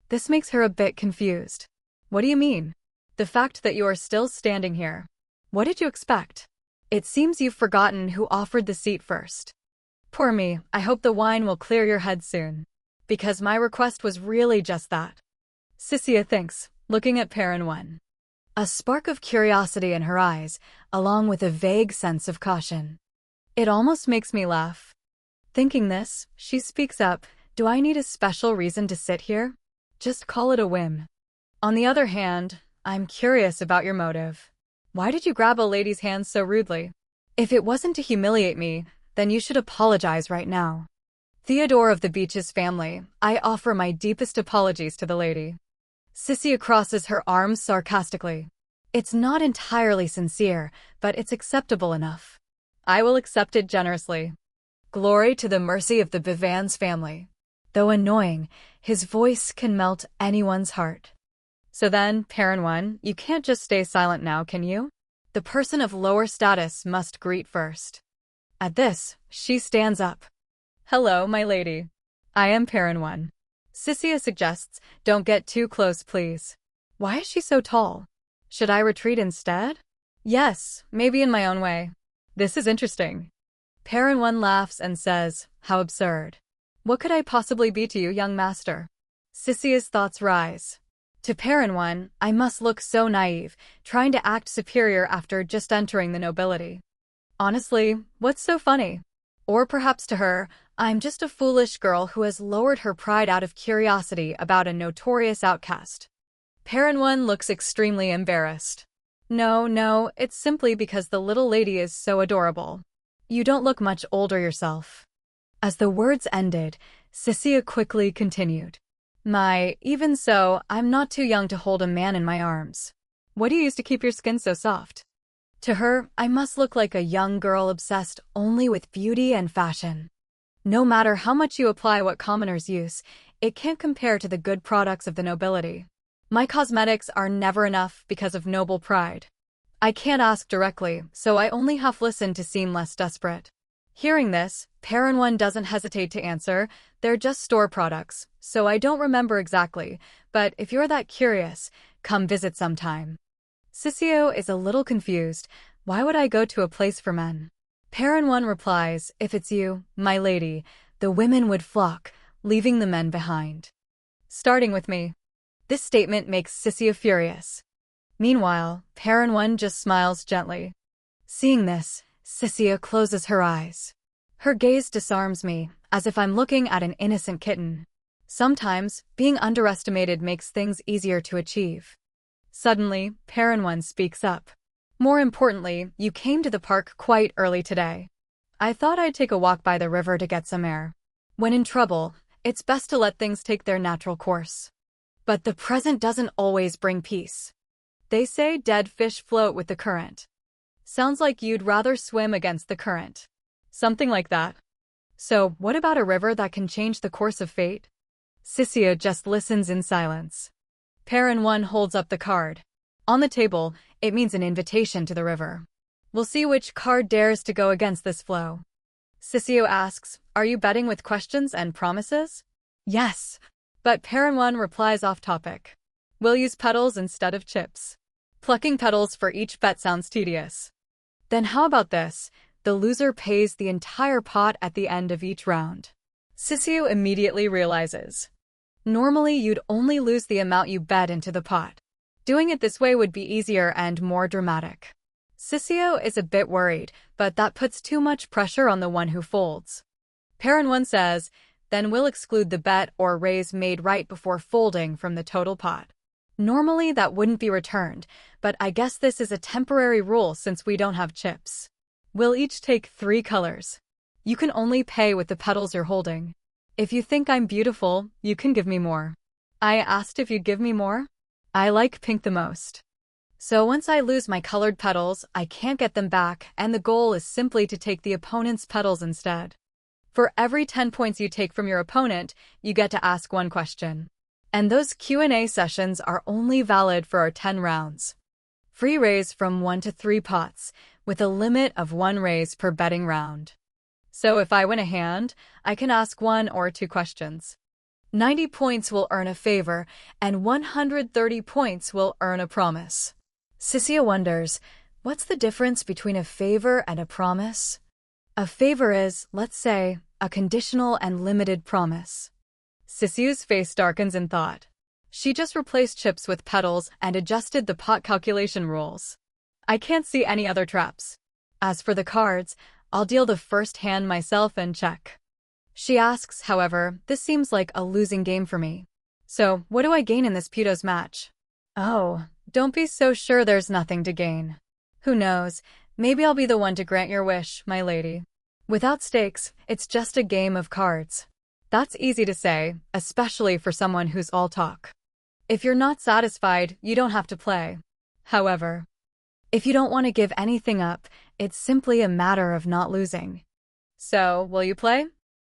This makes her a bit confused. What do you mean? The fact that you are still standing here. What did you expect? It seems you've forgotten who offered the seat first. Poor me, I hope the wine will clear your head soon. Because my request was really just that. Sissia thinks, looking at Paranwan. A spark of curiosity in her eyes, along with a vague sense of caution. It almost makes me laugh. Thinking this, she speaks up, do I need a special reason to sit here? Just call it a whim. On the other hand, I'm curious about your motive. Why did you grab a lady's hand so rudely? If it wasn't to humiliate me, then you should apologize right now. Theodore of the Beaches family, I offer my deepest apologies to the lady. Sissia crosses her arms sarcastically. It's not entirely sincere, but it's acceptable enough. I will accept it generously. Glory to the mercy of the Bivans family. Though annoying, his voice can melt anyone's heart. So then, Paranwan, you can't just stay silent now, can you? The person of lower status must greet first. At this, she stands up. Hello, my lady. I am Paranwan. Sissia suggests, don't get too close, please. Why is she so tall? Should I retreat instead? Yes, maybe in my own way. This is interesting. Paranwan laughs and says, how absurd. What could I possibly be to you, young master? Sissia's thoughts rise. To Paranwan, I must look so naive, trying to act superior after just entering the nobility. Honestly, what's so funny? Or perhaps to her, I'm just a foolish girl who has lowered her pride out of curiosity about a notorious outcast. Paranwan looks extremely embarrassed. No, it's simply because the little lady is so adorable. You don't look much older yourself. As the words ended, Sissia quickly continued. Even so, I'm not too young to hold a man in my arms. What do you use to keep your skin so soft? To her, I must look like a young girl obsessed only with beauty and fashion. No matter how much you apply what commoners use, it can't compare to the good products of the nobility. My cosmetics are never enough because of noble pride. I can't ask directly, so I only half listen to seem less desperate. Hearing this, Paranwan doesn't hesitate to answer, they're just store products, so I don't remember exactly, but if you're that curious, come visit sometime. Sissio is a little confused. Why would I go to a place for men? Paranwan replies, if it's you, my lady, the women would flock, leaving the men behind. Starting with me. This statement makes Sissio furious. Meanwhile, Paranwan just smiles gently. Seeing this, Sissio closes her eyes. Her gaze disarms me, as if I'm looking at an innocent kitten. Sometimes, being underestimated makes things easier to achieve. Suddenly, Paranwan speaks up. More importantly, you came to the park quite early today. I thought I'd take a walk by the river to get some air. When in trouble, it's best to let things take their natural course. But the present doesn't always bring peace. They say dead fish float with the current. Sounds like you'd rather swim against the current. Something like that. So, what about a river that can change the course of fate? Sissio just listens in silence. Parent 1 holds up the card. On the table, it means an invitation to the river. We'll see which card dares to go against this flow. Sissio asks, are you betting with questions and promises? Yes. But Parent 1 replies off topic. We'll use petals instead of chips. Plucking petals for each bet sounds tedious. Then how about this? The loser pays the entire pot at the end of each round. Sissio immediately realizes. Normally you'd only lose the amount you bet into the pot. Doing it this way would be easier and more dramatic. Sissio is a bit worried, but that puts too much pressure on the one who folds. Parent 1 says, then we'll exclude the bet or raise made right before folding from the total pot. Normally that wouldn't be returned, but I guess this is a temporary rule since we don't have chips. We'll each take 3 colors. You can only pay with the petals you're holding. If you think I'm beautiful, you can give me more. I asked if you'd give me more? I like pink the most. So once I lose my colored petals, I can't get them back, and the goal is simply to take the opponent's petals instead. For every 10 points you take from your opponent, you get to ask 1 question. And those Q&A sessions are only valid for our 10 rounds. Free raise from 1 to 3 pots, with a limit of 1 raise per betting round. So if I win a hand, I can ask 1 or 2 questions. 90 points will earn a favor, and 130 points will earn a promise. Sissio wonders, what's the difference between a favor and a promise? A favor is, let's say, a conditional and limited promise. Sissio's face darkens in thought. She just replaced chips with petals and adjusted the pot calculation rules. I can't see any other traps. As for the cards, I'll deal the first hand myself and check. She asks, however, this seems like a losing game for me. So, what do I gain in this Puto's match? Oh, don't be so sure there's nothing to gain. Who knows, maybe I'll be the one to grant your wish, my lady. Without stakes, it's just a game of cards. That's easy to say, especially for someone who's all talk. If you're not satisfied, you don't have to play. However, if you don't want to give anything up, it's simply a matter of not losing. So, will you play?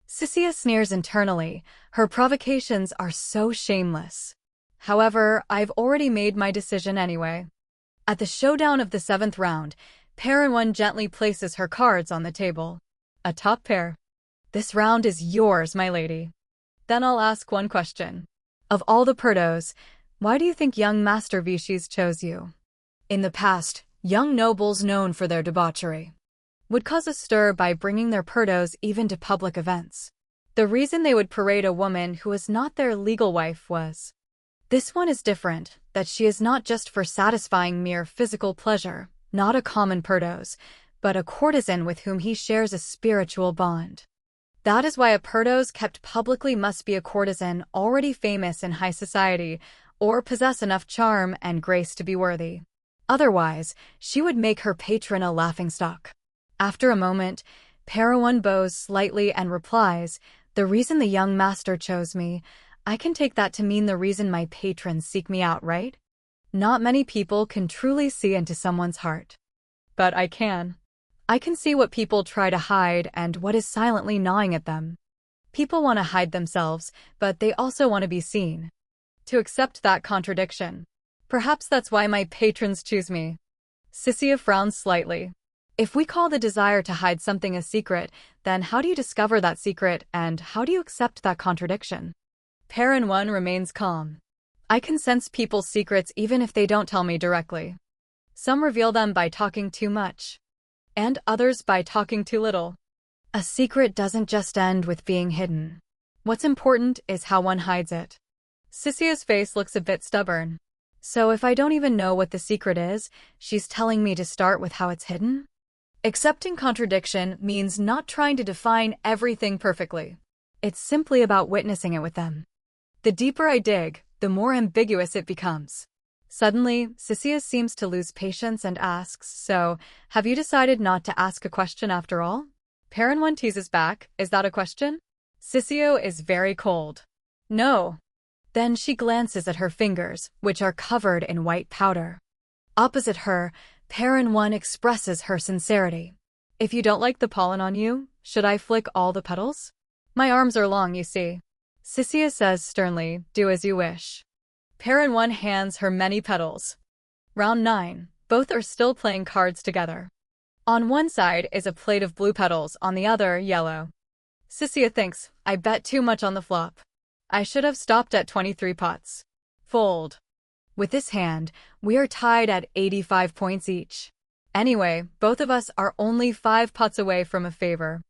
Sissio sneers internally. Her provocations are so shameless. However, I've already made my decision anyway. At the showdown of the 7th round, Parent 1 gently places her cards on the table. A top pair. This round is yours, my lady. Then I'll ask 1 question. Of all the Perdos, why do you think young Master Vishis chose you? In the past, young nobles known for their debauchery would cause a stir by bringing their Perdos even to public events. The reason they would parade a woman who was not their legal wife was, this one is different, that she is not just for satisfying mere physical pleasure, not a common Perdos, but a courtesan with whom he shares a spiritual bond. That is why a Perdos kept publicly must be a courtesan already famous in high society, or possess enough charm and grace to be worthy. Otherwise, she would make her patron a laughingstock. After a moment, Parent 1 bows slightly and replies, the reason the young master chose me, I can take that to mean the reason my patrons seek me out, right? Not many people can truly see into someone's heart. But I can. I can see what people try to hide and what is silently gnawing at them. People want to hide themselves, but they also want to be seen. To accept that contradiction. Perhaps that's why my patrons choose me. Sissio frowns slightly. If we call the desire to hide something a secret, then how do you discover that secret and how do you accept that contradiction? Parent 1 remains calm. I can sense people's secrets even if they don't tell me directly. Some reveal them by talking too much, and others by talking too little. A secret doesn't just end with being hidden. What's important is how one hides it. Sissio's face looks a bit stubborn. So if I don't even know what the secret is, she's telling me to start with how it's hidden? Accepting contradiction means not trying to define everything perfectly. It's simply about witnessing it with them. The deeper I dig, the more ambiguous it becomes. Suddenly, Sisius seems to lose patience and asks, so, have you decided not to ask a question after all? Perrin teases back, is that a question? Sissio is very cold. No. Then she glances at her fingers, which are covered in white powder. Opposite her, Perrin expresses her sincerity. If you don't like the pollen on you, should I flick all the petals? My arms are long, you see. Sissia says sternly, do as you wish. Perrin hands her many petals. Round 9. Both are still playing cards together. On one side is a plate of blue petals, on the other, yellow. Sissia thinks, I bet too much on the flop. I should have stopped at 23 pots. Fold. With this hand, we are tied at 85 points each. Anyway, both of us are only 5 pots away from a favor.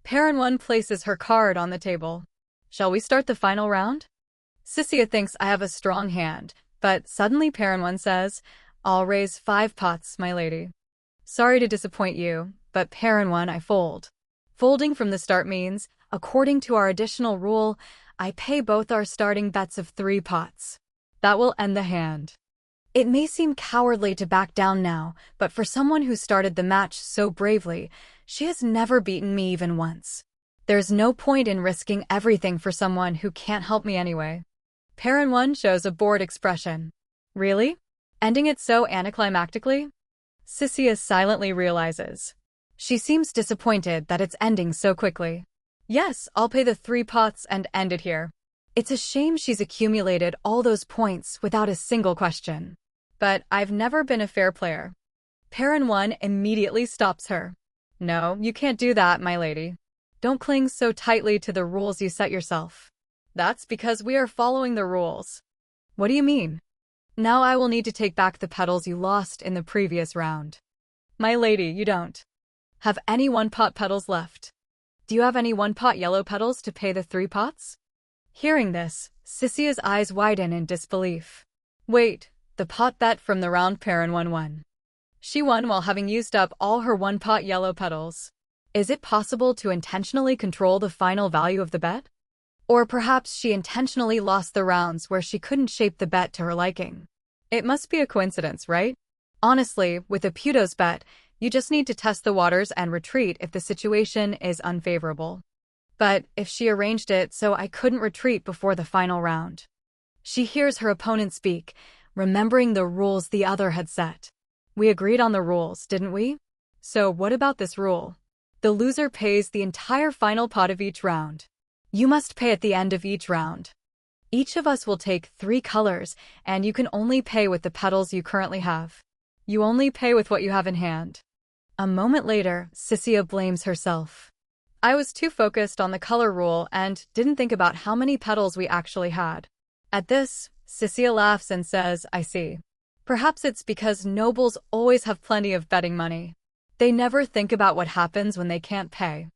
Perrin places her card on the table. Shall we start the final round? Sissia thinks I have a strong hand, but suddenly Perrin says, I'll raise 5 pots, my lady. Sorry to disappoint you, but Perrin I fold. Folding from the start means, according to our additional rule, I pay both our starting bets of 3 pots. That will end the hand. It may seem cowardly to back down now, but for someone who started the match so bravely, she has never beaten me even once. There's no point in risking everything for someone who can't help me anyway. Perrin shows a bored expression. Really? Ending it so anticlimactically? Sissia silently realizes. She seems disappointed that it's ending so quickly. Yes, I'll pay the 3 pots and end it here. It's a shame she's accumulated all those points without a single question. But I've never been a fair player. Perrin immediately stops her. No, you can't do that, my lady. Don't cling so tightly to the rules you set yourself. That's because we are following the rules. What do you mean? Now I will need to take back the petals you lost in the previous round. My lady, you don't have any 1-pot petals left. Do you have any 1-pot yellow petals to pay the 3 pots? Hearing this, Sissia's eyes widen in disbelief. Wait, the pot bet from the round Perrin won. She won while having used up all her 1-pot yellow petals. Is it possible to intentionally control the final value of the bet? Or perhaps she intentionally lost the rounds where she couldn't shape the bet to her liking. It must be a coincidence, right? Honestly, with a Puto's bet, you just need to test the waters and retreat if the situation is unfavorable. But if she arranged it so I couldn't retreat before the final round. She hears her opponent speak, remembering the rules the other had set. We agreed on the rules, didn't we? So what about this rule? The loser pays the entire final pot of each round. You must pay at the end of each round. Each of us will take 3 colors, and you can only pay with the petals you currently have. You only pay with what you have in hand. A moment later, Sissia blames herself. I was too focused on the color rule and didn't think about how many petals we actually had. At this, Sissia laughs and says, I see. Perhaps it's because nobles always have plenty of betting money. They never think about what happens when they can't pay.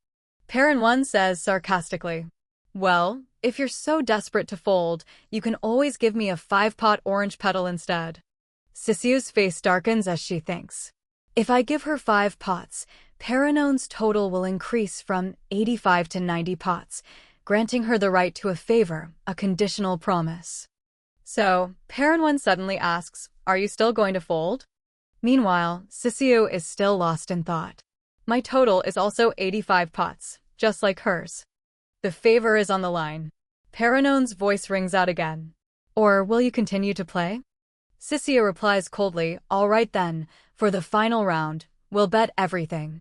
Perrin says sarcastically. Well, if you're so desperate to fold, you can always give me a 5-pot orange petal instead. Sissia's face darkens as she thinks. If I give her 5 pots, Perrin's total will increase from 85 to 90 pots, granting her the right to a favor, a conditional promise. So, Perrin suddenly asks, are you still going to fold? Meanwhile, Sissio is still lost in thought. My total is also 85 pots, just like hers. The favor is on the line. Perrin's voice rings out again. Or will you continue to play? Sissia replies coldly, all right then, for the final round, we'll bet everything.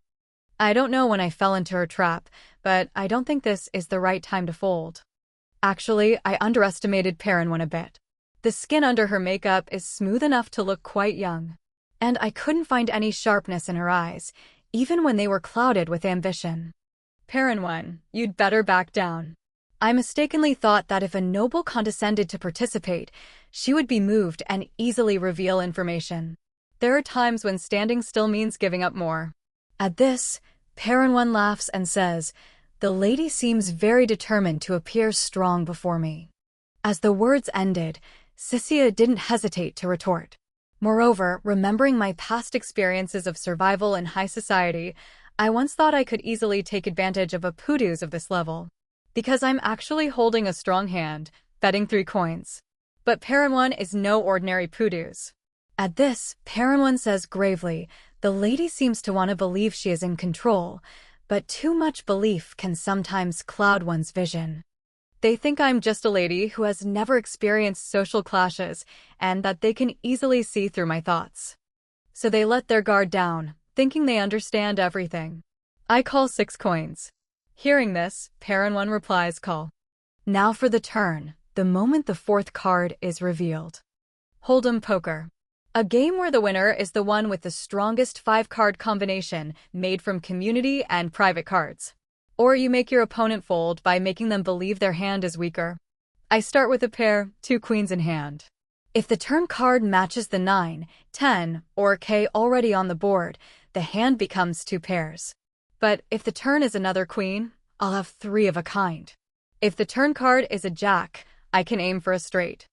I don't know when I fell into her trap, but I don't think this is the right time to fold. Actually, I underestimated Perrin a bit. The skin under her makeup is smooth enough to look quite young. And I couldn't find any sharpness in her eyes, even when they were clouded with ambition. Perrin, you'd better back down. I mistakenly thought that if a noble condescended to participate, she would be moved and easily reveal information. There are times when standing still means giving up more. At this, Perrin laughs and says, the lady seems very determined to appear strong before me. As the words ended, Sissia didn't hesitate to retort. Moreover, remembering my past experiences of survival in high society, I once thought I could easily take advantage of a Putus of this level. Because I'm actually holding a strong hand, betting 3 coins. But Paranwan is no ordinary poodoo's. At this, Paranwan says gravely, the lady seems to want to believe she is in control, but too much belief can sometimes cloud one's vision. They think I'm just a lady who has never experienced social clashes and that they can easily see through my thoughts. So they let their guard down, thinking they understand everything. I call 6 coins. Hearing this, Paranwan replies call. Now for the turn, the moment the 4th card is revealed. Hold'em poker. A game where the winner is the one with the strongest 5-card combination made from community and private cards. Or you make your opponent fold by making them believe their hand is weaker. I start with a pair, 2 queens in hand. If the turn card matches the 9, 10, or K already on the board, the hand becomes 2 pairs. But if the turn is another queen, I'll have 3 of a kind. If the turn card is a jack, I can aim for a straight.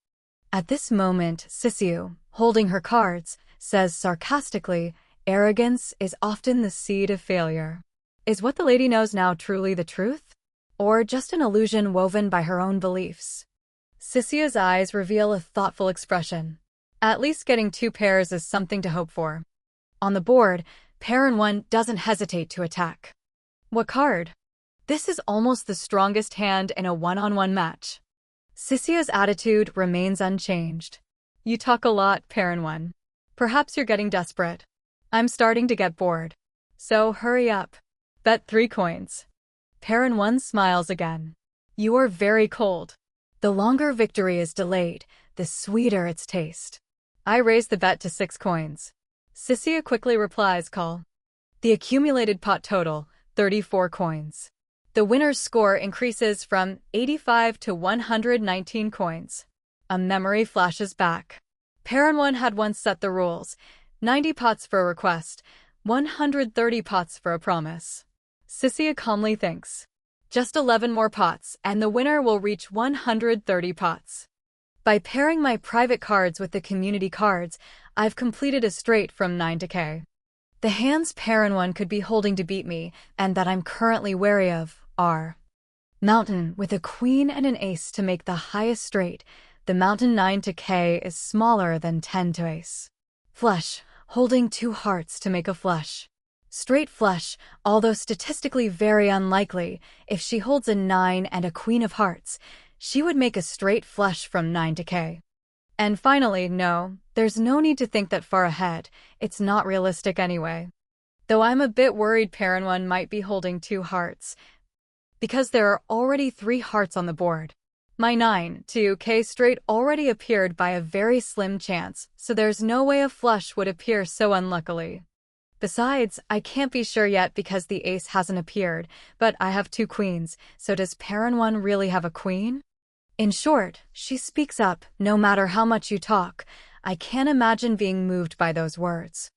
At this moment, Sisiu, holding her cards, says sarcastically, arrogance is often the seed of failure. Is what the lady knows now truly the truth? Or just an illusion woven by her own beliefs? Sisiu's eyes reveal a thoughtful expression. At least getting 2 pairs is something to hope for. On the board, Paranwan doesn't hesitate to attack. What card? This is almost the strongest hand in a one-on-one match. Sisiu's attitude remains unchanged. You talk a lot, Paranwan. Perhaps you're getting desperate. I'm starting to get bored. So hurry up. Bet 3 coins. Paranwan smiles again. You are very cold. The longer victory is delayed, the sweeter its taste. I raise the bet to 6 coins. Sisiu quickly replies call. The accumulated pot total, 34 coins. The winner's score increases from 85 to 119 coins. A memory flashes back. Paranwan had once set the rules. 90 pots for a request, 130 pots for a promise. Sisiu calmly thinks. Just 11 more pots, and the winner will reach 130 pots. By pairing my private cards with the community cards, I've completed a straight from 9 to K. The hands Paranwan could be holding to beat me, and that I'm currently wary of, are Mountain with a queen and an ace to make the highest straight. The Mountain 9 to K is smaller than 10 to ace. Flush, holding 2 hearts to make a flush. Straight flush, although statistically very unlikely, if she holds a 9 and a queen of hearts, she would make a straight flush from 9 to K. And finally, no, there's no need to think that far ahead, it's not realistic anyway. Though I'm a bit worried Paranwan might be holding 2 hearts, because there are already 3 hearts on the board. My 9 to K straight already appeared by a very slim chance, so there's no way a flush would appear so unluckily. Besides, I can't be sure yet because the ace hasn't appeared, but I have 2 queens, so does Paranwan really have a queen? In short, she speaks up, no matter how much you talk. I can't imagine being moved by those words.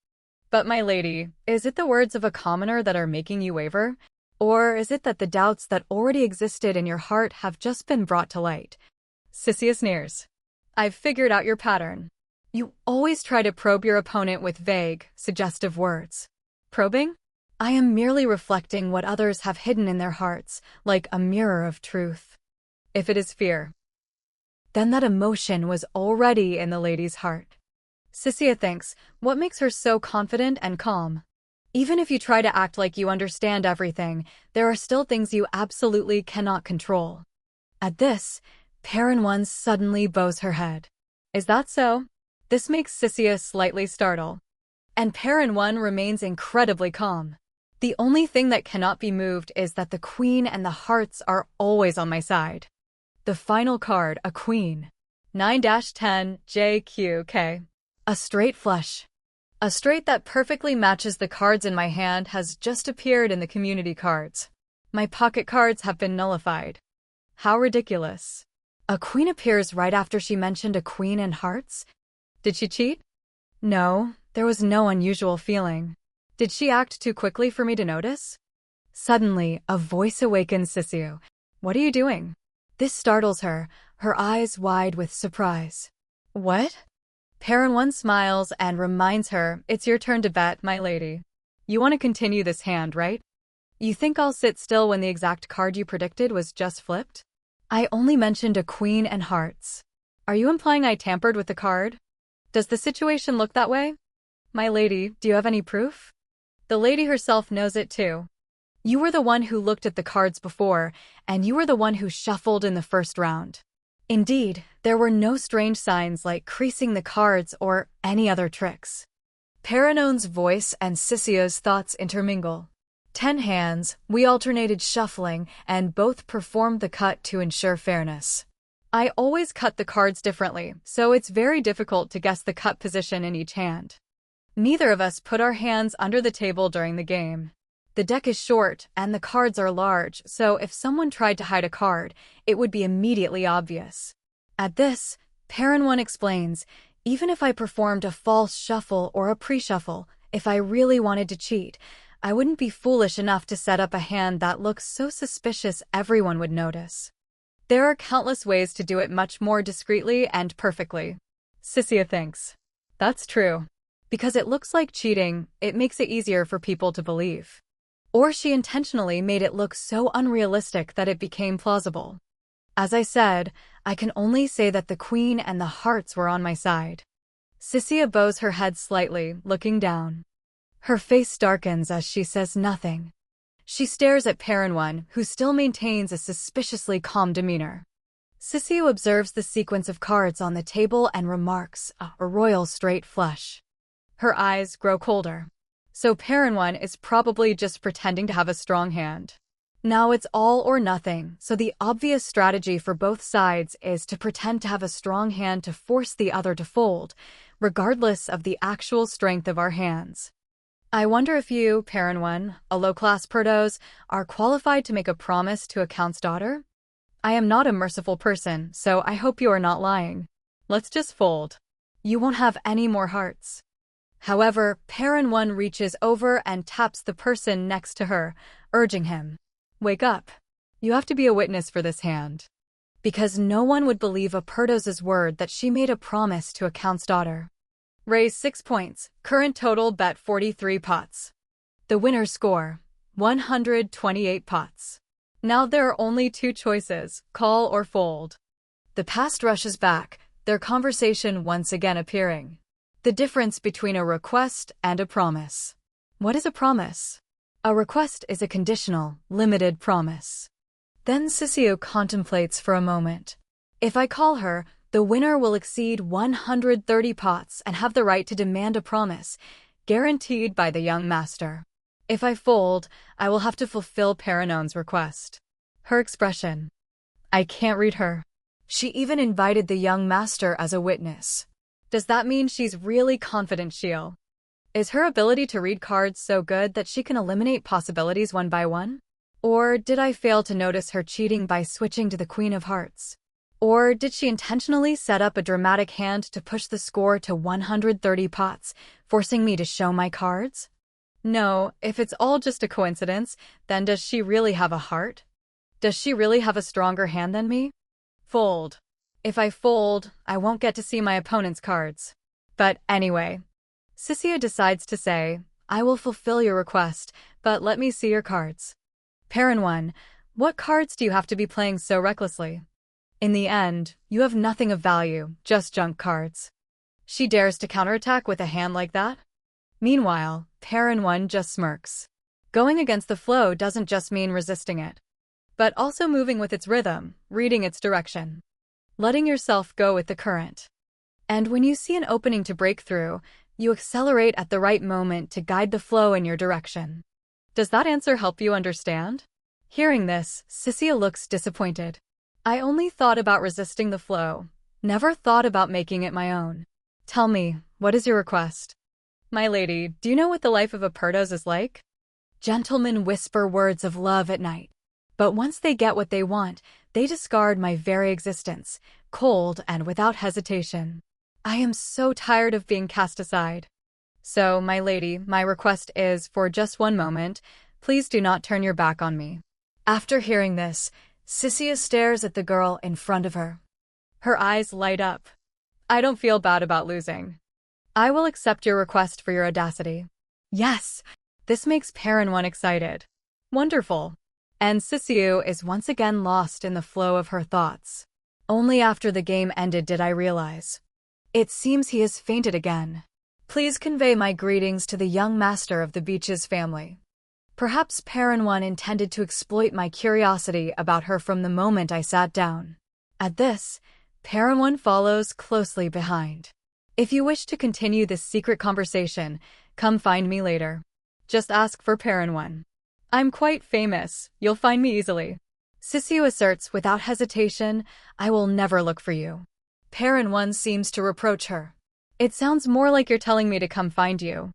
But my lady, is it the words of a commoner that are making you waver? Or is it that the doubts that already existed in your heart have just been brought to light? Sisiu sneers. I've figured out your pattern. You always try to probe your opponent with vague, suggestive words. Probing? I am merely reflecting what others have hidden in their hearts, like a mirror of truth. If it is fear, then that emotion was already in the lady's heart. Sisiu thinks, what makes her so confident and calm? Even if you try to act like you understand everything, there are still things you absolutely cannot control. At this, Paranwan suddenly bows her head. Is that so? This makes Sisiu slightly startled. And Paranwan remains incredibly calm. The only thing that cannot be moved is that the queen and the hearts are always on my side. The final card, a queen. 9-10 JQK. A straight flush. A straight that perfectly matches the cards in my hand has just appeared in the community cards. My pocket cards have been nullified. How ridiculous. A queen appears right after she mentioned a queen and hearts? Did she cheat? No, there was no unusual feeling. Did she act too quickly for me to notice? Suddenly, a voice awakens Sisiu. What are you doing? This startles her, her eyes wide with surprise. What? Paranwan smiles and reminds her, it's your turn to bet, my lady. You want to continue this hand, right? You think I'll sit still when the exact card you predicted was just flipped? I only mentioned a queen and hearts. Are you implying I tampered with the card? Does the situation look that way? My lady, do you have any proof? The lady herself knows it too. You were the one who looked at the cards before, and you were the one who shuffled in the first round. Indeed, there were no strange signs like creasing the cards or any other tricks. Perinone's voice and Sissio's thoughts intermingle. 10 hands, we alternated shuffling, and both performed the cut to ensure fairness. I always cut the cards differently, so it's very difficult to guess the cut position in each hand. Neither of us put our hands under the table during the game. The deck is short, and the cards are large, so if someone tried to hide a card, it would be immediately obvious. At this, Perrin explains, even if I performed a false shuffle or a pre-shuffle, if I really wanted to cheat, I wouldn't be foolish enough to set up a hand that looks so suspicious everyone would notice. There are countless ways to do it much more discreetly and perfectly. Sissia thinks. That's true. Because it looks like cheating, it makes it easier for people to believe. Or she intentionally made it look so unrealistic that it became plausible. As I said, I can only say that the queen and the hearts were on my side. Sissia bows her head slightly, looking down. Her face darkens as she says nothing. She stares at Perrin, who still maintains a suspiciously calm demeanor. Sissio observes the sequence of cards on the table and remarks, a royal straight flush. Her eyes grow colder. So Perrin is probably just pretending to have a strong hand. Now it's all or nothing, so the obvious strategy for both sides is to pretend to have a strong hand to force the other to fold, regardless of the actual strength of our hands. I wonder if you, Perrin, a low-class Perdos, are qualified to make a promise to a count's daughter? I am not a merciful person, so I hope you are not lying. Let's just fold. You won't have any more hearts. However, Perrin reaches over and taps the person next to her, urging him. Wake up. You have to be a witness for this hand. Because no one would believe a Perdos's word that she made a promise to a count's daughter. Raise 6 points, current total bet 43 pots. The winner's score, 128 pots. Now there are only 2 choices, call or fold. The past rushes back, their conversation once again appearing. The difference between a request and a promise. What is a promise? A request is a conditional, limited promise. Then Sissio contemplates for a moment. If I call her, the winner will exceed 130 pots and have the right to demand a promise, guaranteed by the young master. If I fold, I will have to fulfill Perinone's request. Her expression. I can't read her. She even invited the young master as a witness. Does that mean she's really confident she'll? Is her ability to read cards so good that she can eliminate possibilities one by one? Or did I fail to notice her cheating by switching to the Queen of Hearts? Or did she intentionally set up a dramatic hand to push the score to 130 pots, forcing me to show my cards? No, if it's all just a coincidence, then does she really have a heart? Does she really have a stronger hand than me? Fold. If I fold, I won't get to see my opponent's cards. But anyway, Sissio decides to say, I will fulfill your request, but let me see your cards. Perrin, what cards do you have to be playing so recklessly? In the end, you have nothing of value, just junk cards. She dares to counterattack with a hand like that? Meanwhile, Perrin just smirks. Going against the flow doesn't just mean resisting it, but also moving with its rhythm, reading its direction. Letting yourself go with the current. And when you see an opening to break through, you accelerate at the right moment to guide the flow in your direction. Does that answer help you understand? Hearing this, Sissio looks disappointed. I only thought about resisting the flow, never thought about making it my own. Tell me, what is your request? My lady, do you know what the life of a Perdos is like? Gentlemen whisper words of love at night. But once they get what they want, they discard my very existence, cold and without hesitation. I am so tired of being cast aside. So, my lady, my request is, for just one moment, please do not turn your back on me. After hearing this, Sissia stares at the girl in front of her. Her eyes light up. I don't feel bad about losing. I will accept your request for your audacity. Yes, this makes Perrin excited. Wonderful. And Sissio is once again lost in the flow of her thoughts. Only after the game ended did I realize. It seems he has fainted again. Please convey my greetings to the young master of the Beach's family. Perhaps Paranwan intended to exploit my curiosity about her from the moment I sat down. At this, Paranwan follows closely behind. If you wish to continue this secret conversation, come find me later. Just ask for Paranwan. I'm quite famous, you'll find me easily. Sissy asserts without hesitation, I will never look for you. Paranwan seems to reproach her. It sounds more like you're telling me to come find you.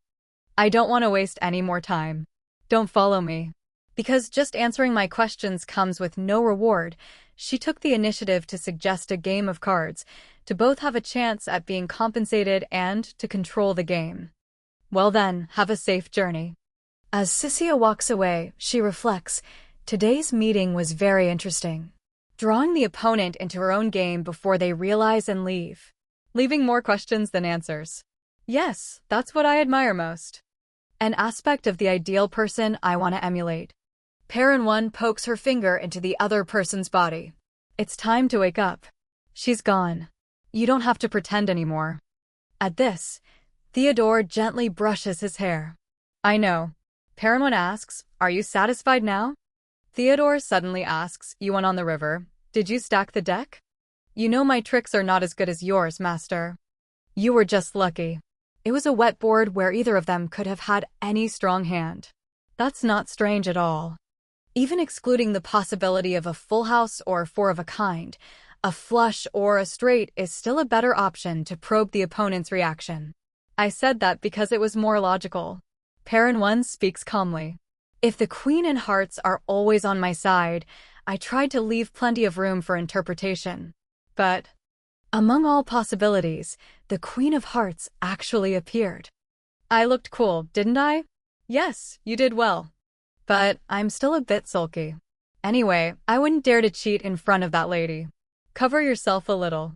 I don't want to waste any more time. Don't follow me. Because just answering my questions comes with no reward, she took the initiative to suggest a game of cards, to both have a chance at being compensated and to control the game. Well then, have a safe journey. As Sissy walks away, she reflects, today's meeting was very interesting. Drawing the opponent into her own game before they realize and leave. Leaving more questions than answers. Yes, that's what I admire most. An aspect of the ideal person I want to emulate. Paranwan pokes her finger into the other person's body. It's time to wake up. She's gone. You don't have to pretend anymore. At this, Theodore gently brushes his hair. I know. Paranwan asks, are you satisfied now? Theodore suddenly asks, you went on the river. Did you stack the deck? You know my tricks are not as good as yours, master. You were just lucky. It was a wet board where either of them could have had any strong hand. That's not strange at all. Even excluding the possibility of a full house or four of a kind, a flush or a straight is still a better option to probe the opponent's reaction. I said that because it was more logical. Paranwan speaks calmly. If the Queen and Hearts are always on my side, I tried to leave plenty of room for interpretation. But among all possibilities, the Queen of Hearts actually appeared. I looked cool, didn't I? Yes, you did well. But I'm still a bit sulky. Anyway, I wouldn't dare to cheat in front of that lady. Cover yourself a little.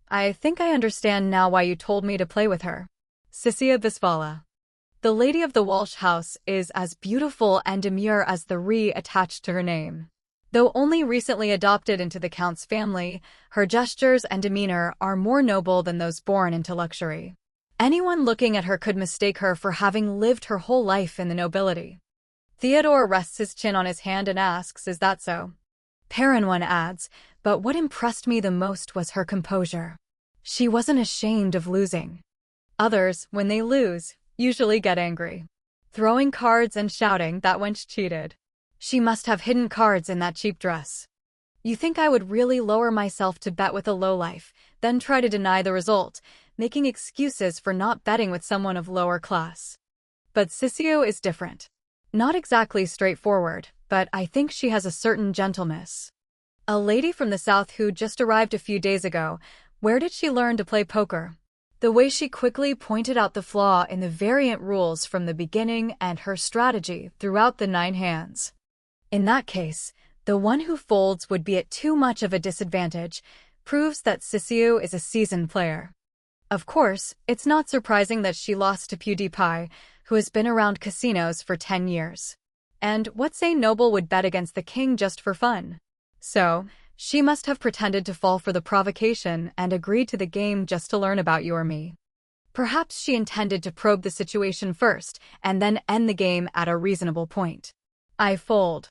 I think I understand now why you told me to play with her. Sissia Bisvala. The lady of the Walsh house is as beautiful and demure as the re attached to her name. Though only recently adopted into the Count's family, her gestures and demeanor are more noble than those born into luxury. Anyone looking at her could mistake her for having lived her whole life in the nobility. Theodore rests his chin on his hand and asks, is that so? Paranwan adds, but what impressed me the most was her composure. She wasn't ashamed of losing. Others, when they lose, usually get angry, throwing cards and shouting that wench cheated. She must have hidden cards in that cheap dress. You think I would really lower myself to bet with a lowlife, then try to deny the result, making excuses for not betting with someone of lower class? But Sissio is different. Not exactly straightforward, but I think she has a certain gentleness. A lady from the south who just arrived a few days ago, where did she learn to play poker? The way she quickly pointed out the flaw in the variant rules from the beginning and her strategy throughout the 9 hands. In that case, the one who folds would be at too much of a disadvantage, proves that Sissio is a seasoned player. Of course, it's not surprising that she lost to PewDiePie, who has been around casinos for 10 years. And what say noble would bet against the king just for fun? So, she must have pretended to fall for the provocation and agreed to the game just to learn about you or me. Perhaps she intended to probe the situation first and then end the game at a reasonable point. I fold.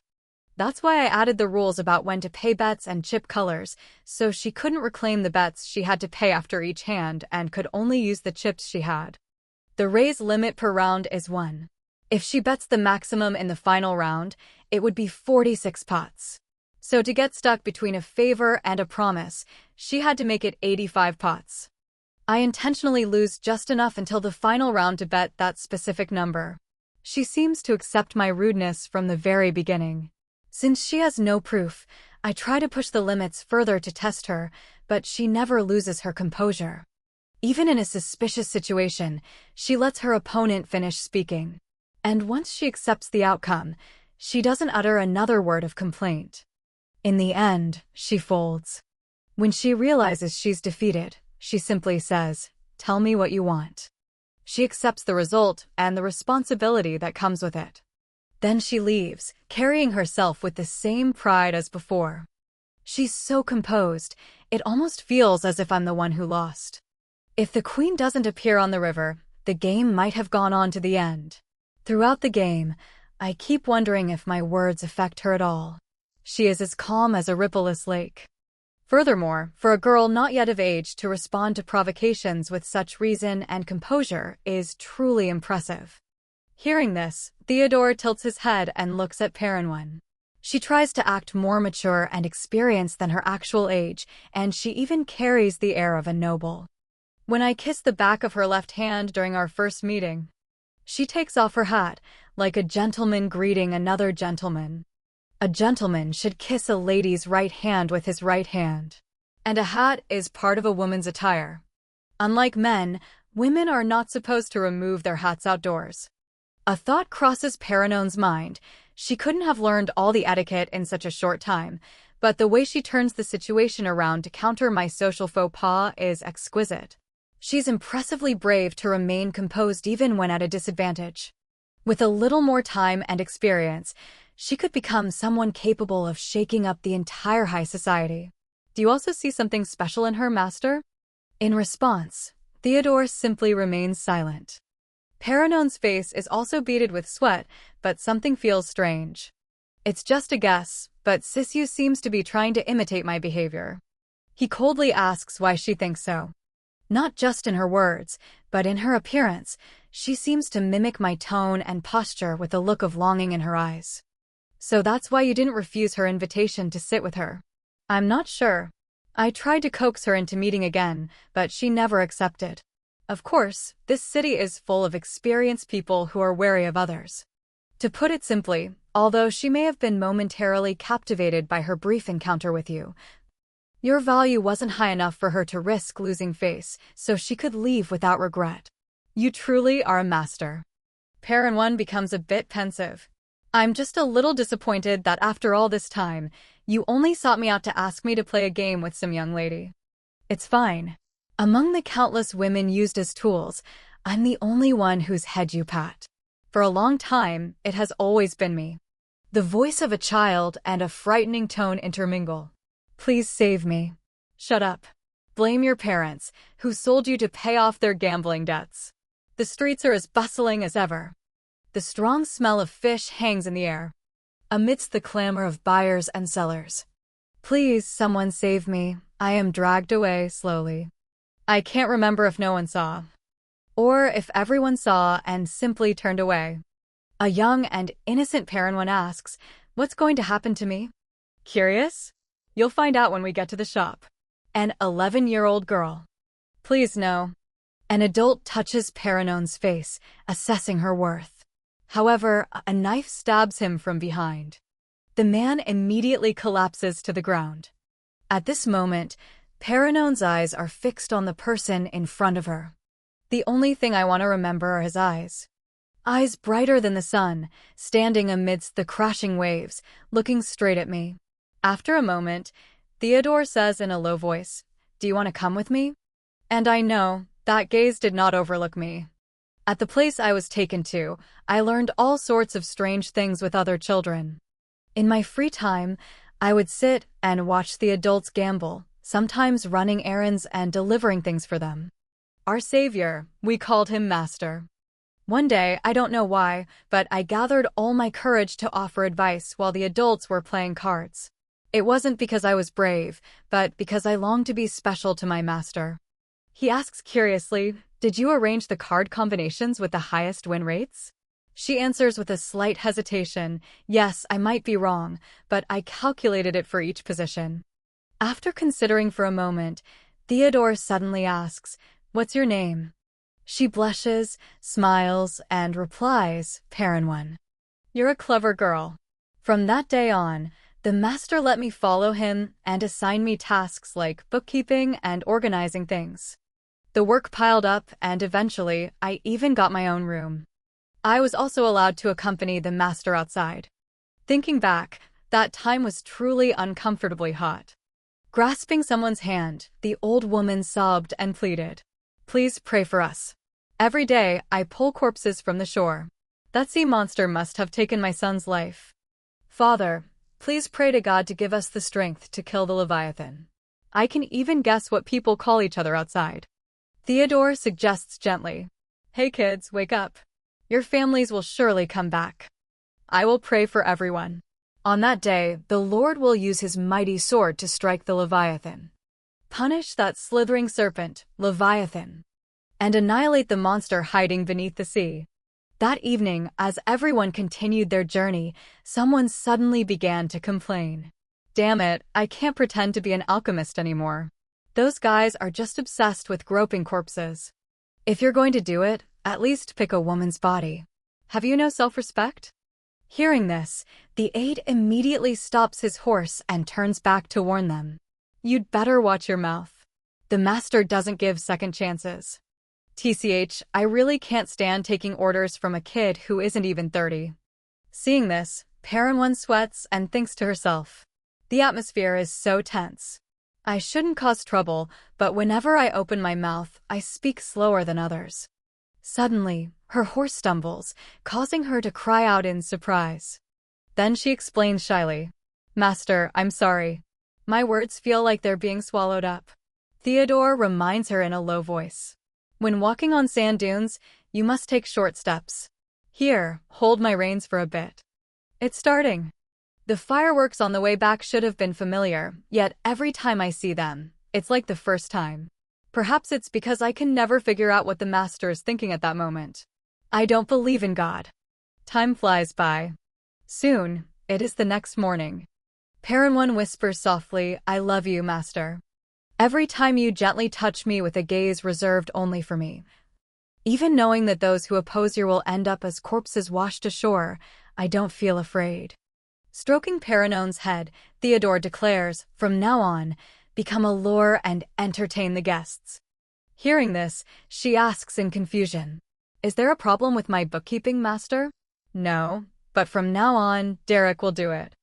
That's why I added the rules about when to pay bets and chip colors, so she couldn't reclaim the bets she had to pay after each hand and could only use the chips she had. The raise limit per round is 1. If she bets the maximum in the final round, it would be 46 pots. So to get stuck between a favor and a promise, she had to make it 85 pots. I intentionally lose just enough until the final round to bet that specific number. She seems to accept my rudeness from the very beginning. Since she has no proof, I try to push the limits further to test her, but she never loses her composure. Even in a suspicious situation, she lets her opponent finish speaking. And once she accepts the outcome, she doesn't utter another word of complaint. In the end, she folds. When she realizes she's defeated, she simply says, "Tell me what you want." She accepts the result and the responsibility that comes with it. Then she leaves, carrying herself with the same pride as before. She's so composed, it almost feels as if I'm the one who lost. If the queen doesn't appear on the river, the game might have gone on to the end. Throughout the game, I keep wondering if my words affect her at all. She is as calm as a rippleless lake. Furthermore, for a girl not yet of age to respond to provocations with such reason and composure is truly impressive. Hearing this, Theodore tilts his head and looks at Paranwan. She tries to act more mature and experienced than her actual age, and she even carries the air of a noble. When I kiss the back of her left hand during our first meeting, she takes off her hat, like a gentleman greeting another gentleman. A gentleman should kiss a lady's right hand with his right hand. And a hat is part of a woman's attire. Unlike men, women are not supposed to remove their hats outdoors. A thought crosses Paranon's mind. She couldn't have learned all the etiquette in such a short time, but the way she turns the situation around to counter my social faux pas is exquisite. She's impressively brave to remain composed even when at a disadvantage. With a little more time and experience, she could become someone capable of shaking up the entire high society. Do you also see something special in her, master? In response, Theodore simply remains silent. Paranon's face is also beaded with sweat, but something feels strange. It's just a guess, but Sisyu seems to be trying to imitate my behavior. He coldly asks why she thinks so. Not just in her words, but in her appearance, she seems to mimic my tone and posture with a look of longing in her eyes. So that's why you didn't refuse her invitation to sit with her. I'm not sure. I tried to coax her into meeting again, but she never accepted. Of course, this city is full of experienced people who are wary of others. To put it simply, although she may have been momentarily captivated by her brief encounter with you, your value wasn't high enough for her to risk losing face, so she could leave without regret. You truly are a master. Paranwan becomes a bit pensive. I'm just a little disappointed that after all this time, you only sought me out to ask me to play a game with some young lady. It's fine. Among the countless women used as tools, I'm the only one whose head you pat. For a long time, it has always been me. The voice of a child and a frightening tone intermingle. Please save me. Shut up. Blame your parents, who sold you to pay off their gambling debts. The streets are as bustling as ever. The strong smell of fish hangs in the air, amidst the clamor of buyers and sellers. Please, someone save me. I am dragged away slowly. I can't remember if no one saw, or if everyone saw and simply turned away. A young and innocent Paranwan asks, "What's going to happen to me?" Curious? You'll find out when we get to the shop. An 11-year-old girl. Please no. An adult touches Paranon's face, assessing her worth. However, a knife stabs him from behind. The man immediately collapses to the ground. At this moment, Paranon's eyes are fixed on the person in front of her. The only thing I want to remember are his eyes. Eyes brighter than the sun, standing amidst the crashing waves, looking straight at me. After a moment, Theodore says in a low voice, "Do you want to come with me?" And I know, that gaze did not overlook me. At the place I was taken to, I learned all sorts of strange things with other children. In my free time, I would sit and watch the adults gamble, sometimes running errands and delivering things for them. Our savior, we called him Master. One day, I don't know why, but I gathered all my courage to offer advice while the adults were playing cards. It wasn't because I was brave, but because I longed to be special to my master. He asks curiously, "Did you arrange the card combinations with the highest win rates?" She answers with a slight hesitation, "Yes, I might be wrong, but I calculated it for each position." After considering for a moment, Theodore suddenly asks, "What's your name?" She blushes, smiles, and replies, "Paranwan." You're a clever girl. From that day on, the master let me follow him and assign me tasks like bookkeeping and organizing things. The work piled up, and eventually, I even got my own room. I was also allowed to accompany the master outside. Thinking back, that time was truly uncomfortably hot. Grasping someone's hand, the old woman sobbed and pleaded, "Please pray for us. Every day, I pull corpses from the shore. That sea monster must have taken my son's life. Father, Please pray to God to give us the strength to kill the Leviathan. I can even guess what people call each other outside. Theodore suggests gently. Hey kids, wake up. Your families will surely come back. I will pray for everyone. On that day, the Lord will use his mighty sword to strike the Leviathan. Punish that slithering serpent, Leviathan, and annihilate the monster hiding beneath the sea. That evening, as everyone continued their journey, someone suddenly began to complain. Damn it, I can't pretend to be an alchemist anymore. Those guys are just obsessed with groping corpses. If you're going to do it, at least pick a woman's body. Have you no self-respect? Hearing this, the aide immediately stops his horse and turns back to warn them. You'd better watch your mouth. The master doesn't give second chances. TCH, I really can't stand taking orders from a kid who isn't even 30. Seeing this, Paranwan sweats and thinks to herself, the atmosphere is so tense. I shouldn't cause trouble, but whenever I open my mouth, I speak slower than others. Suddenly, her horse stumbles, causing her to cry out in surprise. Then she explains shyly, Master, I'm sorry. My words feel like they're being swallowed up. Theodore reminds her in a low voice. When walking on sand dunes, you must take short steps. Here, hold my reins for a bit. It's starting. The fireworks on the way back should have been familiar, yet every time I see them, it's like the first time. Perhaps it's because I can never figure out what the master is thinking at that moment. I don't believe in God. Time flies by. Soon, it is the next morning. Paranwan whispers softly, I love you, master. Every time you gently touch me with a gaze reserved only for me. Even knowing that those who oppose you will end up as corpses washed ashore, I don't feel afraid. Stroking Paranwan's head, Theodore declares, from now on, become a lure and entertain the guests. Hearing this, she asks in confusion, is there a problem with my bookkeeping, master? No, but from now on, Derek will do it.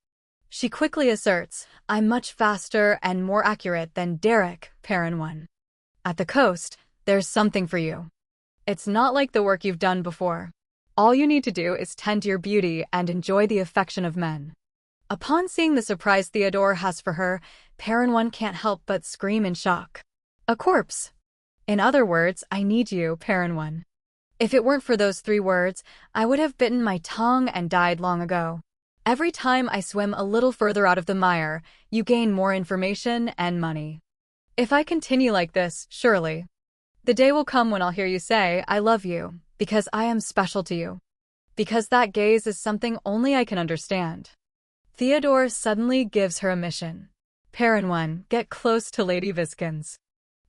She quickly asserts, I'm much faster and more accurate than Derek, Paranwan. At the coast, there's something for you. It's not like the work you've done before. All you need to do is tend to your beauty and enjoy the affection of men. Upon seeing the surprise Theodore has for her, Paranwan can't help but scream in shock. A corpse. In other words, I need you, Paranwan. If it weren't for those 3 words, I would have bitten my tongue and died long ago. Every time I swim a little further out of the mire, you gain more information and money. If I continue like this, surely, the day will come when I'll hear you say, I love you, because I am special to you. Because that gaze is something only I can understand. Theodore suddenly gives her a mission. Paranwan, get close to Lady Viskins.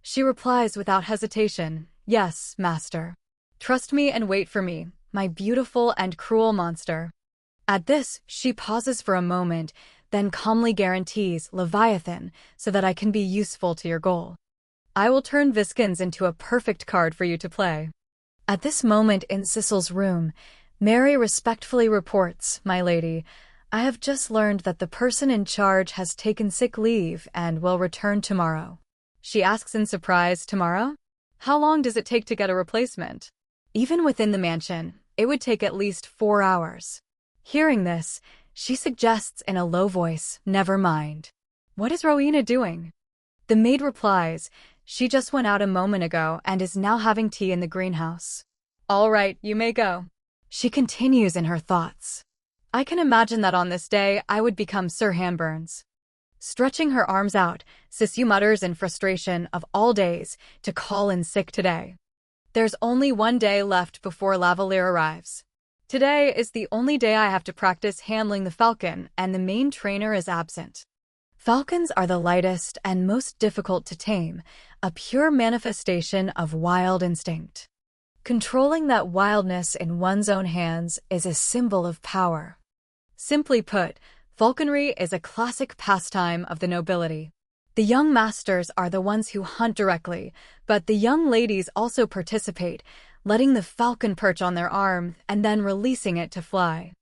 She replies without hesitation, yes, master. Trust me and wait for me, my beautiful and cruel monster. At this, she pauses for a moment, then calmly guarantees Leviathan so that I can be useful to your goal. I will turn Viskins into a perfect card for you to play. At this moment in Cecil's room, Mary respectfully reports, my lady, I have just learned that the person in charge has taken sick leave and will return tomorrow. She asks in surprise, tomorrow? How long does it take to get a replacement? Even within the mansion, it would take at least 4 hours. Hearing this, she suggests in a low voice, never mind. What is Rowena doing? The maid replies, she just went out a moment ago and is now having tea in the greenhouse. All right, you may go. She continues in her thoughts. I can imagine that on this day I would become Sir Hanburns. Stretching her arms out, Sisu mutters in frustration of all days to call in sick today. There's only 1 day left before Lavalier arrives. Today is the only day I have to practice handling the falcon, and the main trainer is absent. Falcons are the lightest and most difficult to tame, a pure manifestation of wild instinct. Controlling that wildness in one's own hands is a symbol of power. Simply put, falconry is a classic pastime of the nobility. The young masters are the ones who hunt directly, but the young ladies also participate, letting the falcon perch on their arm and then releasing it to fly.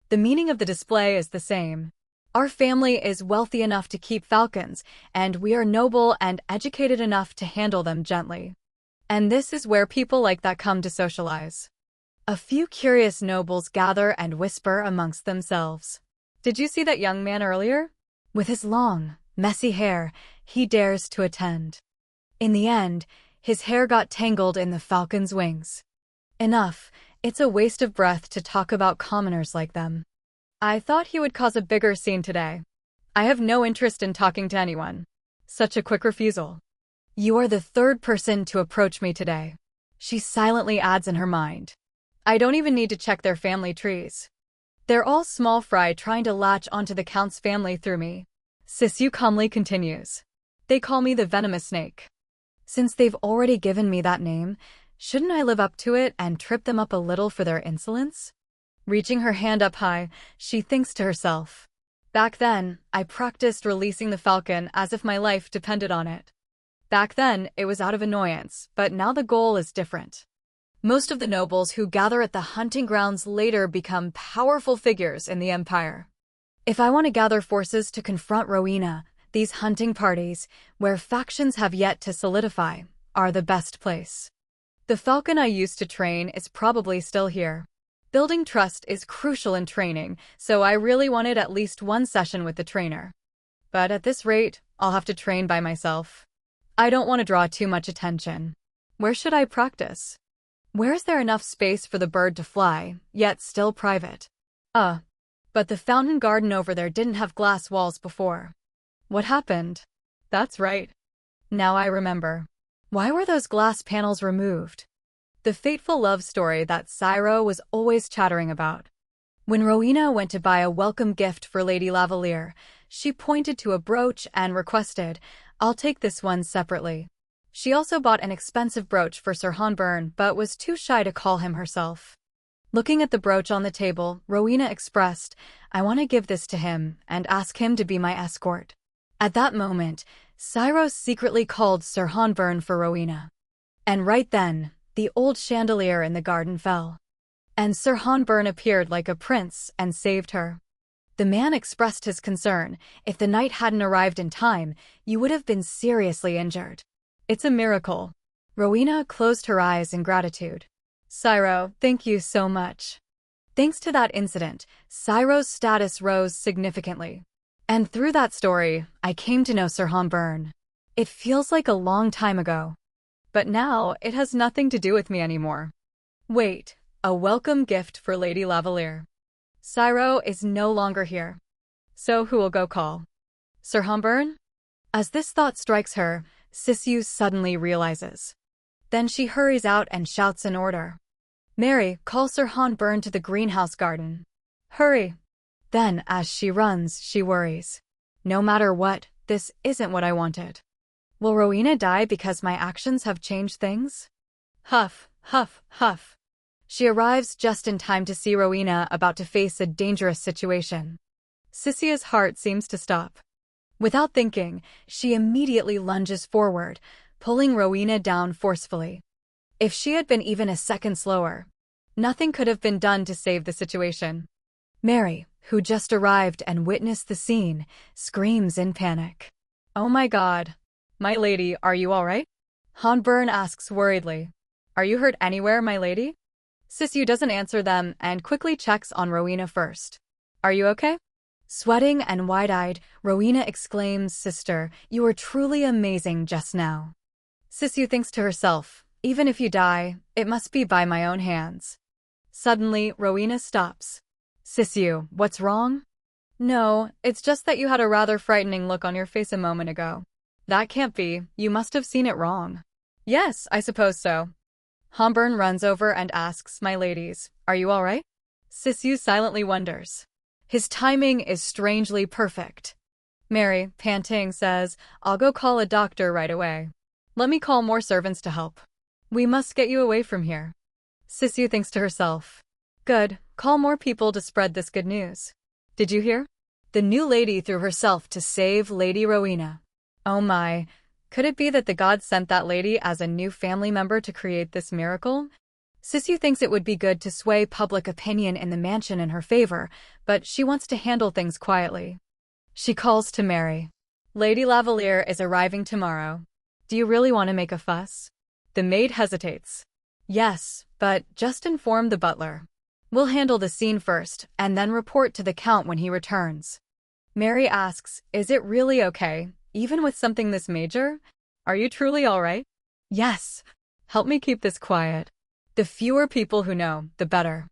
The meaning of the display is the same. Our family is wealthy enough to keep falcons, and we are noble and educated enough to handle them gently. And this is where people like that come to socialize. A few curious nobles gather and whisper amongst themselves. Did you see that young man earlier? With his long, messy hair, he dares to attend. In the end, his hair got tangled in the falcon's wings. Enough, it's a waste of breath to talk about commoners like them. I thought he would cause a bigger scene today. I have no interest in talking to anyone. Such a quick refusal. You are the third person to approach me today. She silently adds in her mind. I don't even need to check their family trees. They're all small fry trying to latch onto the Count's family through me. Sisyu calmly continues. They call me the venomous snake. Since they've already given me that name, shouldn't I live up to it and trip them up a little for their insolence? Reaching her hand up high, she thinks to herself. Back then, I practiced releasing the falcon as if my life depended on it. Back then, it was out of annoyance, but now the goal is different. Most of the nobles who gather at the hunting grounds later become powerful figures in the empire. If I want to gather forces to confront Rowena, these hunting parties, where factions have yet to solidify, are the best place. The falcon I used to train is probably still here. Building trust is crucial in training, so I really wanted at least one session with the trainer. But at this rate, I'll have to train by myself. I don't want to draw too much attention. Where should I practice? Where is there enough space for the bird to fly, yet still private? But the fountain garden over there didn't have glass walls before. What happened? That's right. Now I remember. Why were those glass panels removed? The fateful love story that Cyro was always chattering about. When Rowena went to buy a welcome gift for Lady Lavalier, she pointed to a brooch and requested, I'll take this one separately. She also bought an expensive brooch for Sir Hanburn but was too shy to call him herself. Looking at the brooch on the table, Rowena expressed, I want to give this to him and ask him to be my escort. At that moment, Cyro secretly called Sir Hanburn for Rowena. And right then, the old chandelier in the garden fell. And Sir Hanburn appeared like a prince and saved her. The man expressed his concern. If the knight hadn't arrived in time, you would have been seriously injured. It's a miracle. Rowena closed her eyes in gratitude. Cyro, thank you so much. Thanks to that incident, Cyro's status rose significantly. And through that story, I came to know Sir Hanburn. It feels like a long time ago. But now, it has nothing to do with me anymore. Wait, a welcome gift for Lady Lavalier. Cyro is no longer here. So who will go call? Sir Hanburn? As this thought strikes her, Sisyu suddenly realizes. Then she hurries out and shouts an order. Mary, call Sir Hanburn to the greenhouse garden. Hurry. Then, as she runs, she worries. No matter what, this isn't what I wanted. Will Rowena die because my actions have changed things? Huff, huff, huff. She arrives just in time to see Rowena about to face a dangerous situation. Sisyu's heart seems to stop. Without thinking, she immediately lunges forward, pulling Rowena down forcefully. If she had been even a second slower, nothing could have been done to save the situation. Mary, who just arrived and witnessed the scene, screams in panic. Oh my God. My lady, are you all right? Hanburn asks worriedly. Are you hurt anywhere, my lady? Sisyu doesn't answer them and quickly checks on Rowena first. Are you okay? Sweating and wide-eyed, Rowena exclaims, Sister, you were truly amazing just now. Sisyu thinks to herself, even if you die, it must be by my own hands. Suddenly, Rowena stops. Sisyu, what's wrong? No, it's just that you had a rather frightening look on your face a moment ago. That can't be, you must have seen it wrong. Yes, I suppose so. Hanburn runs over and asks, my ladies, are you all right? Sisyu silently wonders. His timing is strangely perfect. Mary, panting, says, I'll go call a doctor right away. Let me call more servants to help. We must get you away from here. Sisyu thinks to herself. Good, call more people to spread this good news. Did you hear? The new lady threw herself to save Lady Rowena. Oh my, could it be that the gods sent that lady as a new family member to create this miracle? Sisyu thinks it would be good to sway public opinion in the mansion in her favor, but she wants to handle things quietly. She calls to Mary. Lady Lavalier is arriving tomorrow. Do you really want to make a fuss? The maid hesitates. Yes, but just inform the butler. We'll handle the scene first, and then report to the Count when he returns. Mary asks, is it really okay, even with something this major? Are you truly all right? Yes. Help me keep this quiet. The fewer people who know, the better.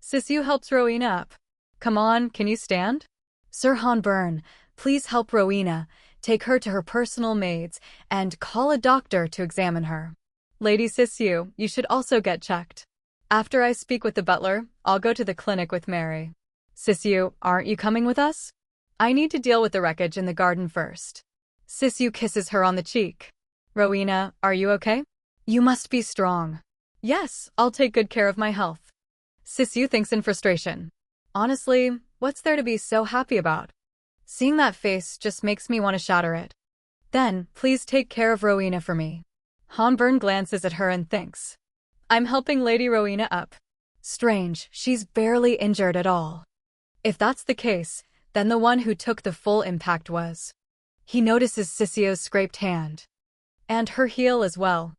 Sissy helps Rowena up. Come on, can you stand? Sir Hanburn, please help Rowena, take her to her personal maids, and call a doctor to examine her. Lady Sissy, you should also get checked. After I speak with the butler, I'll go to the clinic with Mary. Sissy, aren't you coming with us? I need to deal with the wreckage in the garden first. Sissy kisses her on the cheek. Rowena, are you okay? You must be strong. Yes, I'll take good care of my health. Sissy thinks in frustration. Honestly, what's there to be so happy about? Seeing that face just makes me want to shatter it. Then, please take care of Rowena for me. Hanburn glances at her and thinks. I'm helping Lady Rowena up. Strange, she's barely injured at all. If that's the case, then the one who took the full impact was. He notices Sissy's scraped hand. And her heel as well.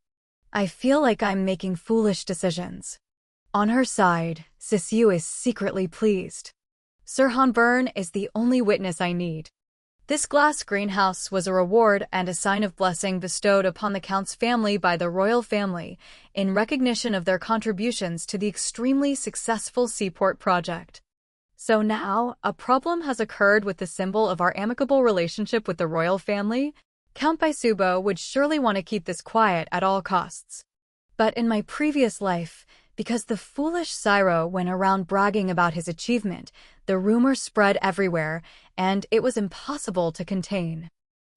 I feel like I'm making foolish decisions. On her side, Sissy is secretly pleased. Sir Hanburn is the only witness I need. This glass greenhouse was a reward and a sign of blessing bestowed upon the Count's family by the royal family in recognition of their contributions to the extremely successful seaport project. So now, a problem has occurred with the symbol of our amicable relationship with the royal family. Count Baisubo would surely want to keep this quiet at all costs. But in my previous life, because the foolish Cyro went around bragging about his achievement, the rumor spread everywhere, and it was impossible to contain.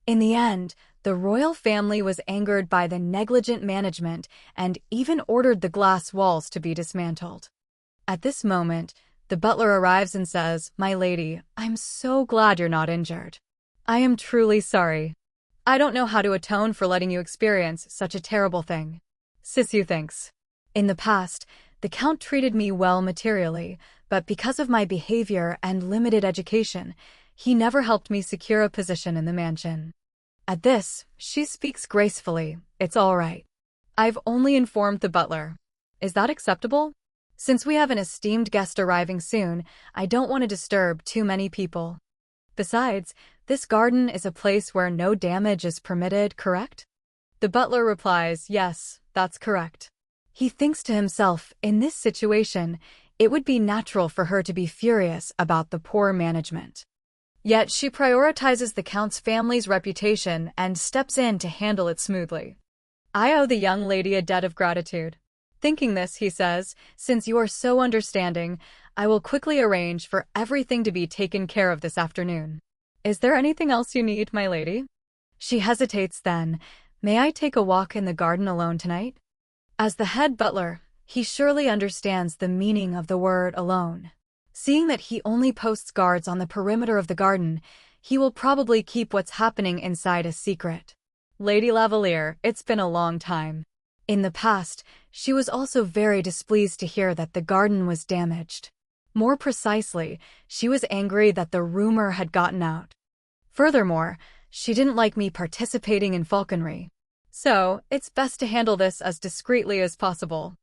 In the end, the royal family was angered by the negligent management and even ordered the glass walls to be dismantled. At this moment, the butler arrives and says, "My lady, I'm so glad you're not injured. I am truly sorry. I don't know how to atone for letting you experience such a terrible thing." Sissy thinks. In the past, the Count treated me well materially, but because of my behavior and limited education, he never helped me secure a position in the mansion. At this, she speaks gracefully. It's all right. I've only informed the butler. Is that acceptable? Since we have an esteemed guest arriving soon, I don't want to disturb too many people. Besides, this garden is a place where no damage is permitted, correct? The butler replies, yes, that's correct. He thinks to himself, in this situation, it would be natural for her to be furious about the poor management. Yet she prioritizes the Count's family's reputation and steps in to handle it smoothly. I owe the young lady a debt of gratitude. Thinking this, he says, since you are so understanding, I will quickly arrange for everything to be taken care of this afternoon. Is there anything else you need, my lady? She hesitates then. May I take a walk in the garden alone tonight? As the head butler, he surely understands the meaning of the word alone. Seeing that he only posts guards on the perimeter of the garden, he will probably keep what's happening inside a secret. Lady Lavalier, it's been a long time. In the past, she was also very displeased to hear that the garden was damaged. More precisely, she was angry that the rumor had gotten out. Furthermore, she didn't like me participating in falconry. So, it's best to handle this as discreetly as possible.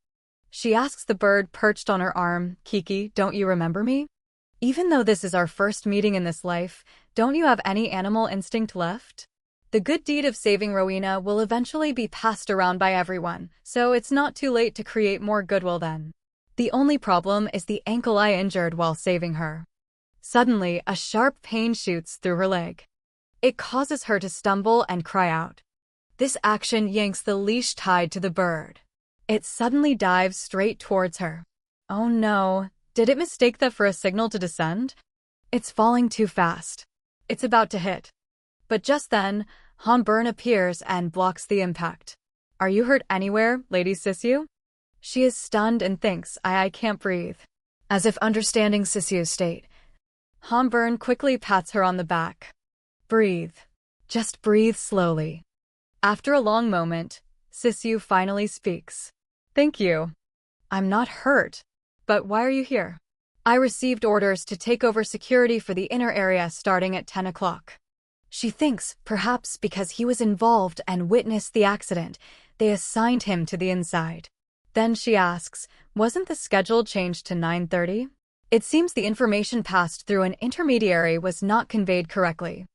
She asks the bird perched on her arm, Kiki, don't you remember me? Even though this is our first meeting in this life, don't you have any animal instinct left? The good deed of saving Rowena will eventually be passed around by everyone, so it's not too late to create more goodwill then. The only problem is the ankle I injured while saving her. Suddenly, a sharp pain shoots through her leg. It causes her to stumble and cry out. This action yanks the leash tied to the bird. It suddenly dives straight towards her. Oh no, did it mistake that for a signal to descend? It's falling too fast. It's about to hit. But just then, Hanburn appears and blocks the impact. Are you hurt anywhere, Lady Sissy? She is stunned and thinks, I can't breathe. As if understanding Sissy's state, Hanburn quickly pats her on the back. Breathe. Just breathe slowly. After a long moment, Sissy finally speaks. Thank you. I'm not hurt. But why are you here? I received orders to take over security for the inner area starting at 10 o'clock. She thinks, perhaps because he was involved and witnessed the accident, they assigned him to the inside. Then she asks, wasn't the schedule changed to 9:30? It seems the information passed through an intermediary was not conveyed correctly.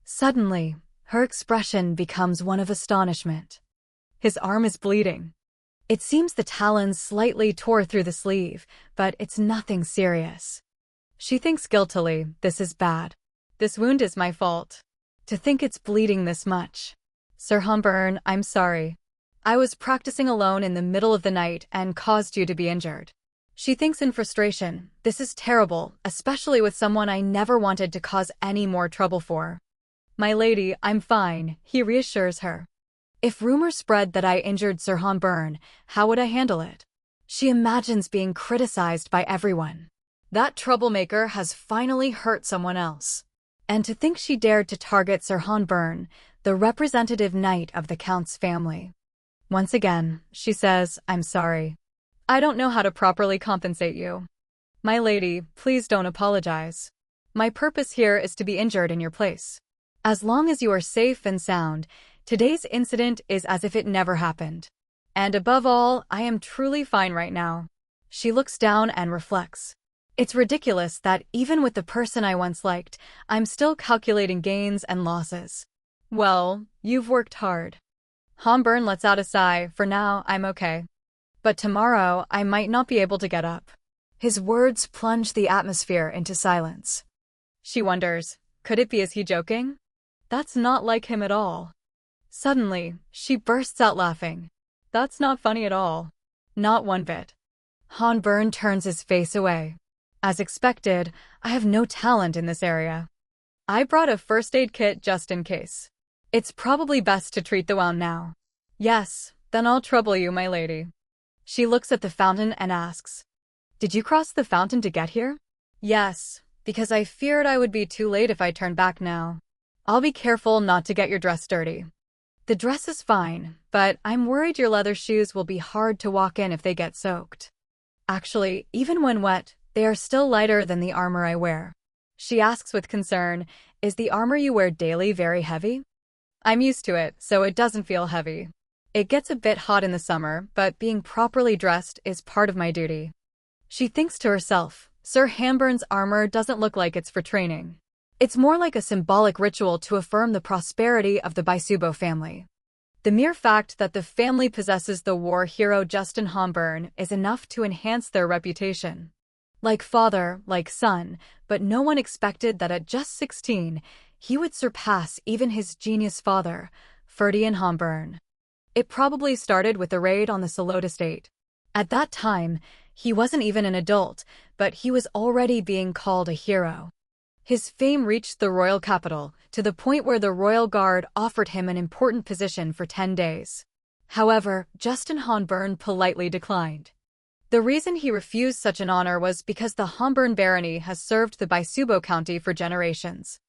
Suddenly, her expression becomes one of astonishment. His arm is bleeding. It seems the talons slightly tore through the sleeve, but it's nothing serious. She thinks guiltily, this is bad. This wound is my fault. To think it's bleeding this much. Sir Humburn, I'm sorry. I was practicing alone in the middle of the night and caused you to be injured. She thinks in frustration, this is terrible, especially with someone I never wanted to cause any more trouble for. My lady, I'm fine, he reassures her. If rumors spread that I injured Sir Humburn, how would I handle it? She imagines being criticized by everyone. That troublemaker has finally hurt someone else. And to think she dared to target Sir Humburn, the representative knight of the Count's family. Once again, she says, I'm sorry. I don't know how to properly compensate you. My lady, please don't apologize. My purpose here is to be injured in your place. As long as you are safe and sound, today's incident is as if it never happened. And above all, I am truly fine right now. She looks down and reflects. It's ridiculous that even with the person I once liked, I'm still calculating gains and losses. Well, you've worked hard. Humburn lets out a sigh. For now, I'm okay. But tomorrow, I might not be able to get up. His words plunge the atmosphere into silence. She wonders, could it be is he joking? That's not like him at all. Suddenly, she bursts out laughing. That's not funny at all. Not one bit. Humburn turns his face away. As expected, I have no talent in this area. I brought a first aid kit just in case. It's probably best to treat the wound now. Yes, then I'll trouble you, my lady. She looks at the fountain and asks, did you cross the fountain to get here? Yes, because I feared I would be too late if I turned back now. I'll be careful not to get your dress dirty. The dress is fine, but I'm worried your leather shoes will be hard to walk in if they get soaked. Actually, even when wet, they are still lighter than the armor I wear. She asks with concern, is the armor you wear daily very heavy? I'm used to it, so it doesn't feel heavy. It gets a bit hot in the summer, but being properly dressed is part of my duty. She thinks to herself, Sir Humburn's armor doesn't look like it's for training. It's more like a symbolic ritual to affirm the prosperity of the Baisubo family. The mere fact that the family possesses the war hero Justin Humburn is enough to enhance their reputation. Like father, like son, but no one expected that at just 16, he would surpass even his genius father, Ferdinand Humburn. It probably started with the raid on the Salot estate. At that time, he wasn't even an adult, but he was already being called a hero. His fame reached the royal capital, to the point where the royal guard offered him an important position for 10 days. However, Justin Humburn politely declined. The reason he refused such an honor was because the Humburn barony has served the Baisubo county for generations.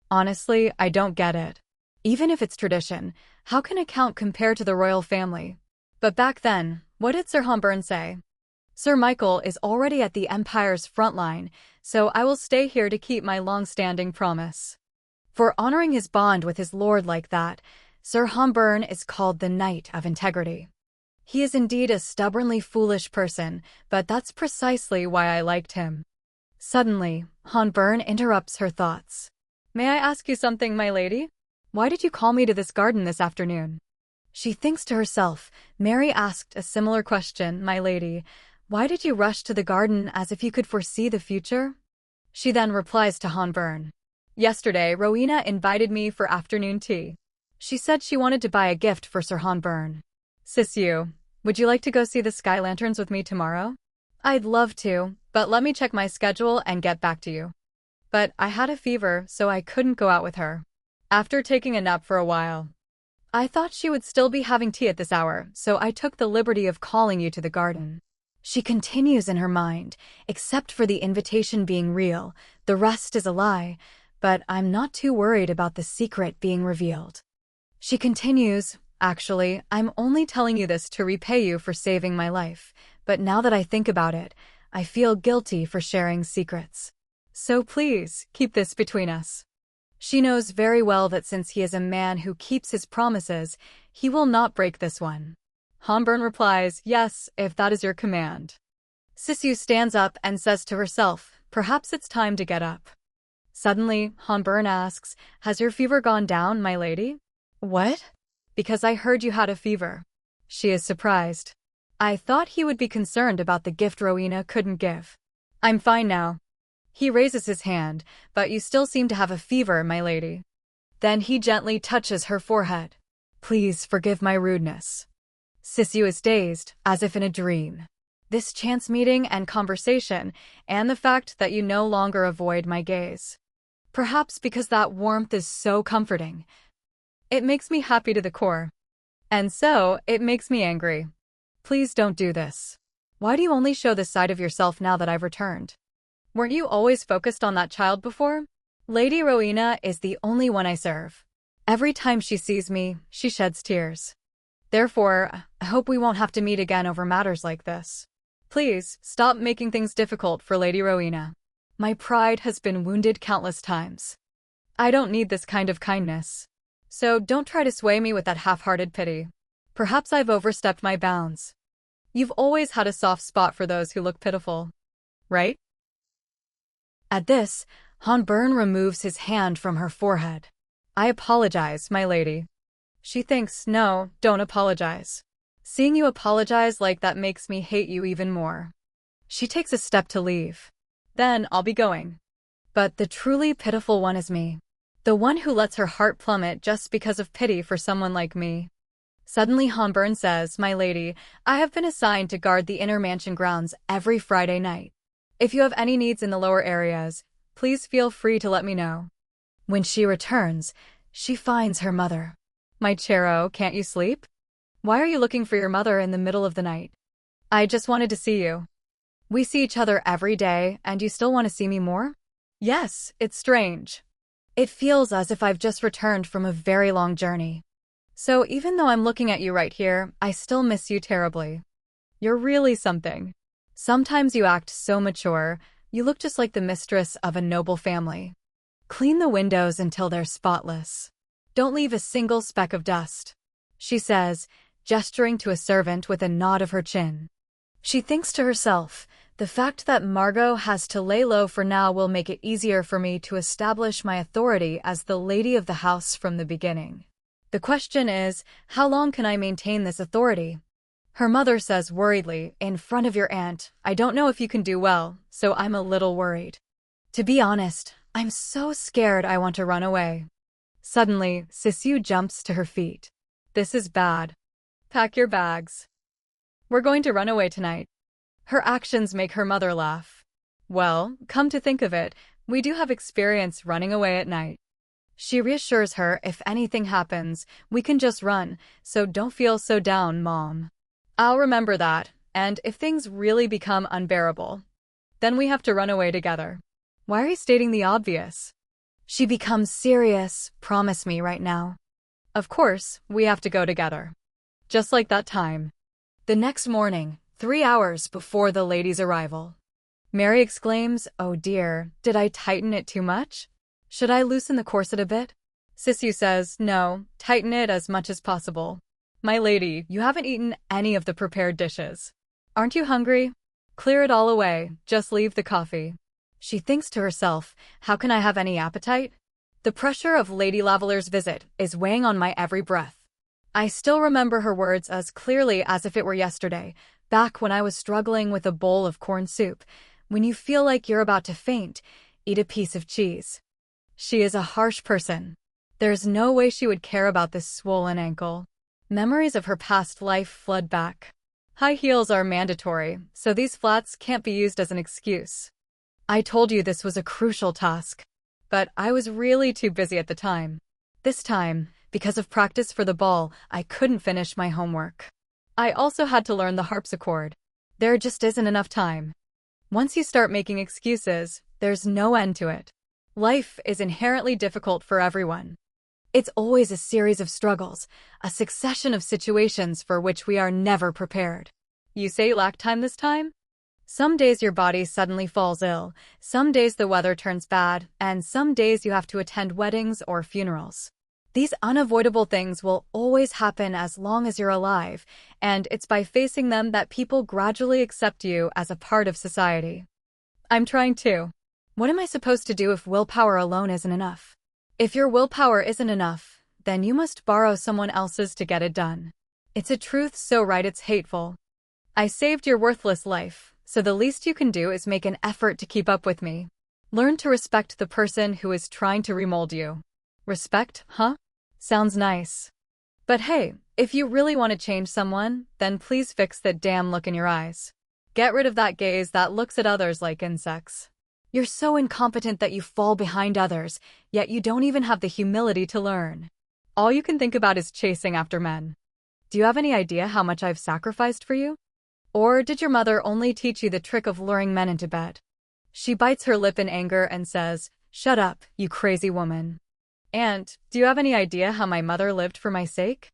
Honestly, I don't get it. Even if it's tradition, how can a count compare to the royal family? But back then, what did Sir Humburn say? Sir Michael is already at the Empire's front line, so I will stay here to keep my long-standing promise. For honoring his bond with his lord like that, Sir Humburn is called the Knight of Integrity. He is indeed a stubbornly foolish person, but that's precisely why I liked him. Suddenly, Humburn interrupts her thoughts. May I ask you something, my lady? Why did you call me to this garden this afternoon? She thinks to herself, Mary asked a similar question, my lady. Why did you rush to the garden as if you could foresee the future? She then replies to Humburn. Yesterday, Rowena invited me for afternoon tea. She said she wanted to buy a gift for Sir Humburn. Sisu, would you like to go see the sky lanterns with me tomorrow? I'd love to, but let me check my schedule and get back to you. But I had a fever, so I couldn't go out with her. After taking a nap for a while, I thought she would still be having tea at this hour, so I took the liberty of calling you to the garden. She continues in her mind, except for the invitation being real, the rest is a lie, but I'm not too worried about the secret being revealed. She continues, actually, I'm only telling you this to repay you for saving my life, but now that I think about it, I feel guilty for sharing secrets. So please, keep this between us. She knows very well that since he is a man who keeps his promises, he will not break this one. Hanburn replies, yes, if that is your command. Sisyu stands up and says to herself, perhaps it's time to get up. Suddenly, Hanburn asks, has your fever gone down, my lady? What? Because I heard you had a fever. She is surprised. I thought he would be concerned about the gift Rowena couldn't give. I'm fine now. He raises his hand, but you still seem to have a fever, my lady. Then he gently touches her forehead. Please forgive my rudeness. Sisyu is dazed, as if in a dream. This chance meeting and conversation, and the fact that you no longer avoid my gaze. Perhaps because that warmth is so comforting. It makes me happy to the core. And so, it makes me angry. Please don't do this. Why do you only show this side of yourself now that I've returned? Weren't you always focused on that child before? Lady Rowena is the only one I serve. Every time she sees me, she sheds tears. Therefore, I hope we won't have to meet again over matters like this. Please, stop making things difficult for Lady Rowena. My pride has been wounded countless times. I don't need this kind of kindness. So don't try to sway me with that half-hearted pity. Perhaps I've overstepped my bounds. You've always had a soft spot for those who look pitiful. Right? At this, Hanburn removes his hand from her forehead. I apologize, my lady. She thinks, no, don't apologize. Seeing you apologize like that makes me hate you even more. She takes a step to leave. Then I'll be going. But the truly pitiful one is me. The one who lets her heart plummet just because of pity for someone like me. Suddenly Hanburn says, my lady, I have been assigned to guard the inner mansion grounds every Friday night. If you have any needs in the lower areas, please feel free to let me know. When she returns, she finds her mother. My Chero, can't you sleep? Why are you looking for your mother in the middle of the night? I just wanted to see you. We see each other every day, and you still want to see me more? Yes, it's strange. It feels as if I've just returned from a very long journey. So even though I'm looking at you right here, I still miss you terribly. You're really something. Sometimes you act so mature, you look just like the mistress of a noble family. Clean the windows until they're spotless. Don't leave a single speck of dust, she says, gesturing to a servant with a nod of her chin. She thinks to herself, the fact that Margot has to lay low for now will make it easier for me to establish my authority as the lady of the house from the beginning. The question is, how long can I maintain this authority? Her mother says worriedly, in front of your aunt, I don't know if you can do well, so I'm a little worried. To be honest, I'm so scared I want to run away. Suddenly, Sisyu jumps to her feet. This is bad. Pack your bags. We're going to run away tonight. Her actions make her mother laugh. Well, come to think of it, we do have experience running away at night. She reassures her if anything happens, we can just run, so don't feel so down, Mom. I'll remember that, and if things really become unbearable, then we have to run away together. Why are you stating the obvious? She becomes serious, promise me right now. Of course, we have to go together. Just like that time. The next morning, 3 hours before the lady's arrival. Mary exclaims, oh dear, did I tighten it too much? Should I loosen the corset a bit? Sisyu says, no, tighten it as much as possible. My lady, you haven't eaten any of the prepared dishes. Aren't you hungry? Clear it all away, just leave the coffee. She thinks to herself, how can I have any appetite? The pressure of Lady Lavalier's visit is weighing on my every breath. I still remember her words as clearly as if it were yesterday, back when I was struggling with a bowl of corn soup. When you feel like you're about to faint, eat a piece of cheese. She is a harsh person. There's no way she would care about this swollen ankle. Memories of her past life flood back. High heels are mandatory, so these flats can't be used as an excuse. I told you this was a crucial task. But I was really too busy at the time. This time, because of practice for the ball, I couldn't finish my homework. I also had to learn the harpsichord. There just isn't enough time. Once you start making excuses, there's no end to it. Life is inherently difficult for everyone. It's always a series of struggles, a succession of situations for which we are never prepared. You say you lack time this time? Some days your body suddenly falls ill, some days the weather turns bad, and some days you have to attend weddings or funerals. These unavoidable things will always happen as long as you're alive, and it's by facing them that people gradually accept you as a part of society. I'm trying to. What am I supposed to do if willpower alone isn't enough? If your willpower isn't enough, then you must borrow someone else's to get it done. It's a truth so right it's hateful. I saved your worthless life, so the least you can do is make an effort to keep up with me. Learn to respect the person who is trying to remold you. Respect, huh? Sounds nice. But hey, if you really want to change someone, then please fix that damn look in your eyes. Get rid of that gaze that looks at others like insects. You're so incompetent that you fall behind others, yet you don't even have the humility to learn. All you can think about is chasing after men. Do you have any idea how much I've sacrificed for you? Or did your mother only teach you the trick of luring men into bed? She bites her lip in anger and says, "Shut up, you crazy woman." And, do you have any idea how my mother lived for my sake?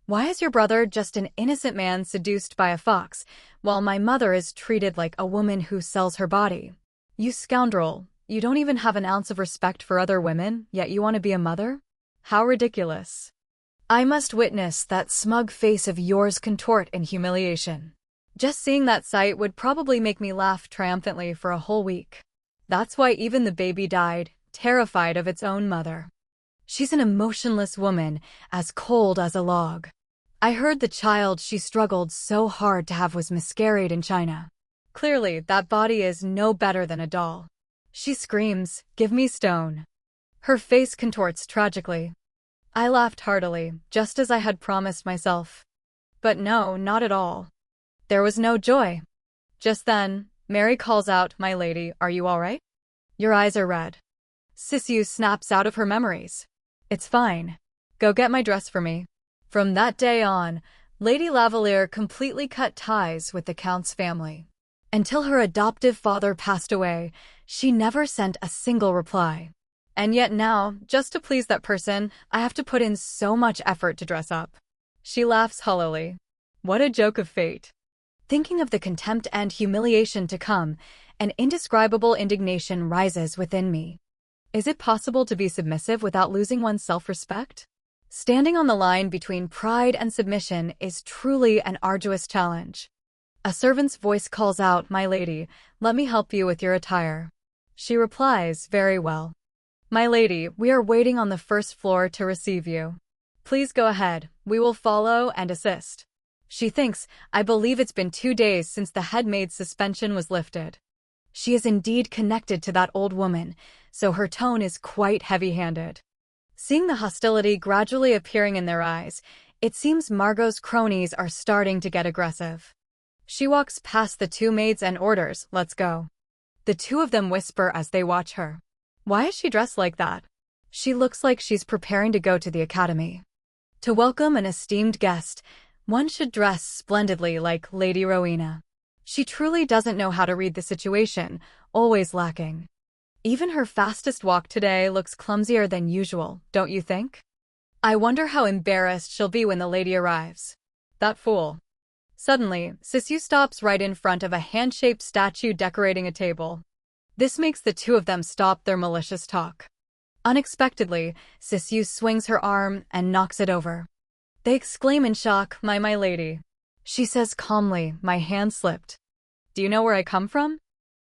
Why is your brother just an innocent man seduced by a fox, while my mother is treated like a woman who sells her body? You scoundrel, you don't even have an ounce of respect for other women, yet you want to be a mother? How ridiculous. I must witness that smug face of yours contort in humiliation. Just seeing that sight would probably make me laugh triumphantly for a whole week. That's why even the baby died, terrified of its own mother. She's an emotionless woman, as cold as a log. I heard the child she struggled so hard to have was miscarried in China. Clearly, that body is no better than a doll. She screams, "Give me stone." Her face contorts tragically. I laughed heartily, just as I had promised myself. But no, not at all. There was no joy. Just then, Mary calls out, "My lady, are you all right? Your eyes are red." Sissy snaps out of her memories. "It's fine. Go get my dress for me." From that day on, Lady Lavalier completely cut ties with the Count's family. Until her adoptive father passed away, she never sent a single reply. And yet now, just to please that person, I have to put in so much effort to dress up. She laughs hollowly. What a joke of fate. Thinking of the contempt and humiliation to come, an indescribable indignation rises within me. Is it possible to be submissive without losing one's self-respect? Standing on the line between pride and submission is truly an arduous challenge. A servant's voice calls out, "My lady, let me help you with your attire." She replies, "Very well. My lady, we are waiting on the first floor to receive you. Please go ahead, we will follow and assist." She thinks, I believe it's been 2 days since the head maid's suspension was lifted. She is indeed connected to that old woman, so her tone is quite heavy-handed. Seeing the hostility gradually appearing in their eyes, it seems Margot's cronies are starting to get aggressive. She walks past the 2 maids and orders, "Let's go." The 2 of them whisper as they watch her. Why is she dressed like that? She looks like she's preparing to go to the academy. To welcome an esteemed guest, one should dress splendidly like Lady Rowena. She truly doesn't know how to read the situation, always lacking. Even her fastest walk today looks clumsier than usual, don't you think? I wonder how embarrassed she'll be when the lady arrives. That fool. Suddenly, Sissy stops right in front of a hand-shaped statue decorating a table. This makes the 2 of them stop their malicious talk. Unexpectedly, Sissy swings her arm and knocks it over. They exclaim in shock, my lady." She says calmly, "My hand slipped." "Do you know where I come from?"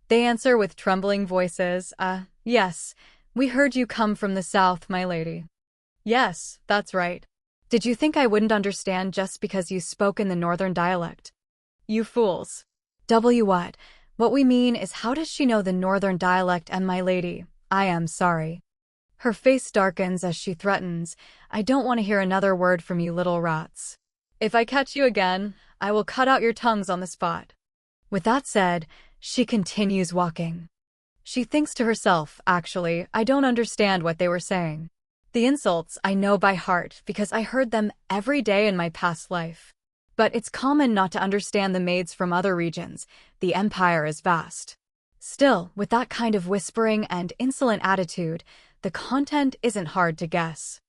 They answer with trembling voices, Yes, we heard you come from the south, my lady." "Yes, that's right. Did you think I wouldn't understand just because you spoke in the northern dialect?" "You fools." What? What we mean is, how does she know the northern dialect and my lady? I am sorry." Her face darkens as she threatens, "I don't want to hear another word from you little rats. If I catch you again, I will cut out your tongues on the spot." With that said, she continues walking. She thinks to herself, actually, I don't understand what they were saying. The insults I know by heart because I heard them every day in my past life. But it's common not to understand the maids from other regions. The empire is vast. Still, with that kind of whispering and insolent attitude, the content isn't hard to guess.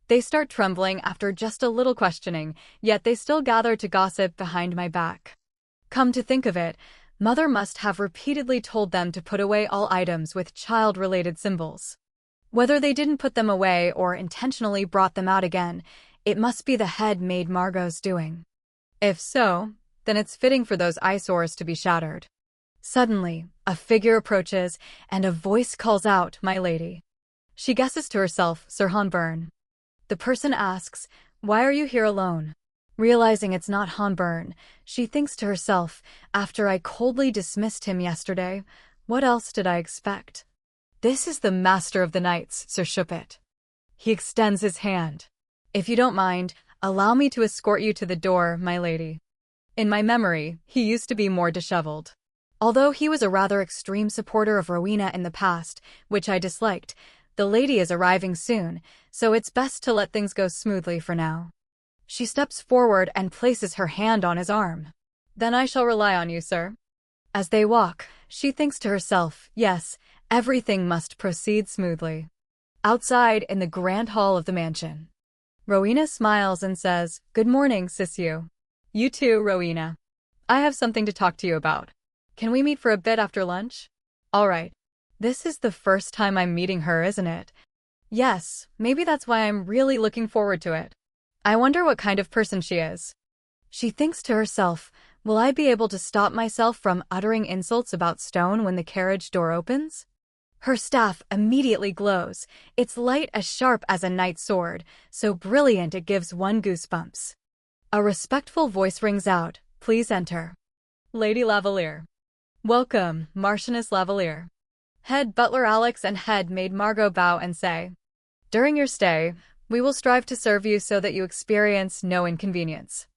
They start trembling after just a little questioning, yet they still gather to gossip behind my back. Come to think of it, Mother must have repeatedly told them to put away all items with child-related symbols. Whether they didn't put them away or intentionally brought them out again, it must be the head-made Margot's doing. If so, then it's fitting for those eyesores to be shattered. Suddenly, a figure approaches, and a voice calls out, "My lady." She guesses to herself, Sir Hanburn. The person asks, "Why are you here alone?" Realizing it's not Hanburn, she thinks to herself, "After I coldly dismissed him yesterday, what else did I expect?" This is the Master of the Knights, Sir Shupit. He extends his hand. "If you don't mind, allow me to escort you to the door, my lady." In my memory, he used to be more disheveled. Although he was a rather extreme supporter of Rowena in the past, which I disliked, the lady is arriving soon, so it's best to let things go smoothly for now. She steps forward and places her hand on his arm. "Then I shall rely on you, sir." As they walk, she thinks to herself, yes, everything must proceed smoothly. Outside, in the grand hall of the mansion, Rowena smiles and says, "Good morning, Sissy." "You too, Rowena. I have something to talk to you about. Can we meet for a bit after lunch?" "All right." This is the first time I'm meeting her, isn't it? Yes, maybe that's why I'm really looking forward to it. I wonder what kind of person she is. She thinks to herself, will I be able to stop myself from uttering insults about Stone when the carriage door opens? Her staff immediately glows. It's light as sharp as a knight's sword, so brilliant it gives one goosebumps. A respectful voice rings out, "Please enter." "Lady Lavalier." "Welcome, Marchioness Lavalier." Head butler Alex and head maid Margot bow and say, "During your stay, we will strive to serve you so that you experience no inconvenience."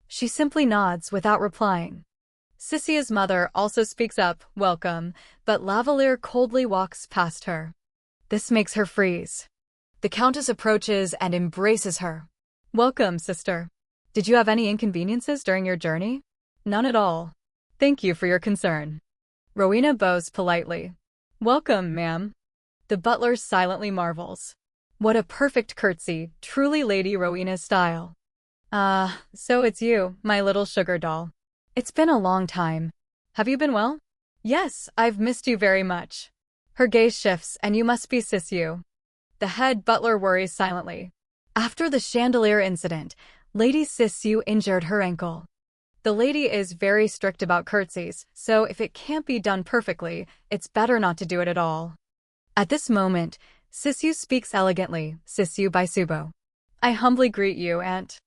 She simply nods without replying. Sissy's mother also speaks up, "Welcome," but Lavalier coldly walks past her. This makes her freeze. The Countess approaches and embraces her. "Welcome, sister. Did you have any inconveniences during your journey?" "None at all. Thank you for your concern." Rowena bows politely. "Welcome, ma'am." The butler silently marvels. What a perfect curtsy, truly Lady Rowena's style. So it's you, my little sugar doll. It's been a long time. Have you been well?" "Yes, I've missed you very much." Her gaze shifts, and you must be Sissy. The head butler worries silently. After the chandelier incident, Lady Sissy injured her ankle. The lady is very strict about curtsies, so if it can't be done perfectly, it's better not to do it at all. At this moment, Sissy speaks elegantly, "Sissy by Subo. I humbly greet you, Aunt."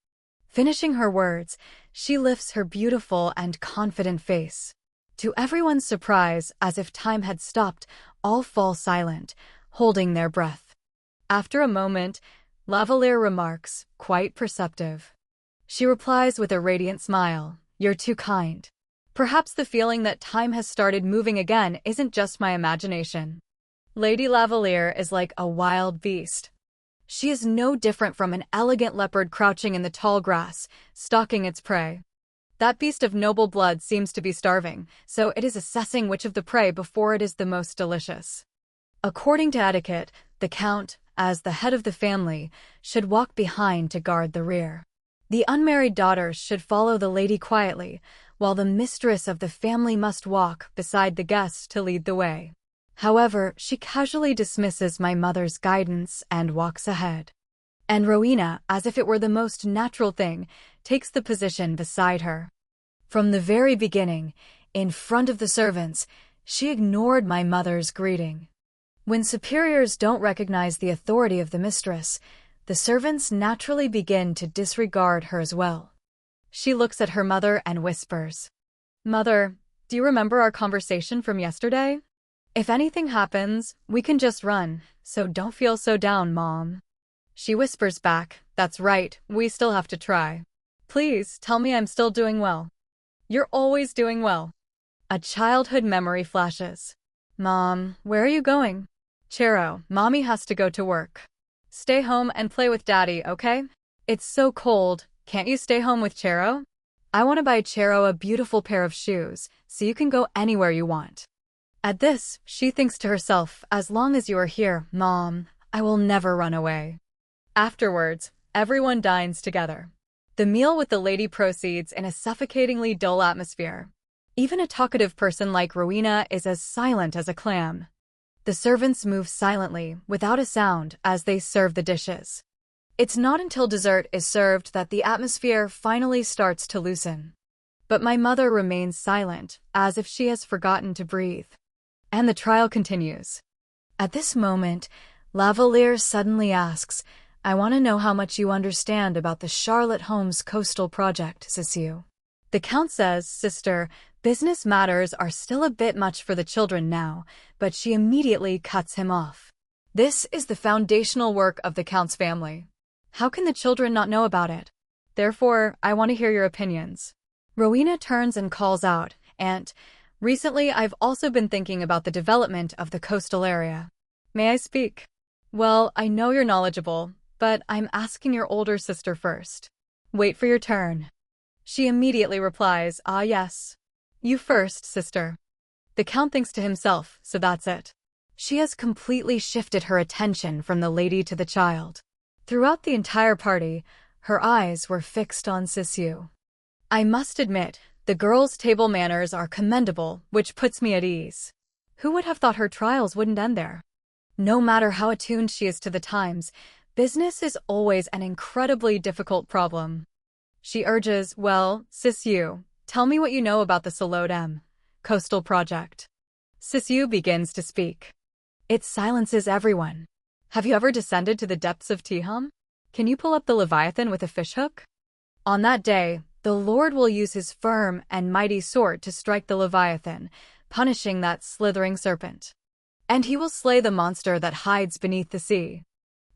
Finishing her words, she lifts her beautiful and confident face. To everyone's surprise, as if time had stopped, all fall silent, holding their breath. After a moment, Lavalier remarks, quite perceptive. She replies with a radiant smile, "You're too kind." Perhaps the feeling that time has started moving again isn't just my imagination. Lady Lavalier is like a wild beast. She is no different from an elegant leopard crouching in the tall grass, stalking its prey. That beast of noble blood seems to be starving, so it is assessing which of the prey before it is the most delicious. According to etiquette, the Count, as the head of the family, should walk behind to guard the rear. The unmarried daughters should follow the lady quietly, while the mistress of the family must walk beside the guests to lead the way. However, she casually dismisses my mother's guidance and walks ahead. And Rowena, as if it were the most natural thing, takes the position beside her. From the very beginning, in front of the servants, she ignored my mother's greeting. When superiors don't recognize the authority of the mistress, the servants naturally begin to disregard her as well. She looks at her mother and whispers, "Mother, do you remember our conversation from yesterday? If anything happens, we can just run, so don't feel so down, Mom." She whispers back, "That's right, we still have to try. Please tell me I'm still doing well." "You're always doing well." A childhood memory flashes. "Mom, where are you going?" "Chero, Mommy has to go to work." "Stay home and play with Daddy, okay? It's so cold, can't you stay home with Chero? I want to buy Chero a beautiful pair of shoes, so you can go anywhere you want." At this, she thinks to herself, "As long as you are here, Mom, I will never run away." Afterwards, everyone dines together. The meal with the lady proceeds in a suffocatingly dull atmosphere. Even a talkative person like Rowena is as silent as a clam. The servants move silently, without a sound, as they serve the dishes. It's not until dessert is served that the atmosphere finally starts to loosen. But my mother remains silent, as if she has forgotten to breathe. And the trial continues. At this moment, Lavalier suddenly asks, "I want to know how much you understand about the Charlotte Holmes coastal project, Sissy." The Count says, "Sister, business matters are still a bit much for the children now," but she immediately cuts him off. This is the foundational work of the Count's family. How can the children not know about it? Therefore, I want to hear your opinions. Rowena turns and calls out, "Aunt, recently I've also been thinking about the development of the coastal area. May I speak?" "Well, I know you're knowledgeable, but I'm asking your older sister first." "Wait for your turn." She immediately replies, "Ah, yes. You first, sister." The Count thinks to himself, so that's it. She has completely shifted her attention from the lady to the child. Throughout the entire party, her eyes were fixed on Sissy. I must admit, the girl's table manners are commendable, which puts me at ease. Who would have thought her trials wouldn't end there? No matter how attuned she is to the times, business is always an incredibly difficult problem. She urges, "Well, Sissy, tell me what you know about the Charlotte M. coastal project." Sissy begins to speak. It silences everyone. Have you ever descended to the depths of Tiham? Can you pull up the Leviathan with a fishhook? On that day, the Lord will use his firm and mighty sword to strike the Leviathan, punishing that slithering serpent. And he will slay the monster that hides beneath the sea.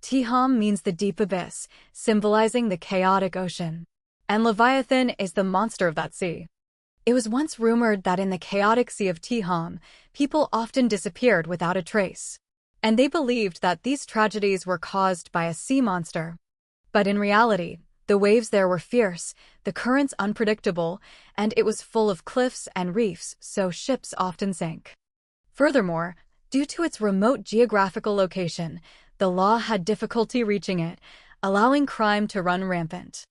Tiham means the deep abyss, symbolizing the chaotic ocean. And Leviathan is the monster of that sea. It was once rumored that in the chaotic sea of Tiham, people often disappeared without a trace. And they believed that these tragedies were caused by a sea monster. But in reality, the waves there were fierce, the currents unpredictable, and it was full of cliffs and reefs, so ships often sank. Furthermore, due to its remote geographical location, the law had difficulty reaching it, allowing crime to run rampant.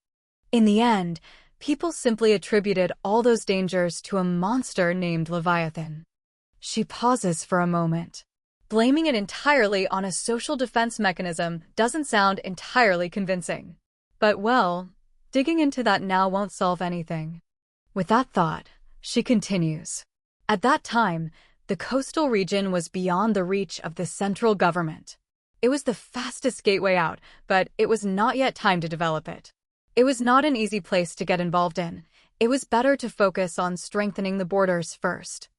In the end, people simply attributed all those dangers to a monster named Leviathan. She pauses for a moment. Blaming it entirely on a social defense mechanism doesn't sound entirely convincing. But well, digging into that now won't solve anything. With that thought, she continues. At that time, the coastal region was beyond the reach of the central government. It was the fastest gateway out, but it was not yet time to develop it. It was not an easy place to get involved in. It was better to focus on strengthening the borders first.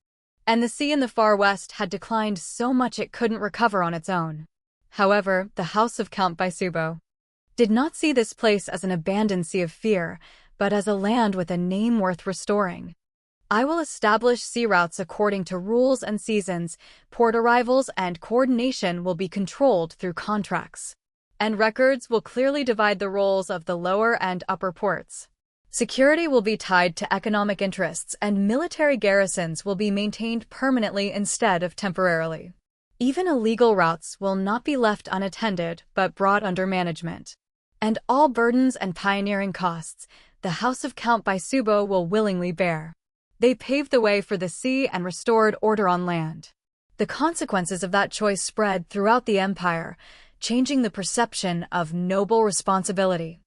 And the sea in the far west had declined so much it couldn't recover on its own. However, the house of Count Baisubo did not see this place as an abandoned sea of fear, but as a land with a name worth restoring. I will establish sea routes according to rules and seasons, port arrivals and coordination will be controlled through contracts. And records will clearly divide the roles of the lower and upper ports. Security will be tied to economic interests and military garrisons will be maintained permanently instead of temporarily. Even illegal routes will not be left unattended but brought under management. And all burdens and pioneering costs, the House of Count Baisubo will willingly bear. They paved the way for the sea and restored order on land. The consequences of that choice spread throughout the empire, changing the perception of noble responsibility.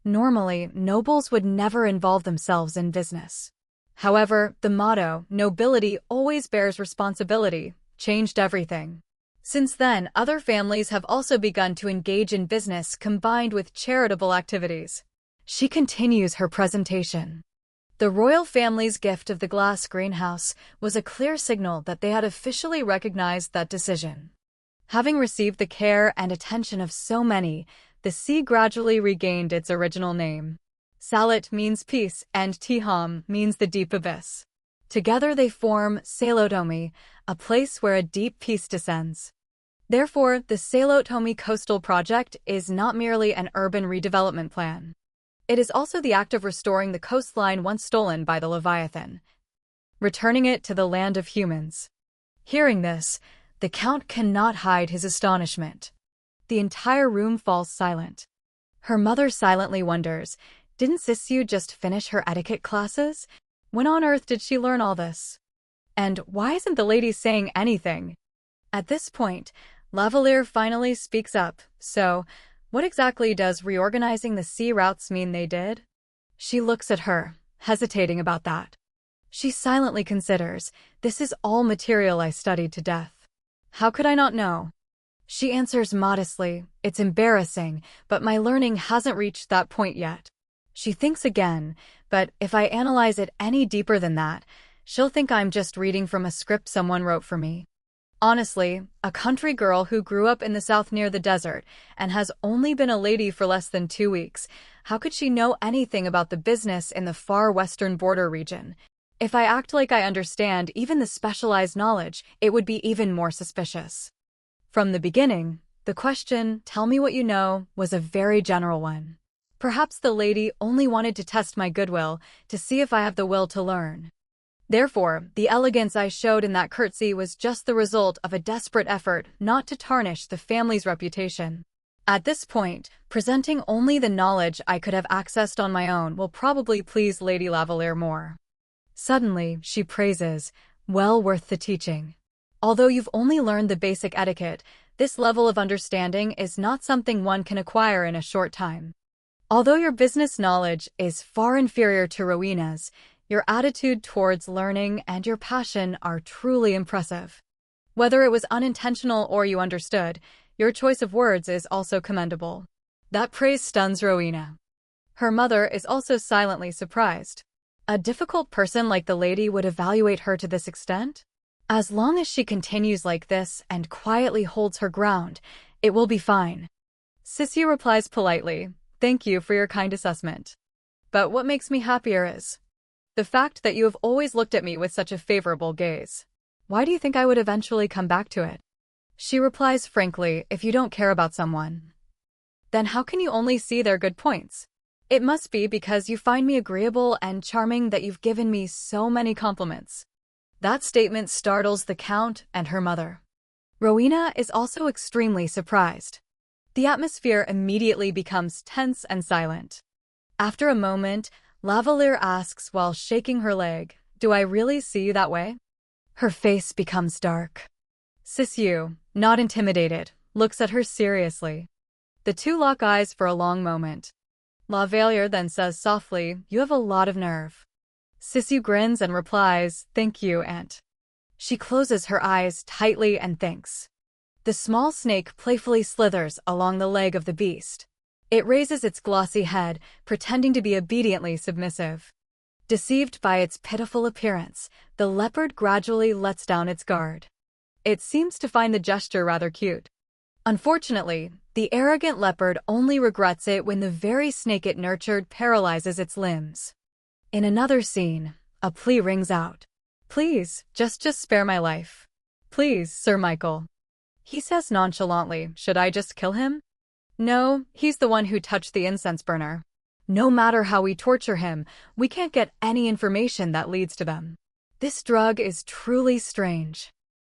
Normally, nobles would never involve themselves in business. However, the motto, "Nobility always bears responsibility," changed everything. Since then, other families have also begun to engage in business combined with charitable activities. She continues her presentation. The royal family's gift of the glass greenhouse was a clear signal that they had officially recognized that decision. Having received the care and attention of so many, the sea gradually regained its original name. Salit means peace and Tiham means the deep abyss. Together they form Salotomi, a place where a deep peace descends. Therefore, the Salotomi Coastal Project is not merely an urban redevelopment plan. It is also the act of restoring the coastline once stolen by the Leviathan, returning it to the land of humans. Hearing this, the Count cannot hide his astonishment. The entire room falls silent. Her mother silently wonders, didn't Sissy just finish her etiquette classes? When on earth did she learn all this? And why isn't the lady saying anything? At this point, Lavalier finally speaks up. So, what exactly does reorganizing the sea routes mean they did? She looks at her, hesitating about that. She silently considers, this is all material I studied to death. How could I not know? She answers modestly, it's embarrassing, but my learning hasn't reached that point yet. She thinks again, but if I analyze it any deeper than that, she'll think I'm just reading from a script someone wrote for me. Honestly, a country girl who grew up in the south near the desert and has only been a lady for less than 2 weeks, how could she know anything about the business in the far western border region? If I act like I understand even the specialized knowledge, it would be even more suspicious. From the beginning, the question, tell me what you know, was a very general one. Perhaps the lady only wanted to test my goodwill, to see if I have the will to learn. Therefore, the elegance I showed in that curtsy was just the result of a desperate effort not to tarnish the family's reputation. At this point, presenting only the knowledge I could have accessed on my own will probably please Lady Lavalier more. Suddenly, she praises, well worth the teaching. Although you've only learned the basic etiquette, this level of understanding is not something one can acquire in a short time. Although your business knowledge is far inferior to Rowena's, your attitude towards learning and your passion are truly impressive. Whether it was unintentional or you understood, your choice of words is also commendable. That praise stuns Rowena. Her mother is also silently surprised. A difficult person like the lady would evaluate her to this extent? As long as she continues like this and quietly holds her ground, it will be fine. Sissy replies politely, thank you for your kind assessment. But what makes me happier is the fact that you have always looked at me with such a favorable gaze. Why do you think I would eventually come back to it? She replies frankly, if you don't care about someone, then how can you only see their good points? It must be because you find me agreeable and charming that you've given me so many compliments. That statement startles the Count and her mother. Rowena is also extremely surprised. The atmosphere immediately becomes tense and silent. After a moment, Lavalier asks while shaking her leg, do I really see you that way? Her face becomes dark. Sissy, not intimidated, looks at her seriously. The two lock eyes for a long moment. Lavalier then says softly, you have a lot of nerve. Sissy grins and replies, thank you, Aunt. She closes her eyes tightly and thinks. The small snake playfully slithers along the leg of the beast. It raises its glossy head, pretending to be obediently submissive. Deceived by its pitiful appearance, the leopard gradually lets down its guard. It seems to find the gesture rather cute. Unfortunately, the arrogant leopard only regrets it when the very snake it nurtured paralyzes its limbs. In another scene, a plea rings out. Please, just spare my life. Please, Sir Michael. He says nonchalantly, should I just kill him? No, he's the one who touched the incense burner. No matter how we torture him, we can't get any information that leads to them. This drug is truly strange.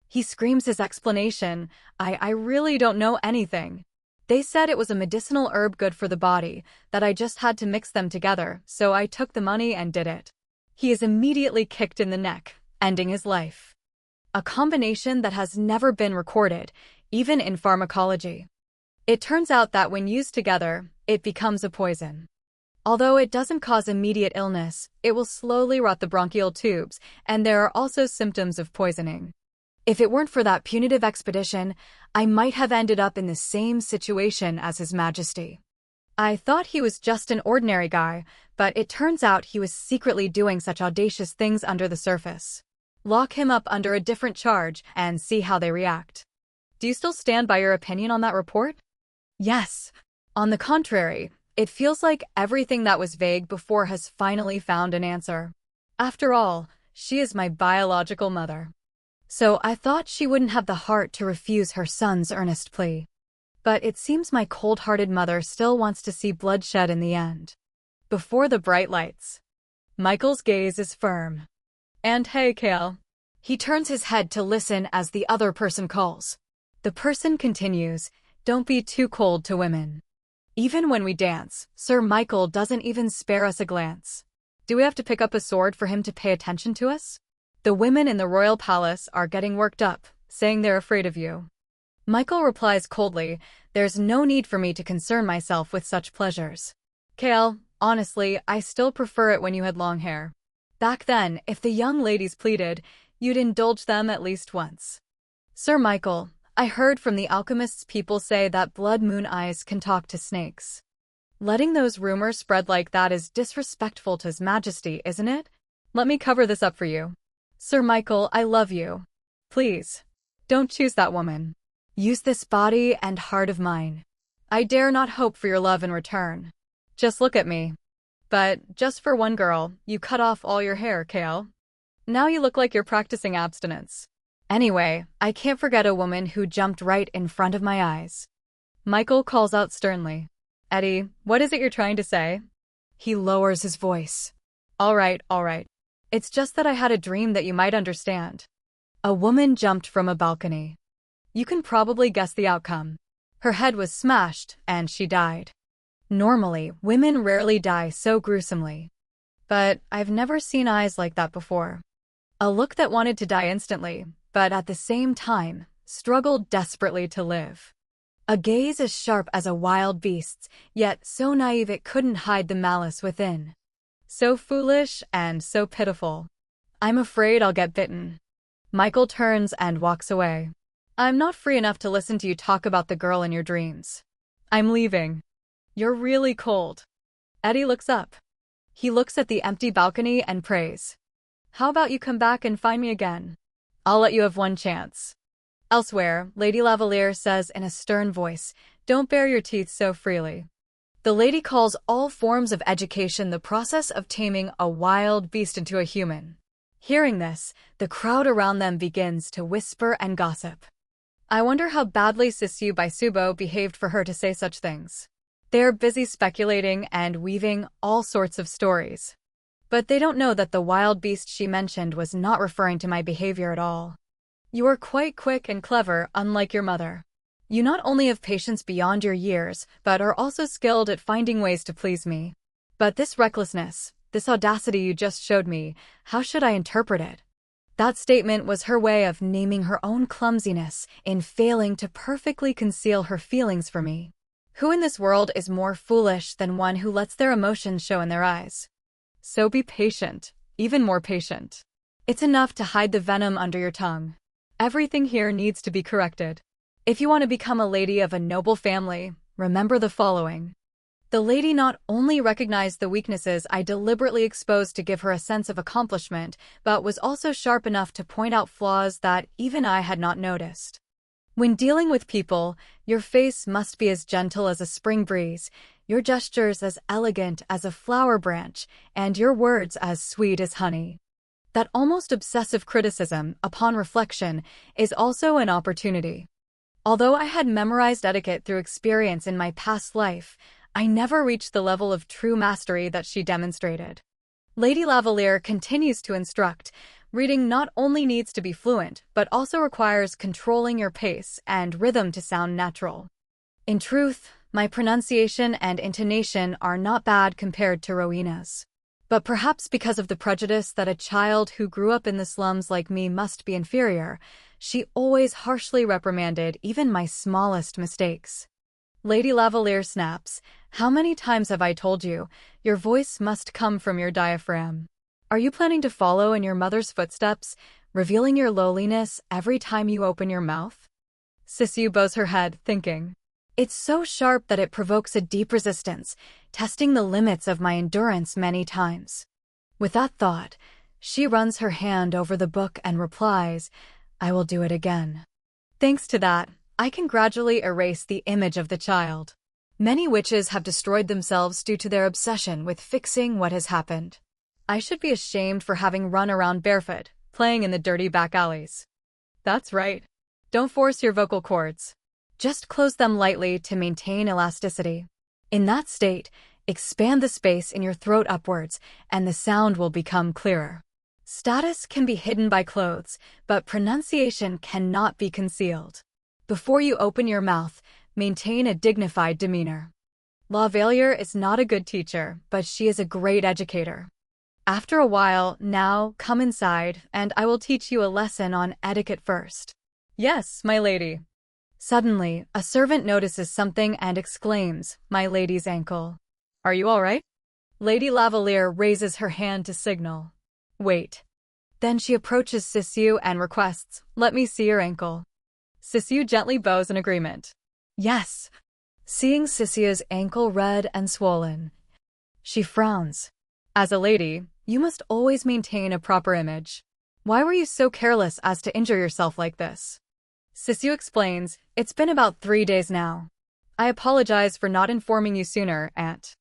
He screams his explanation, I really don't know anything. They said it was a medicinal herb good for the body, that I just had to mix them together, so I took the money and did it. He is immediately kicked in the neck, ending his life. A combination that has never been recorded, even in pharmacology. It turns out that when used together, it becomes a poison. Although it doesn't cause immediate illness, it will slowly rot the bronchial tubes, and there are also symptoms of poisoning. If it weren't for that punitive expedition, I might have ended up in the same situation as His Majesty. I thought he was just an ordinary guy, but it turns out he was secretly doing such audacious things under the surface. Lock him up under a different charge and see how they react. Do you still stand by your opinion on that report? Yes. On the contrary, it feels like everything that was vague before has finally found an answer. After all, she is my biological mother. So I thought she wouldn't have the heart to refuse her son's earnest plea. But it seems my cold-hearted mother still wants to see bloodshed in the end. Before the bright lights. Michael's gaze is firm. And hey, Kale. He turns his head to listen as the other person calls. The person continues, don't be too cold to women. Even when we dance, Sir Michael doesn't even spare us a glance. Do we have to pick up a sword for him to pay attention to us? The women in the royal palace are getting worked up, saying they're afraid of you. Michael replies coldly, "There's no need for me to concern myself with such pleasures. Kale, honestly, I still prefer it when you had long hair. Back then, if the young ladies pleaded, you'd indulge them at least once." "Sir Michael, I heard from the alchemists people say that blood moon eyes can talk to snakes. Letting those rumors spread like that is disrespectful to His Majesty, isn't it? Let me cover this up for you. Sir Michael, I love you. Please, don't choose that woman. Use this body and heart of mine. I dare not hope for your love in return. Just look at me. But, just for one girl, you cut off all your hair, Kale. Now you look like you're practicing abstinence. Anyway, I can't forget a woman who jumped right in front of my eyes." Michael calls out sternly, "Eddie, what is it you're trying to say?" He lowers his voice. All right. It's just that I had a dream that you might understand. A woman jumped from a balcony. You can probably guess the outcome. Her head was smashed, and she died. Normally, women rarely die so gruesomely. But I've never seen eyes like that before. A look that wanted to die instantly, but at the same time, struggled desperately to live. A gaze as sharp as a wild beast's, yet so naive it couldn't hide the malice within. So foolish and so pitiful. I'm afraid I'll get bitten. Michael turns and walks away. I'm not free enough to listen to you talk about the girl in your dreams. I'm leaving. You're really cold. Eddie looks up. He looks at the empty balcony and prays. How about you come back and find me again? I'll let you have one chance. Elsewhere, Lady Lavalier says in a stern voice, don't bare your teeth so freely. The lady calls all forms of education the process of taming a wild beast into a human. Hearing this, the crowd around them begins to whisper and gossip. I wonder how badly Sisyu by Subo behaved for her to say such things. They're busy speculating and weaving all sorts of stories. But they don't know that the wild beast she mentioned was not referring to my behavior at all. You are quite quick and clever, unlike your mother. You not only have patience beyond your years, but are also skilled at finding ways to please me. But this recklessness, this audacity you just showed me, how should I interpret it? That statement was her way of naming her own clumsiness in failing to perfectly conceal her feelings for me. Who in this world is more foolish than one who lets their emotions show in their eyes? So be patient, even more patient. It's enough to hide the venom under your tongue. Everything here needs to be corrected. If you want to become a lady of a noble family, remember the following. The lady not only recognized the weaknesses I deliberately exposed to give her a sense of accomplishment, but was also sharp enough to point out flaws that even I had not noticed. When dealing with people, your face must be as gentle as a spring breeze, your gestures as elegant as a flower branch, and your words as sweet as honey. That almost obsessive criticism, upon reflection, is also an opportunity. Although I had memorized etiquette through experience in my past life, I never reached the level of true mastery that she demonstrated. Lady Lavalier continues to instruct, reading not only needs to be fluent, but also requires controlling your pace and rhythm to sound natural. In truth, my pronunciation and intonation are not bad compared to Rowena's. But perhaps because of the prejudice that a child who grew up in the slums like me must be inferior, she always harshly reprimanded even my smallest mistakes. Lady Lavalier snaps, how many times have I told you, your voice must come from your diaphragm? Are you planning to follow in your mother's footsteps, revealing your lowliness every time you open your mouth? Sisyu bows her head, thinking. It's so sharp that it provokes a deep resistance, testing the limits of my endurance many times. With that thought, she runs her hand over the book and replies, I will do it again. Thanks to that, I can gradually erase the image of the child. Many witches have destroyed themselves due to their obsession with fixing what has happened. I should be ashamed for having run around barefoot, playing in the dirty back alleys. That's right. Don't force your vocal cords. Just close them lightly to maintain elasticity. In that state, expand the space in your throat upwards, and the sound will become clearer. Status can be hidden by clothes, but pronunciation cannot be concealed. Before you open your mouth, maintain a dignified demeanor. Lavalier is not a good teacher, but she is a great educator. After a while, now, come inside, and I will teach you a lesson on etiquette first. Yes, my lady. Suddenly, a servant notices something and exclaims, "My lady's ankle. Are you all right?" Lady Lavalier raises her hand to signal. Wait. Then she approaches Sissy and requests, "Let me see your ankle." Sissy gently bows in agreement. Yes. Seeing Sissy's ankle red and swollen, she frowns. As a lady, you must always maintain a proper image. Why were you so careless as to injure yourself like this? Sissy explains, "It's been about 3 days now. I apologize for not informing you sooner, Aunt."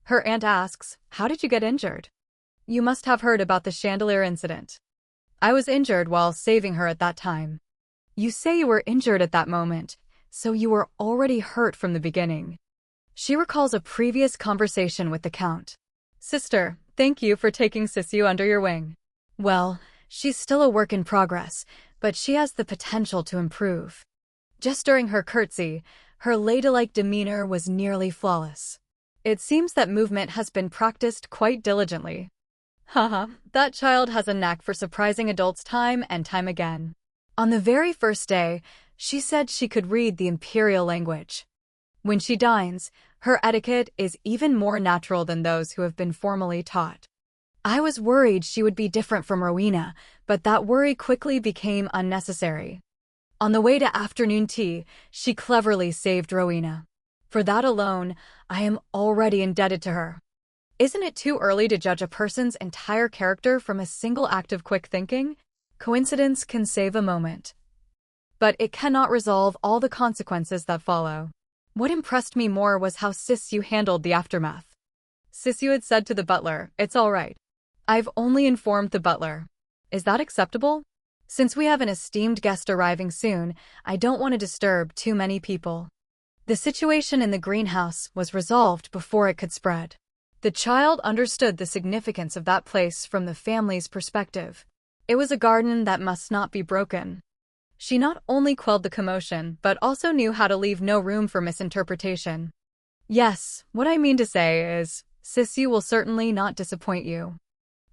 Her aunt asks, "How did you get injured?" "You must have heard about the chandelier incident. I was injured while saving her at that time." You say you were injured at that moment, so you were already hurt from the beginning. She recalls a previous conversation with the Count. Sister, thank you for taking Sissy under your wing. Well, she's still a work in progress, but she has the potential to improve. Just during her curtsy, her ladylike demeanor was nearly flawless. It seems that movement has been practiced quite diligently. Haha, that child has a knack for surprising adults time and time again. On the very first day, she said she could read the imperial language. When she dines, her etiquette is even more natural than those who have been formally taught. I was worried she would be different from Rowena, but that worry quickly became unnecessary. On the way to afternoon tea, she cleverly saved Rowena. For that alone, I am already indebted to her. Isn't it too early to judge a person's entire character from a single act of quick thinking? Coincidence can save a moment, but it cannot resolve all the consequences that follow. What impressed me more was how Sissy handled the aftermath. Sissy had said to the butler, "It's all right. I've only informed the butler." Is that acceptable? Since we have an esteemed guest arriving soon, I don't want to disturb too many people. The situation in the greenhouse was resolved before it could spread. The child understood the significance of that place from the family's perspective. It was a garden that must not be broken. She not only quelled the commotion, but also knew how to leave no room for misinterpretation. Yes, what I mean to say is, Sissy will certainly not disappoint you.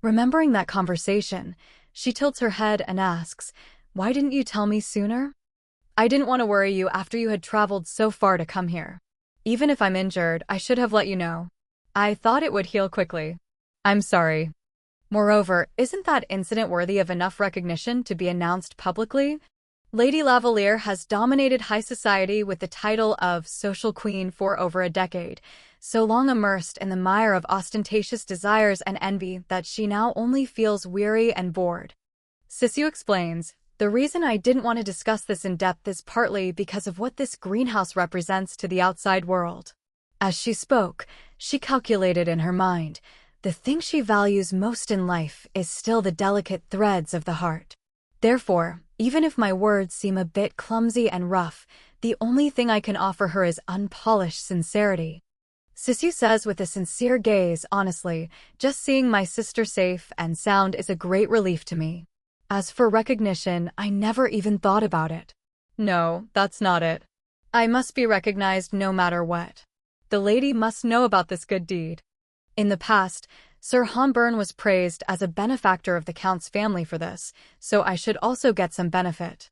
Remembering that conversation, she tilts her head and asks, "Why didn't you tell me sooner?" "I didn't want to worry you after you had traveled so far to come here. Even if I'm injured, I should have let you know. I thought it would heal quickly. I'm sorry. Moreover, isn't that incident worthy of enough recognition to be announced publicly? Lady Lavalier has dominated high society with the title of social queen for over a decade, so long immersed in the mire of ostentatious desires and envy that she now only feels weary and bored." Sissy explains, "The reason I didn't want to discuss this in depth is partly because of what this greenhouse represents to the outside world." As she spoke, she calculated in her mind, the thing she values most in life is still the delicate threads of the heart. Therefore, even if my words seem a bit clumsy and rough, the only thing I can offer her is unpolished sincerity. Sissy says with a sincere gaze, "Honestly, just seeing my sister safe and sound is a great relief to me. As for recognition, I never even thought about it." No, that's not it. I must be recognized no matter what. The lady must know about this good deed. In the past, Sir Honburn was praised as a benefactor of the Count's family for this, so I should also get some benefit.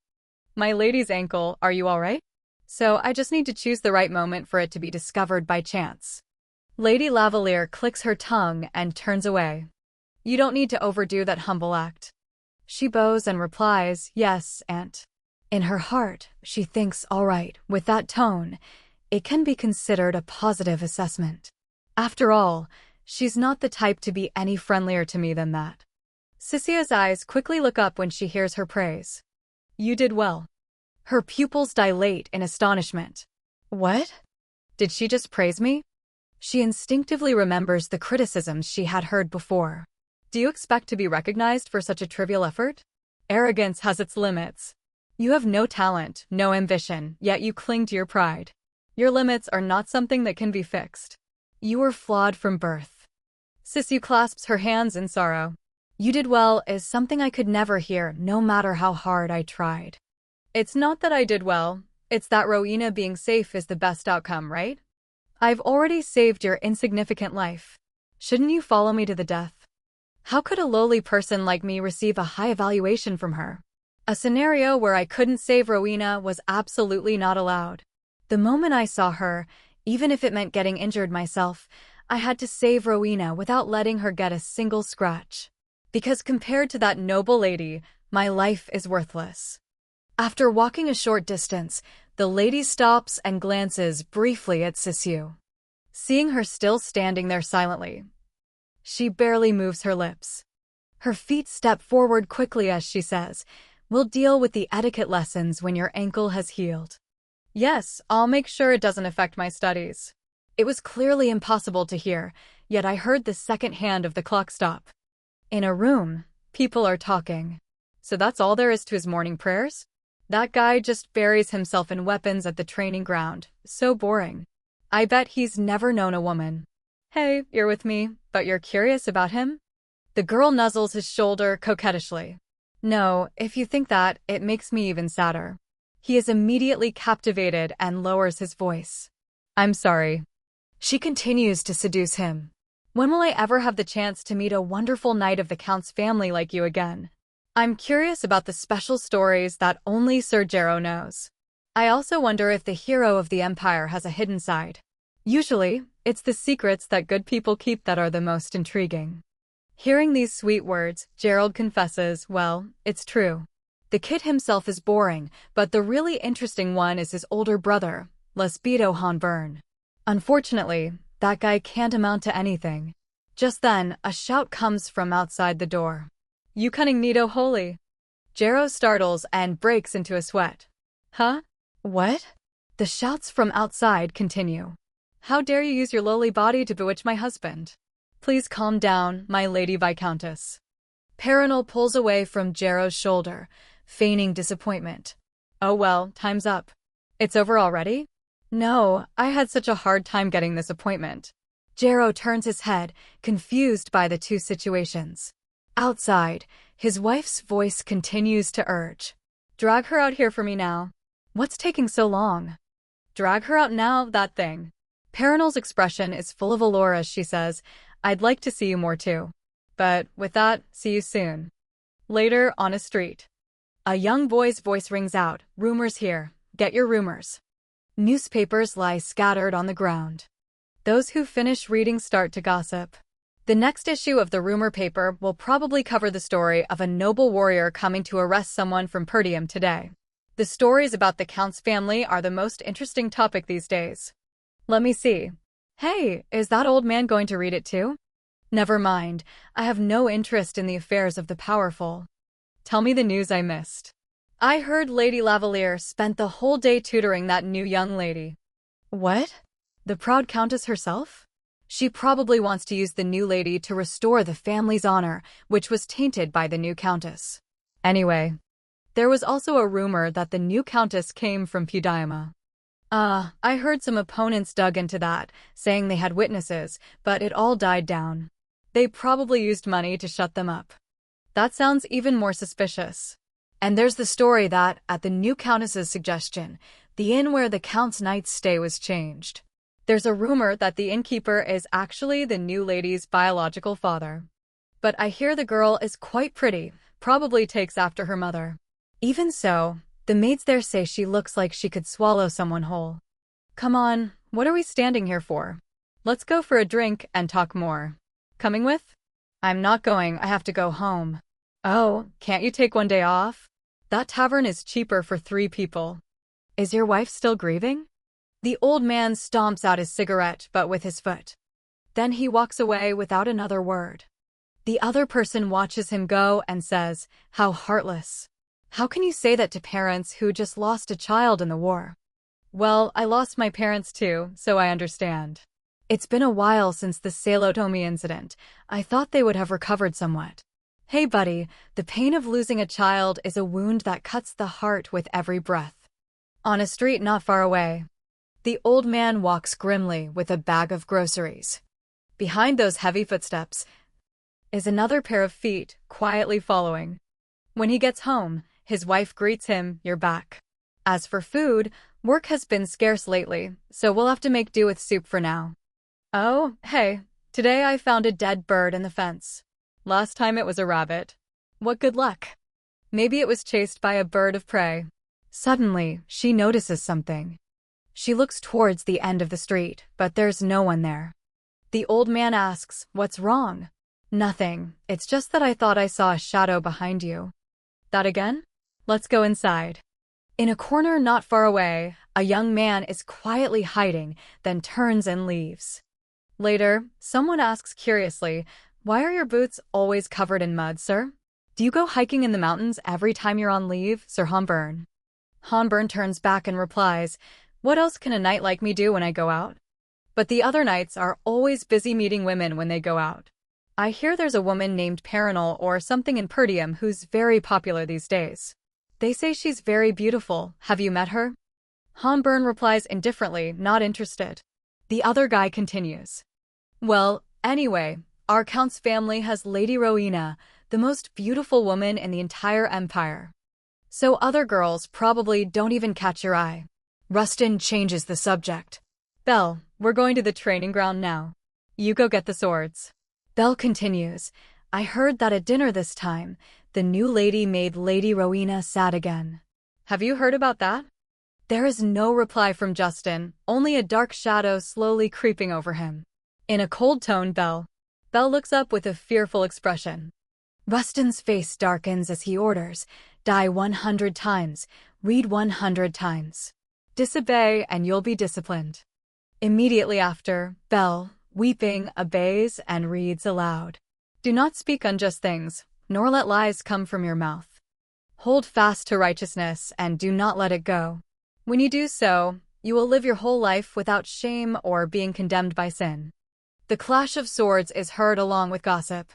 My lady's ankle, are you all right? So I just need to choose the right moment for it to be discovered by chance. Lady Lavalier clicks her tongue and turns away. You don't need to overdo that humble act. She bows and replies, "Yes, Aunt." In her heart, she thinks, all right, with that tone, it can be considered a positive assessment. After all, she's not the type to be any friendlier to me than that. Sissy's eyes quickly look up when she hears her praise. You did well. Her pupils dilate in astonishment. What? Did she just praise me? She instinctively remembers the criticisms she had heard before. Do you expect to be recognized for such a trivial effort? Arrogance has its limits. You have no talent, no ambition, yet you cling to your pride. Your limits are not something that can be fixed. You were flawed from birth. Sissy clasps her hands in sorrow. You did well is something I could never hear, no matter how hard I tried. It's not that I did well, it's that Rowena being safe is the best outcome, right? I've already saved your insignificant life. Shouldn't you follow me to the death? How could a lowly person like me receive a high evaluation from her? A scenario where I couldn't save Rowena was absolutely not allowed. The moment I saw her, even if it meant getting injured myself, I had to save Rowena without letting her get a single scratch. Because compared to that noble lady, my life is worthless. After walking a short distance, the lady stops and glances briefly at Sisyu. Seeing her still standing there silently, she barely moves her lips. Her feet step forward quickly as she says, "We'll deal with the etiquette lessons when your ankle has healed." Yes, I'll make sure it doesn't affect my studies. It was clearly impossible to hear, yet I heard the second hand of the clock stop. In a room, people are talking. So that's all there is to his morning prayers? That guy just buries himself in weapons at the training ground. So boring. I bet he's never known a woman. Hey, you're with me, but you're curious about him? The girl nuzzles his shoulder coquettishly. No, if you think that, it makes me even sadder. He is immediately captivated and lowers his voice. I'm sorry. She continues to seduce him. When will I ever have the chance to meet a wonderful knight of the Count's family like you again? I'm curious about the special stories that only Sir Jero knows. I also wonder if the hero of the Empire has a hidden side. Usually, it's the secrets that good people keep that are the most intriguing. Hearing these sweet words, Gerald confesses, well, it's true. The kid himself is boring, but the really interesting one is his older brother, Lesbido Hanburn. Unfortunately, that guy can't amount to anything. Just then, a shout comes from outside the door. You cunning Nido Holy. Jero startles and breaks into a sweat. Huh? What? The shouts from outside continue. How dare you use your lowly body to bewitch my husband? Please calm down, my lady Viscountess. Perenal pulls away from Jero's shoulder, feigning disappointment. Oh well, time's up. It's over already? No, I had such a hard time getting this appointment. Jero turns his head, confused by the two situations. Outside, his wife's voice continues to urge. Drag her out here for me now. What's taking so long? Drag her out now, that thing. Perenal's expression is full of allure as she says, I'd like to see you more too. But with that, see you soon. Later, on a street. A young boy's voice rings out, rumors here, get your rumors. Newspapers lie scattered on the ground. Those who finish reading start to gossip. The next issue of the rumor paper will probably cover the story of a noble warrior coming to arrest someone from Perdium today. The stories about the Count's family are the most interesting topic these days. Let me see. Hey, is that old man going to read it too? Never mind, I have no interest in the affairs of the powerful. Tell me the news I missed. I heard Lady Lavalier spent the whole day tutoring that new young lady. What? The proud countess herself? She probably wants to use the new lady to restore the family's honor, which was tainted by the new countess. Anyway, there was also a rumor that the new countess came from Pudayama. I heard some opponents dug into that, saying they had witnesses, but it all died down. They probably used money to shut them up. That sounds even more suspicious. And there's the story that, at the new countess's suggestion, the inn where the Count's nights stay was changed. There's a rumor that the innkeeper is actually the new lady's biological father. But I hear the girl is quite pretty, probably takes after her mother. Even so, the maids there say she looks like she could swallow someone whole. Come on, what are we standing here for? Let's go for a drink and talk more. Coming with? I'm not going, I have to go home. Oh, can't you take one day off? That tavern is cheaper for 3 people. Is your wife still grieving? The old man stomps out his cigarette, but with his foot. Then he walks away without another word. The other person watches him go and says, how heartless. How can you say that to parents who just lost a child in the war? Well, I lost my parents too, so I understand. It's been a while since the Salotomi incident. I thought they would have recovered somewhat. Hey buddy, the pain of losing a child is a wound that cuts the heart with every breath. On a street not far away, the old man walks grimly with a bag of groceries. Behind those heavy footsteps is another pair of feet, quietly following. When he gets home, his wife greets him, "You're back." As for food, work has been scarce lately, so we'll have to make do with soup for now. Oh, hey, today I found a dead bird in the fence. Last time it was a rabbit. What good luck. Maybe it was chased by a bird of prey. Suddenly, she notices something. She looks towards the end of the street, but there's no one there. The old man asks, "What's wrong?" "Nothing. It's just that I thought I saw a shadow behind you." "That again? Let's go inside." In a corner not far away, a young man is quietly hiding, then turns and leaves. Later, someone asks curiously, "Why are your boots always covered in mud, sir? Do you go hiking in the mountains every time you're on leave, Sir Hanburn?" Hanburn turns back and replies, "What else can a knight like me do when I go out? But the other knights are always busy meeting women when they go out. I hear there's a woman named Paranal or something in Perdium who's very popular these days. They say she's very beautiful. Have you met her?" Hanburn replies indifferently, not interested. The other guy continues. "Well, anyway, our Count's family has Lady Rowena, the most beautiful woman in the entire empire. So other girls probably don't even catch your eye." Rustin changes the subject. "Belle, we're going to the training ground now. You go get the swords." Belle continues, "I heard that at dinner this time, the new lady made Lady Rowena sad again. Have you heard about that?" There is no reply from Justin, only a dark shadow slowly creeping over him. In a cold tone, Belle looks up with a fearful expression. Rustin's face darkens as he orders, "Die 100 times, read 100 times. Disobey and you'll be disciplined." Immediately after, Belle, weeping, obeys and reads aloud. "Do not speak unjust things, nor let lies come from your mouth. Hold fast to righteousness and do not let it go. When you do so, you will live your whole life without shame or being condemned by sin." The clash of swords is heard along with gossip.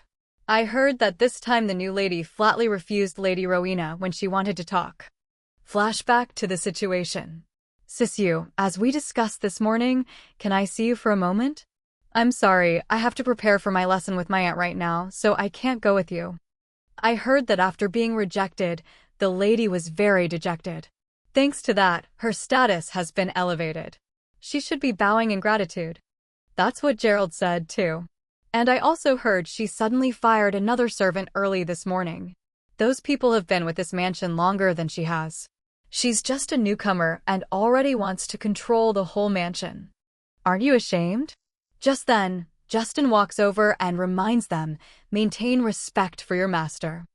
"I heard that this time the new lady flatly refused Lady Rowena when she wanted to talk." Flashback to the situation. "Sisyu, as we discussed this morning, can I see you for a moment?" "I'm sorry, I have to prepare for my lesson with my aunt right now, so I can't go with you." "I heard that after being rejected, the lady was very dejected. Thanks to that, her status has been elevated. She should be bowing in gratitude." "That's what Gerald said, too. And I also heard she suddenly fired another servant early this morning. Those people have been with this mansion longer than she has. She's just a newcomer and already wants to control the whole mansion. Aren't you ashamed?" Just then, Justin walks over and reminds them, "Maintain respect for your master."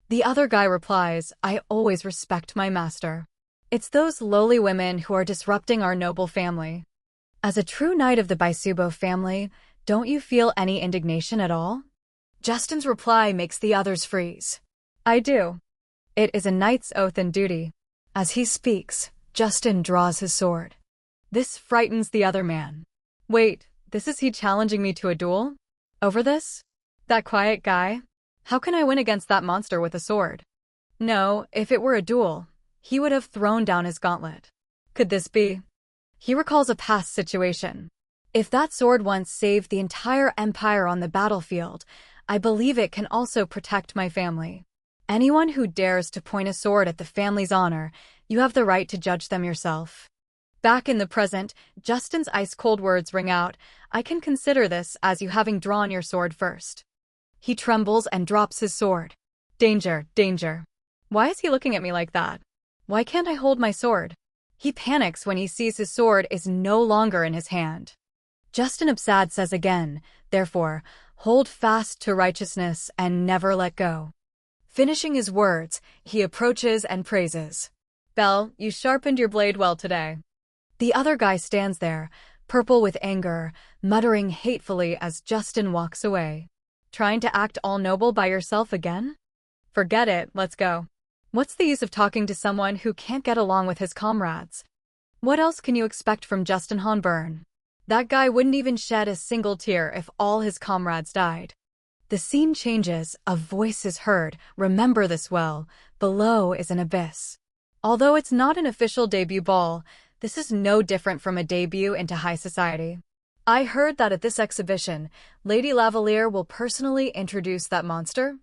The other guy replies, "I always respect my master. It's those lowly women who are disrupting our noble family." As a true knight of the Baisubo family, don't you feel any indignation at all? Justin's reply makes the others freeze. "I do. It is a knight's oath and duty." As he speaks, Justin draws his sword. This frightens the other man. "Wait, this is he challenging me to a duel? Over this? That quiet guy? How can I win against that monster with a sword?" No, if it were a duel, he would have thrown down his gauntlet. Could this be? He recalls a past situation. "If that sword once saved the entire empire on the battlefield, I believe it can also protect my family. Anyone who dares to point a sword at the family's honor, you have the right to judge them yourself." Back in the present, Justin's ice-cold words ring out, "I can consider this as you having drawn your sword first." He trembles and drops his sword. "Danger, danger. Why is he looking at me like that? Why can't I hold my sword?" He panics when he sees his sword is no longer in his hand. Justin Absad says again, "Therefore, hold fast to righteousness and never let go." Finishing his words, he approaches and praises. "Belle, you sharpened your blade well today." The other guy stands there, purple with anger, muttering hatefully as Justin walks away. "Trying to act all noble by yourself again? Forget it, let's go. What's the use of talking to someone who can't get along with his comrades?" What else can you expect from Justin Hanburn? That guy wouldn't even shed a single tear if all his comrades died. The scene changes, a voice is heard, "Remember this well, below is an abyss." Although it's not an official debut ball, this is no different from a debut into high society. I heard that at this exhibition, Lady Lavalier will personally introduce that monster.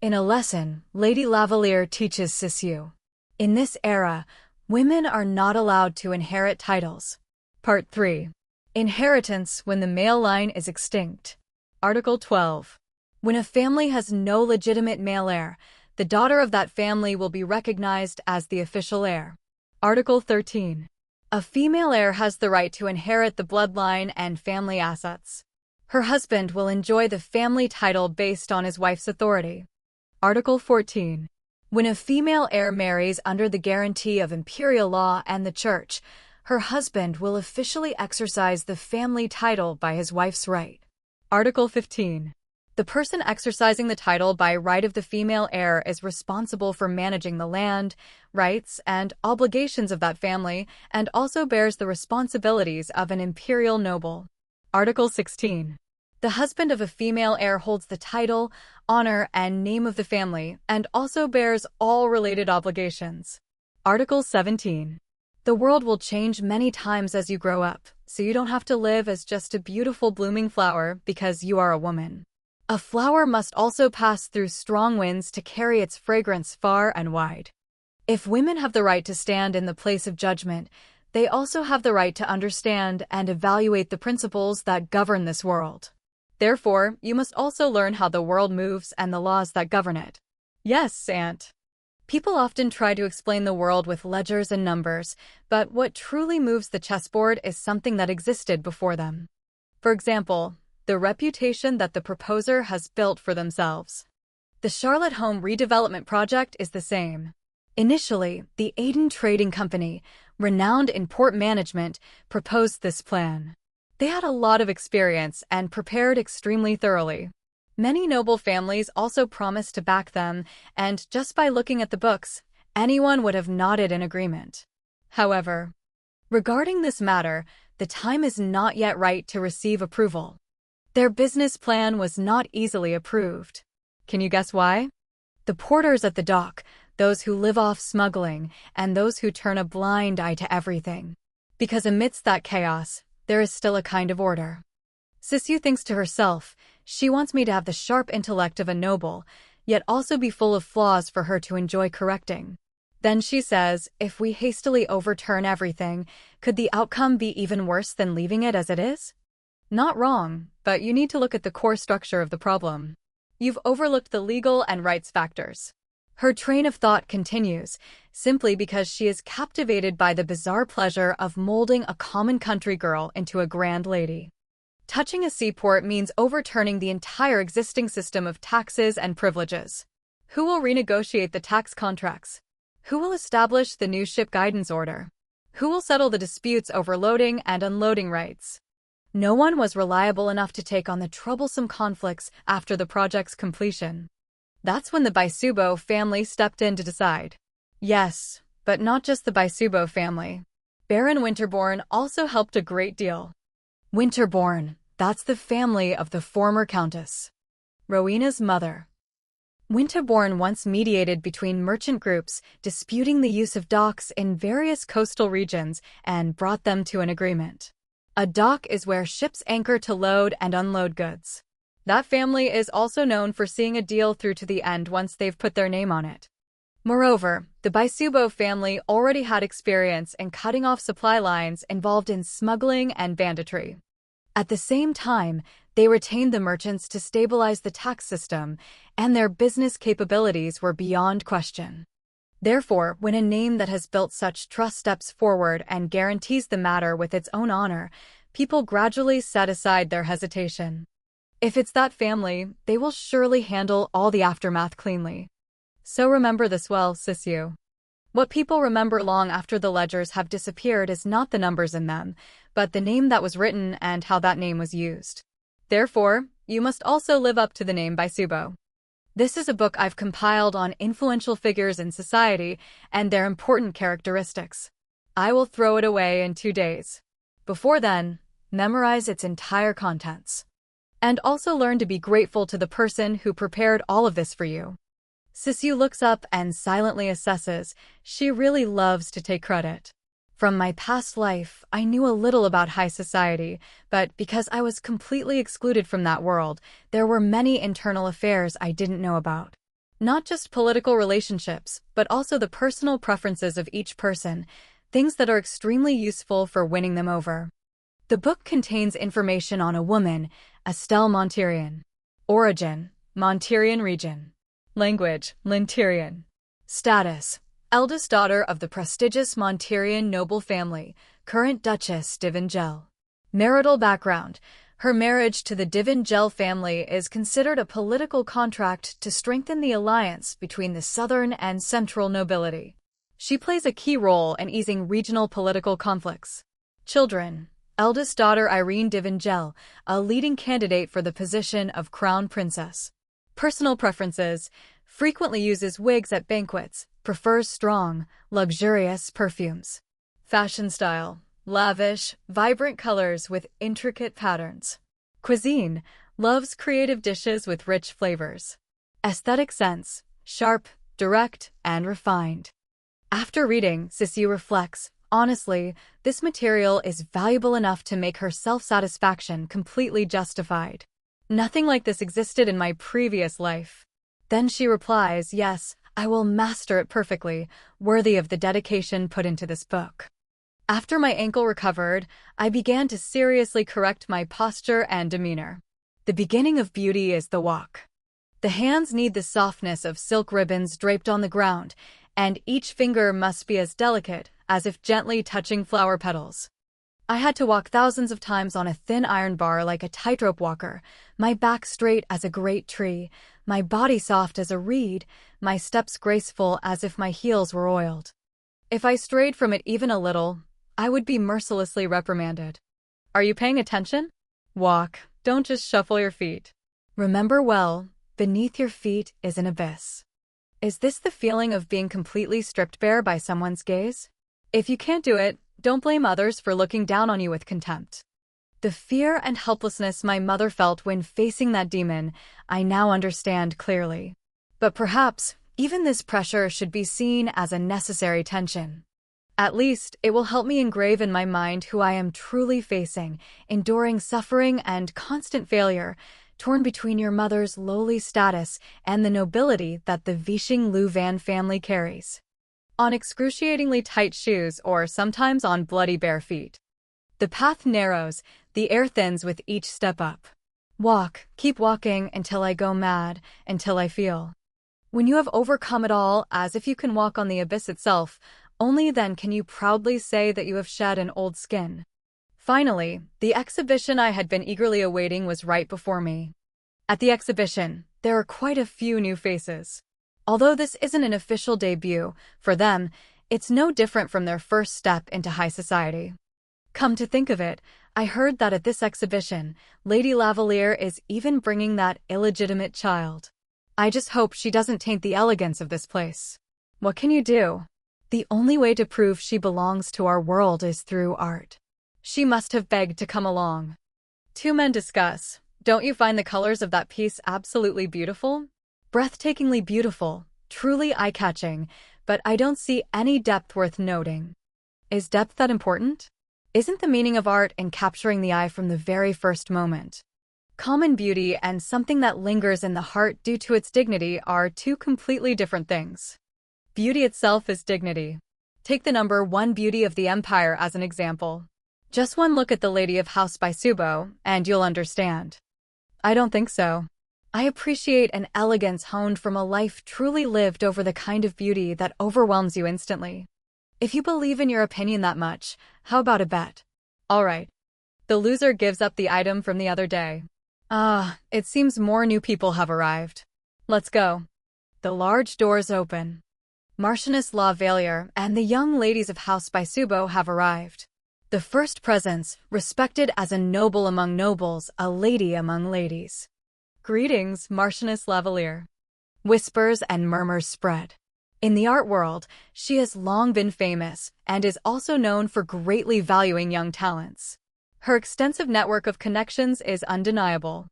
In a lesson, Lady Lavalier teaches Sisyu. In this era, women are not allowed to inherit titles. Part 3. Inheritance when the male line is extinct. Article 12. When a family has no legitimate male heir, the The daughter of that family will be recognized as the official heir. Article 13. A female heir has the right to inherit the bloodline and family assets. Her husband will enjoy the family title based on his wife's authority. Article 14. When a female heir marries under the guarantee of imperial law and the church, her husband will officially exercise the family title by his wife's right. Article 15. The person exercising the title by right of the female heir is responsible for managing the land, rights, and obligations of that family, and also bears the responsibilities of an imperial noble. Article 16. The husband of a female heir holds the title, honor, and name of the family, and also bears all related obligations. Article 17. The world will change many times as you grow up, so you don't have to live as just a beautiful blooming flower because you are a woman. A flower must also pass through strong winds to carry its fragrance far and wide. If women have the right to stand in the place of judgment, they also have the right to understand and evaluate the principles that govern this world. Therefore, you must also learn how the world moves and the laws that govern it. Yes, Aunt. People often try to explain the world with ledgers and numbers, but what truly moves the chessboard is something that existed before them. For example, the reputation that the proposer has built for themselves. The Charlotte Home Redevelopment Project is the same. Initially, the Aden Trading Company, renowned in port management, proposed this plan. They had a lot of experience and prepared extremely thoroughly. Many noble families also promised to back them, and just by looking at the books, anyone would have nodded in agreement. However, regarding this matter, the time is not yet right to receive approval. Their business plan was not easily approved. Can you guess why? The porters at the dock, those who live off smuggling, and those who turn a blind eye to everything. Because amidst that chaos, there is still a kind of order. Sissy thinks to herself, she wants me to have the sharp intellect of a noble, yet also be full of flaws for her to enjoy correcting. Then she says, if we hastily overturn everything, could the outcome be even worse than leaving it as it is? Not wrong, but you need to look at the core structure of the problem. You've overlooked the legal and rights factors. Her train of thought continues, simply because she is captivated by the bizarre pleasure of molding a common country girl into a grand lady. Touching a seaport means overturning the entire existing system of taxes and privileges. Who will renegotiate the tax contracts? Who will establish the new ship guidance order? Who will settle the disputes over loading and unloading rights? No one was reliable enough to take on the troublesome conflicts after the project's completion. That's when the Baisubo family stepped in to decide. Yes, but not just the Baisubo family. Baron Winterbourne also helped a great deal. Winterbourne, that's the family of the former Countess, Rowena's mother. Winterbourne once mediated between merchant groups disputing the use of docks in various coastal regions and brought them to an agreement. A dock is where ships anchor to load and unload goods. That family is also known for seeing a deal through to the end once they've put their name on it. Moreover, the Baisubo family already had experience in cutting off supply lines involved in smuggling and banditry. At the same time, they retained the merchants to stabilize the tax system, and their business capabilities were beyond question. Therefore, when a name that has built such trust steps forward and guarantees the matter with its own honor, people gradually set aside their hesitation. If it's that family, they will surely handle all the aftermath cleanly. So remember this well, Sissy. What people remember long after the ledgers have disappeared is not the numbers in them, but the name that was written and how that name was used. Therefore, you must also live up to the name Baisubo. This is a book I've compiled on influential figures in society and their important characteristics. I will throw it away in 2 days. Before then, memorize its entire contents. And also learn to be grateful to the person who prepared all of this for you. Sissy looks up and silently assesses. She really loves to take credit. From my past life, I knew a little about high society, but because I was completely excluded from that world, there were many internal affairs I didn't know about. Not just political relationships, but also the personal preferences of each person, things that are extremely useful for winning them over. The book contains information on a woman, Estelle Monterian. Origin, Monterian region. Language, Monterian. Status, eldest daughter of the prestigious Monterian noble family, current Duchess d'Ivangel. Marital background, her marriage to the d'Ivangel family is considered a political contract to strengthen the alliance between the southern and central nobility. She plays a key role in easing regional political conflicts. Children, eldest daughter Irene d'Ivangel, a leading candidate for the position of crown princess. Personal preferences, frequently uses wigs at banquets, prefers strong, luxurious perfumes. Fashion style, lavish, vibrant colors with intricate patterns. Cuisine, loves creative dishes with rich flavors. Aesthetic sense, sharp, direct, and refined. After reading, Sissy reflects, honestly, this material is valuable enough to make her self-satisfaction completely justified. Nothing like this existed in my previous life. Then she replies, yes, I will master it perfectly, worthy of the dedication put into this book. After my ankle recovered, I began to seriously correct my posture and demeanor. The beginning of beauty is the walk. The hands need the softness of silk ribbons draped on the ground, and each finger must be as delicate as if gently touching flower petals. I had to walk thousands of times on a thin iron bar like a tightrope walker, my back straight as a great tree, my body soft as a reed, my steps graceful as if my heels were oiled. If I strayed from it even a little, I would be mercilessly reprimanded. Are you paying attention? Walk, don't just shuffle your feet. Remember well, beneath your feet is an abyss. Is this the feeling of being completely stripped bare by someone's gaze? If you can't do it, don't blame others for looking down on you with contempt. The fear and helplessness my mother felt when facing that demon, I now understand clearly. But perhaps, even this pressure should be seen as a necessary tension. At least, it will help me engrave in my mind who I am truly facing, enduring suffering and constant failure, torn between your mother's lowly status and the nobility that the Vishing Lu Van family carries. On excruciatingly tight shoes or sometimes on bloody bare feet. The path narrows, the air thins with each step up. Walk, keep walking until I go mad, until I feel. When you have overcome it all as if you can walk on the abyss itself, only then can you proudly say that you have shed an old skin. Finally, the exhibition I had been eagerly awaiting was right before me. At the exhibition, there are quite a few new faces. Although this isn't an official debut, for them, it's no different from their first step into high society. Come to think of it, I heard that at this exhibition, Lady Lavalier is even bringing that illegitimate child. I just hope she doesn't taint the elegance of this place. What can you do? The only way to prove she belongs to our world is through art. She must have begged to come along. Two men discuss. Don't you find the colors of that piece absolutely beautiful? Breathtakingly beautiful, truly eye-catching, but I don't see any depth worth noting. Is depth that important? Isn't the meaning of art in capturing the eye from the very first moment? Common beauty and something that lingers in the heart due to its dignity are two completely different things. Beauty itself is dignity. Take the number one beauty of the empire as an example. Just one look at the lady of House by Subo, and you'll understand. I don't think so. I appreciate an elegance honed from a life truly lived over the kind of beauty that overwhelms you instantly. If you believe in your opinion that much, how about a bet? All right. The loser gives up the item from the other day. It seems more new people have arrived. Let's go. The large doors open. Marchioness La Valliere and the young ladies of House by Subo have arrived. The first presence, respected as a noble among nobles, a lady among ladies. Greetings, Marchioness La Valliere. Whispers and murmurs spread. In the art world, she has long been famous and is also known for greatly valuing young talents. Her extensive network of connections is undeniable.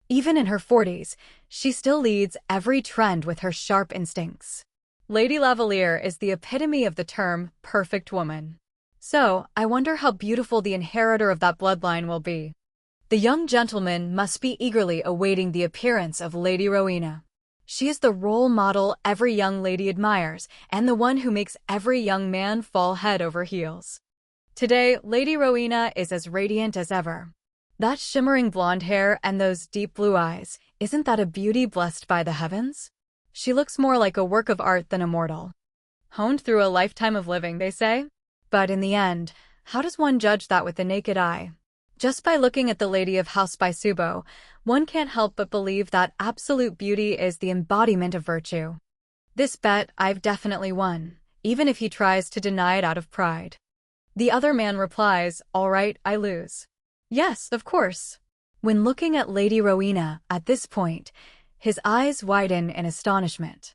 Even in her 40s, she still leads every trend with her sharp instincts. Lady La Valliere is the epitome of the term perfect woman. So, I wonder how beautiful the inheritor of that bloodline will be. The young gentleman must be eagerly awaiting the appearance of Lady Rowena. She is the role model every young lady admires, and the one who makes every young man fall head over heels. Today, Lady Rowena is as radiant as ever. That shimmering blonde hair and those deep blue eyes, isn't that a beauty blessed by the heavens? She looks more like a work of art than a mortal. Honed through a lifetime of living, they say? But in the end, how does one judge that with the naked eye? Just by looking at the Lady of House by Subo, one can't help but believe that absolute beauty is the embodiment of virtue. This bet I've definitely won, even if he tries to deny it out of pride. The other man replies, "All right, I lose." Yes, of course. When looking at Lady Rowena at this point, his eyes widen in astonishment.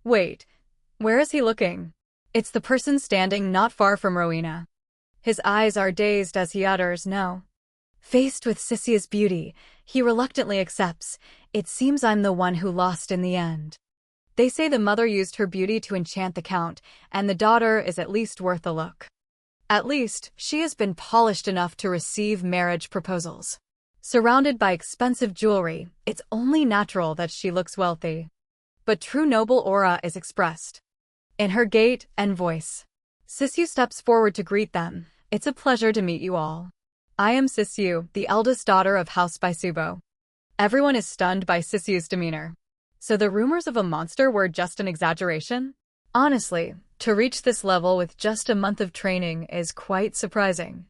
Wait, where is he looking? It's the person standing not far from Rowena. His eyes are dazed as he utters, "No." Faced with Sisia's beauty, he reluctantly accepts, "It seems I'm the one who lost in the end." They say the mother used her beauty to enchant the count, and the daughter is at least worth a look. At least, she has been polished enough to receive marriage proposals. Surrounded by expensive jewelry, it's only natural that she looks wealthy. But true noble aura is expressed in her gait and voice. Sisyu steps forward to greet them. "It's a pleasure to meet you all. I am Sisyu, the eldest daughter of House by Subo." Everyone is stunned by Sisyu's demeanor. So the rumors of a monster were just an exaggeration? Honestly, to reach this level with just a month of training is quite surprising.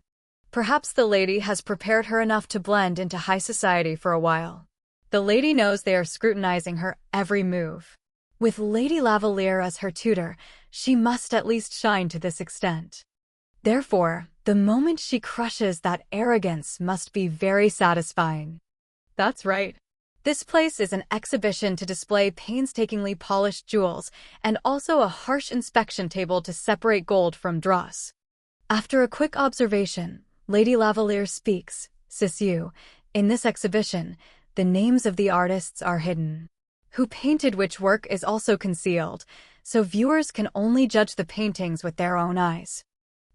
Perhaps the lady has prepared her enough to blend into high society for a while. The lady knows they are scrutinizing her every move. With Lady Lavalier as her tutor, she must at least shine to this extent. Therefore, the moment she crushes that arrogance must be very satisfying. That's right. This place is an exhibition to display painstakingly polished jewels and also a harsh inspection table to separate gold from dross. After a quick observation, Lady Lavalier speaks, "Sisyu, in this exhibition, the names of the artists are hidden. Who painted which work is also concealed, so viewers can only judge the paintings with their own eyes.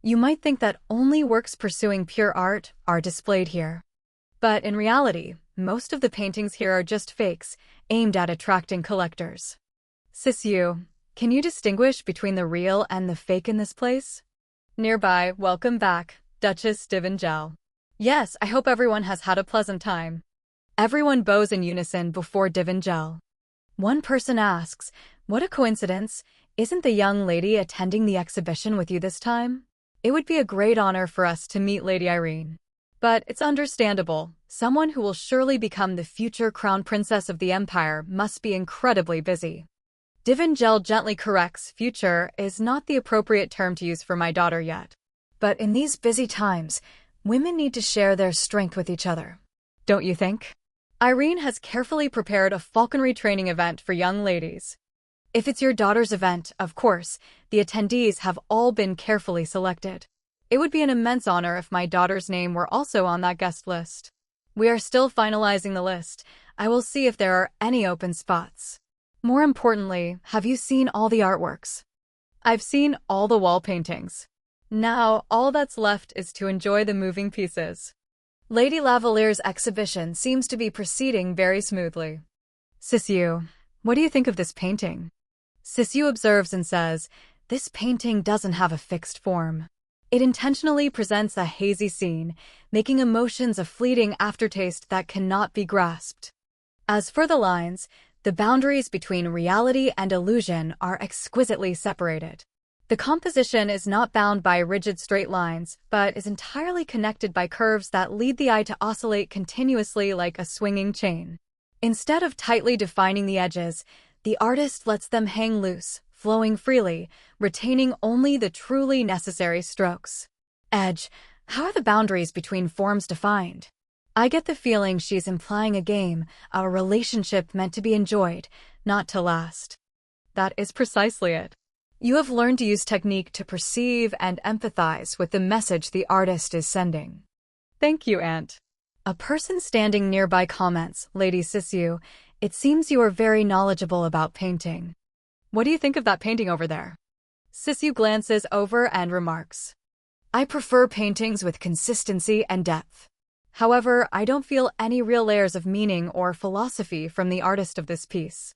You might think that only works pursuing pure art are displayed here. But in reality, most of the paintings here are just fakes, aimed at attracting collectors. Sisyu, can you distinguish between the real and the fake in this place?" Nearby, "Welcome back, Duchess Divangel. Yes, I hope everyone has had a pleasant time." Everyone bows in unison before Divangel. One person asks, "What a coincidence, isn't the young lady attending the exhibition with you this time? It would be a great honor for us to meet Lady Irene." But it's understandable, someone who will surely become the future crown princess of the empire must be incredibly busy. Divangel gently corrects, "Future is not the appropriate term to use for my daughter yet. But in these busy times, women need to share their strength with each other. Don't you think?" Irene has carefully prepared a falconry training event for young ladies. If it's your daughter's event, of course, the attendees have all been carefully selected. It would be an immense honor if my daughter's name were also on that guest list. We are still finalizing the list. I will see if there are any open spots. More importantly, have you seen all the artworks? I've seen all the wall paintings. Now, all that's left is to enjoy the moving pieces. Lady Lavalier's exhibition seems to be proceeding very smoothly. "Sisyu, what do you think of this painting?" Sisyu observes and says, "This painting doesn't have a fixed form. It intentionally presents a hazy scene, making emotions a fleeting aftertaste that cannot be grasped. As for the lines, the boundaries between reality and illusion are exquisitely separated. The composition is not bound by rigid straight lines, but is entirely connected by curves that lead the eye to oscillate continuously like a swinging chain. Instead of tightly defining the edges, the artist lets them hang loose, flowing freely, retaining only the truly necessary strokes. Edge, how are the boundaries between forms defined? I get the feeling she's implying a game, a relationship meant to be enjoyed, not to last." That is precisely it. You have learned to use technique to perceive and empathize with the message the artist is sending. Thank you, Aunt. A person standing nearby comments, "Lady Sisyu, it seems you are very knowledgeable about painting. What do you think of that painting over there?" Sisyu glances over and remarks, "I prefer paintings with consistency and depth. However, I don't feel any real layers of meaning or philosophy from the artist of this piece."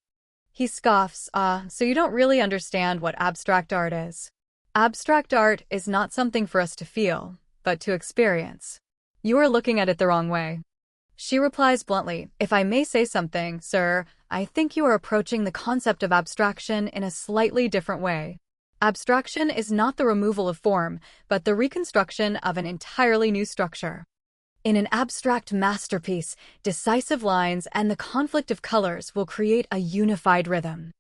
He scoffs, so you don't really understand what abstract art is. Abstract art is not something for us to feel, but to experience. You are looking at it the wrong way." She replies bluntly, "If I may say something, sir, I think you are approaching the concept of abstraction in a slightly different way. Abstraction is not the removal of form, but the reconstruction of an entirely new structure. In an abstract masterpiece, decisive lines and the conflict of colors will create a unified rhythm.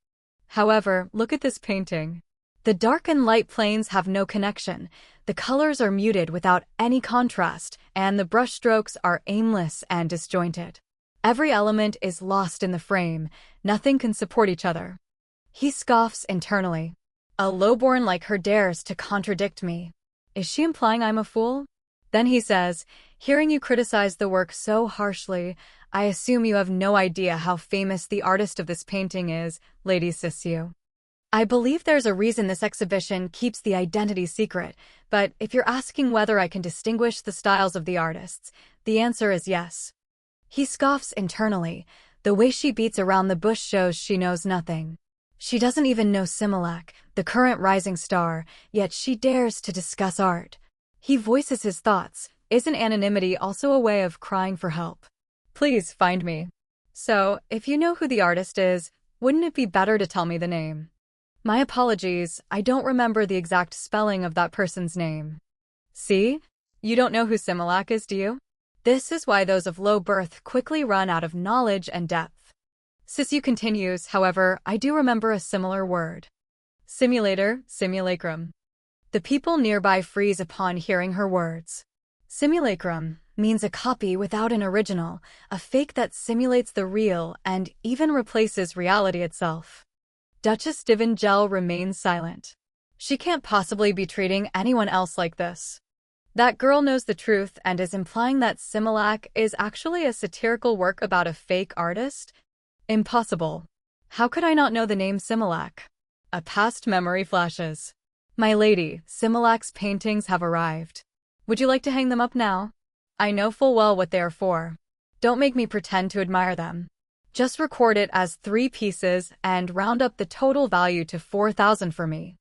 However, look at this painting. The dark and light planes have no connection, the colors are muted without any contrast, and the brushstrokes are aimless and disjointed. Every element is lost in the frame, nothing can support each other." He scoffs internally. A lowborn like her dares to contradict me. Is she implying I'm a fool? Then he says, "Hearing you criticize the work so harshly, I assume you have no idea how famous the artist of this painting is, Lady Sissue. I believe there's a reason this exhibition keeps the identity secret, but if you're asking whether I can distinguish the styles of the artists, the answer is yes." He scoffs internally. The way she beats around the bush shows she knows nothing. She doesn't even know Similac, the current rising star, yet she dares to discuss art. He voices his thoughts. Isn't anonymity also a way of crying for help? Please find me. So, if you know who the artist is, wouldn't it be better to tell me the name? My apologies, I don't remember the exact spelling of that person's name. See? You don't know who Similac is, do you? This is why those of low birth quickly run out of knowledge and depth. Sissue continues, however, I do remember a similar word. Simulator, simulacrum. The people nearby freeze upon hearing her words. Simulacrum means a copy without an original, a fake that simulates the real and even replaces reality itself. Duchess Divangel remains silent. She can't possibly be treating anyone else like this. That girl knows the truth and is implying that Similac is actually a satirical work about a fake artist? Impossible. How could I not know the name Similac? A past memory flashes. My lady, Similac's paintings have arrived. Would you like to hang them up now? I know full well what they are for. Don't make me pretend to admire them. Just record it as 3 pieces and round up the total value to 4,000 for me.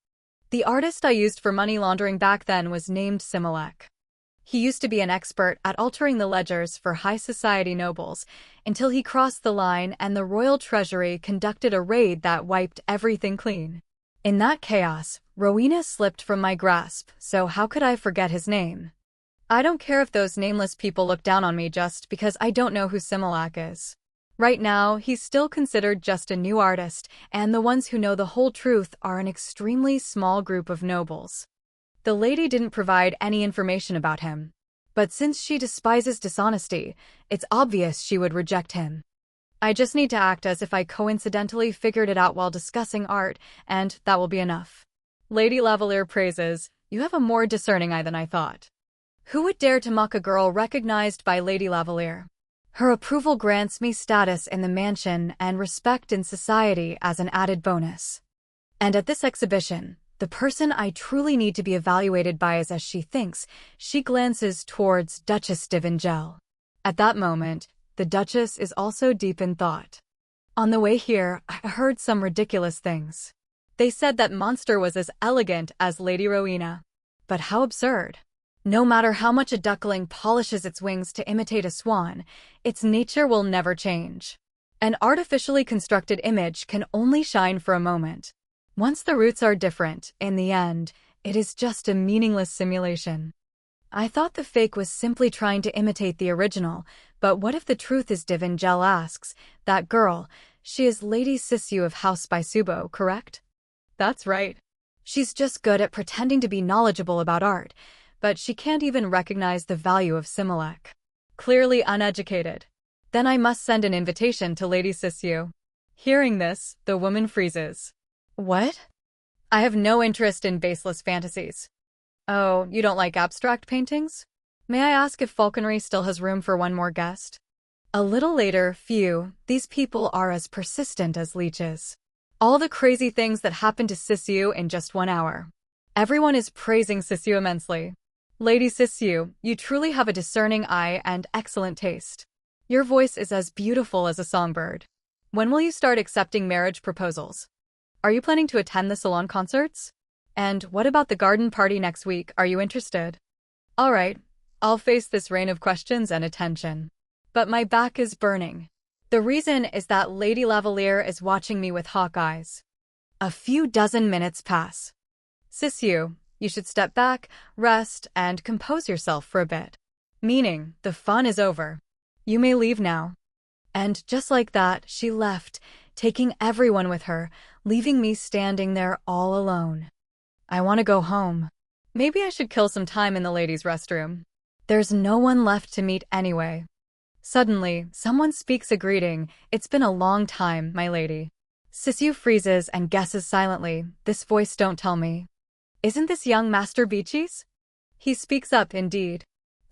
The artist I used for money laundering back then was named Similac. He used to be an expert at altering the ledgers for high society nobles until he crossed the line and the royal treasury conducted a raid that wiped everything clean. In that chaos, Rowena slipped from my grasp, so how could I forget his name? I don't care if those nameless people look down on me just because I don't know who Similac is. Right now, he's still considered just a new artist, and the ones who know the whole truth are an extremely small group of nobles. The lady didn't provide any information about him. But since she despises dishonesty, it's obvious she would reject him. I just need to act as if I coincidentally figured it out while discussing art, and that will be enough. Lady Lavalier praises, "You have a more discerning eye than I thought." Who would dare to mock a girl recognized by Lady Lavalier? Her approval grants me status in the mansion and respect in society as an added bonus. And at this exhibition, the person I truly need to be evaluated by is as she thinks. She glances towards Duchess Divangel. At that moment, the Duchess is also deep in thought. On the way here, I heard some ridiculous things. They said that monster was as elegant as Lady Rowena. But how absurd. No matter how much a duckling polishes its wings to imitate a swan, its nature will never change. An artificially constructed image can only shine for a moment. Once the roots are different, in the end, it is just a meaningless simulation. I thought the fake was simply trying to imitate the original, but what if the truth is Divangel asks, that girl, she is Lady Sissue of House Baisubo, correct? That's right. She's just good at pretending to be knowledgeable about art, but she can't even recognize the value of Similac. Clearly uneducated. Then I must send an invitation to Lady Sissue. Hearing this, the woman freezes. What? I have no interest in baseless fantasies. Oh, you don't like abstract paintings? May I ask if falconry still has room for one more guest? A little later, phew, these people are as persistent as leeches. All the crazy things that happened to Sissue in just 1 hour. Everyone is praising Sissue immensely. Lady Sissue, you truly have a discerning eye and excellent taste. Your voice is as beautiful as a songbird. When will you start accepting marriage proposals? Are you planning to attend the salon concerts? And what about the garden party next week? Are you interested? All right, I'll face this rain of questions and attention. but my back is burning. The reason is that Lady Lavalier is watching me with hawk eyes. A few dozen minutes pass. Sisyu, you should step back, rest, and compose yourself for a bit. Meaning, the fun is over. You may leave now. And just like that, she left, taking everyone with her, leaving me standing there all alone. I want to go home. Maybe I should kill some time in the ladies' restroom. There's no one left to meet anyway. Suddenly, someone speaks a greeting. It's been a long time, my lady. Sisyu freezes and guesses silently. This voice don't tell me. Isn't this young Master Beaches? He speaks up indeed.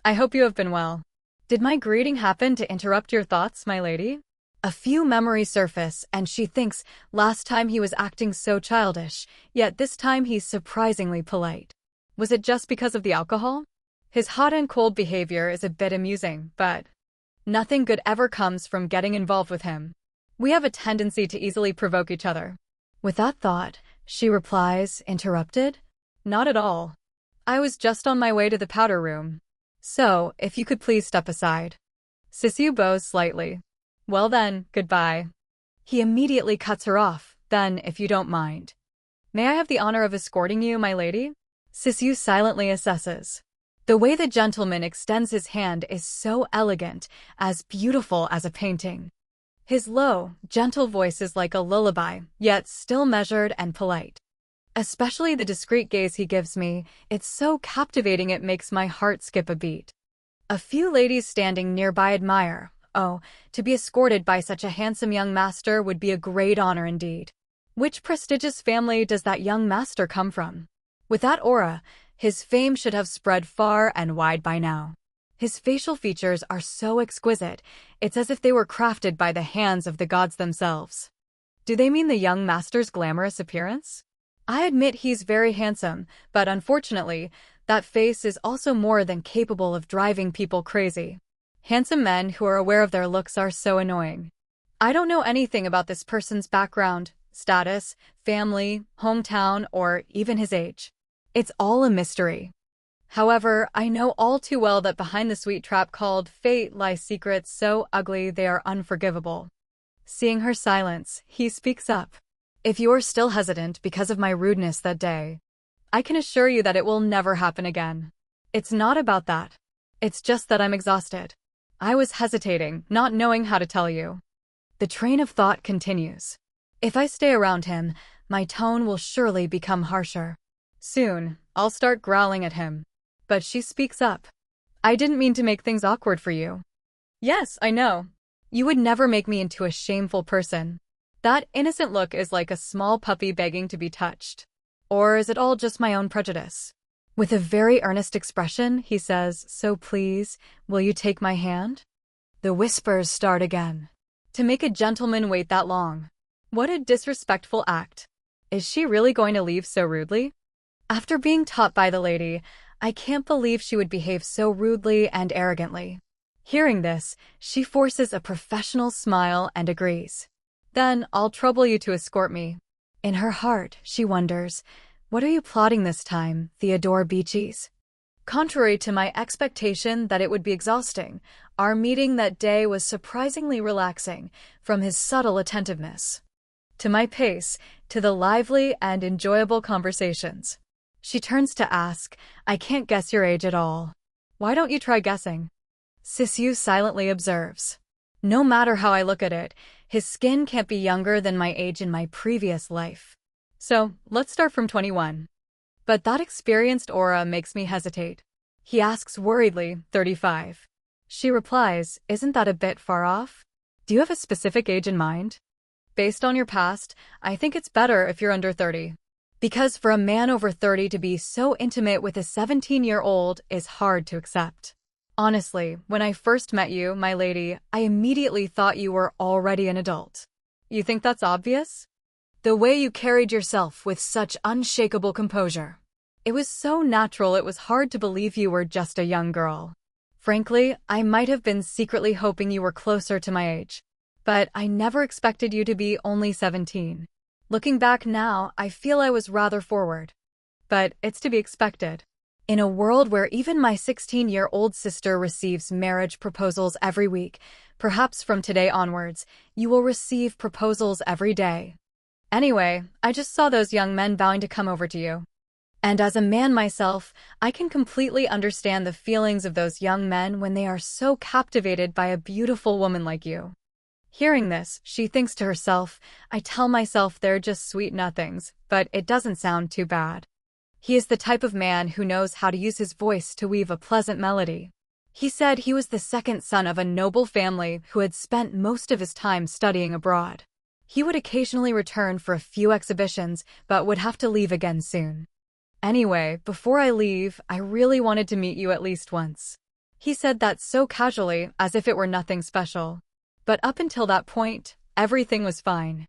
I hope you have been well. Did my greeting happen to interrupt your thoughts, my lady? A few memories surface, and she thinks last time he was acting so childish, yet this time he's surprisingly polite. Was it just because of the alcohol? His hot and cold behavior is a bit amusing, but nothing good ever comes from getting involved with him. We have a tendency to easily provoke each other. With that thought, she replies, interrupted? Not at all. I was just on my way to the powder room. So, if you could please step aside. Sisyu bows slightly. Well then, goodbye. He immediately cuts her off. Then, if you don't mind. May I have the honor of escorting you, my lady? Sisyu silently assesses. The way the gentleman extends his hand is so elegant, as beautiful as a painting. His low, gentle voice is like a lullaby, yet still measured and polite. Especially the discreet gaze he gives me, it's so captivating it makes my heart skip a beat. A few ladies standing nearby admire. Oh, to be escorted by such a handsome young master would be a great honor indeed. Which prestigious family does that young master come from? With that aura, his fame should have spread far and wide by now. His facial features are so exquisite, it's as if they were crafted by the hands of the gods themselves. Do they mean the young master's glamorous appearance? I admit he's very handsome, but unfortunately, that face is also more than capable of driving people crazy. Handsome men who are aware of their looks are so annoying. I don't know anything about this person's background, status, family, hometown, or even his age. It's all a mystery. However, I know all too well that behind the sweet trap called fate lie secrets so ugly they are unforgivable. Seeing her silence, he speaks up. If you are still hesitant because of my rudeness that day, I can assure you that it will never happen again. It's not about that. It's just that I'm exhausted. I was hesitating, not knowing how to tell you. The train of thought continues. If I stay around him, my tone will surely become harsher. Soon, I'll start growling at him. But she speaks up. I didn't mean to make things awkward for you. Yes, I know. You would never make me into a shameful person. That innocent look is like a small puppy begging to be touched. Or is it all just my own prejudice? With a very earnest expression, he says, so please, will you take my hand? The whispers start again. To make a gentleman wait that long. What a disrespectful act. Is she really going to leave so rudely? After being taught by the lady, I can't believe she would behave so rudely and arrogantly. Hearing this, she forces a professional smile and agrees. Then I'll trouble you to escort me. In her heart, she wonders, what are you plotting this time, Theodore Beaches? Contrary to my expectation that it would be exhausting, our meeting that day was surprisingly relaxing from his subtle attentiveness. To my pace, to the lively and enjoyable conversations. She turns to ask, I can't guess your age at all. Why don't you try guessing? Sisyu silently observes. No matter how I look at it, his skin can't be younger than my age in my previous life. So, let's start from 21. But that experienced aura makes me hesitate. He asks worriedly, 35. She replies, isn't that a bit far off? Do you have a specific age in mind? Based on your past, I think it's better if you're under 30. Because for a man over 30 to be so intimate with a 17-year-old is hard to accept. Honestly, when I first met you, my lady, I immediately thought you were already an adult. You think that's obvious? The way you carried yourself with such unshakable composure. It was so natural it was hard to believe you were just a young girl. Frankly, I might have been secretly hoping you were closer to my age. But I never expected you to be only 17. Looking back now, I feel I was rather forward. But it's to be expected. In a world where even my 16-year-old sister receives marriage proposals every week, perhaps from today onwards, you will receive proposals every day. Anyway, I just saw those young men vowing to come over to you. And as a man myself, I can completely understand the feelings of those young men when they are so captivated by a beautiful woman like you. Hearing this, she thinks to herself, I tell myself they're just sweet nothings, but it doesn't sound too bad. He is the type of man who knows how to use his voice to weave a pleasant melody. He said he was the second son of a noble family who had spent most of his time studying abroad. He would occasionally return for a few exhibitions, but would have to leave again soon. Anyway, before I leave, I really wanted to meet you at least once. He said that so casually, as if it were nothing special. But up until that point, everything was fine.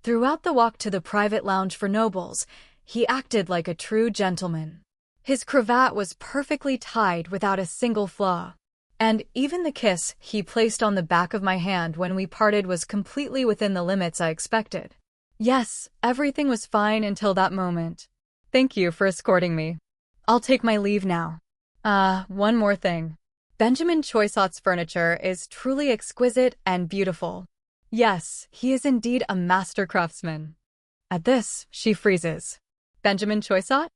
Throughout the walk to the private lounge for nobles, he acted like a true gentleman. His cravat was perfectly tied without a single flaw. And even the kiss he placed on the back of my hand when we parted was completely within the limits I expected. Yes, everything was fine until that moment. Thank you for escorting me. I'll take my leave now. One more thing. Benjamin Choiseaught's furniture is truly exquisite and beautiful. Yes, he is indeed a master craftsman. At this, she freezes. Benjamin Choiseaught?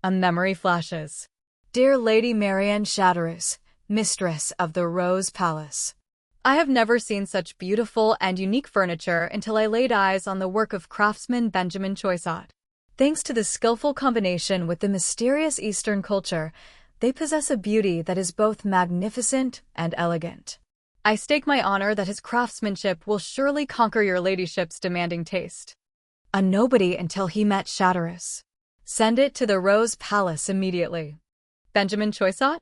A memory flashes. Dear Lady Marianne Chatteris, mistress of the Rose Palace. I have never seen such beautiful and unique furniture until I laid eyes on the work of craftsman Benjamin Choiseaught. Thanks to the skillful combination with the mysterious Eastern culture, they possess a beauty that is both magnificent and elegant. I stake my honor that his craftsmanship will surely conquer your ladyship's demanding taste. A nobody until he met Chatteris. Send it to the Rose Palace immediately. Benjamin Choiseaught?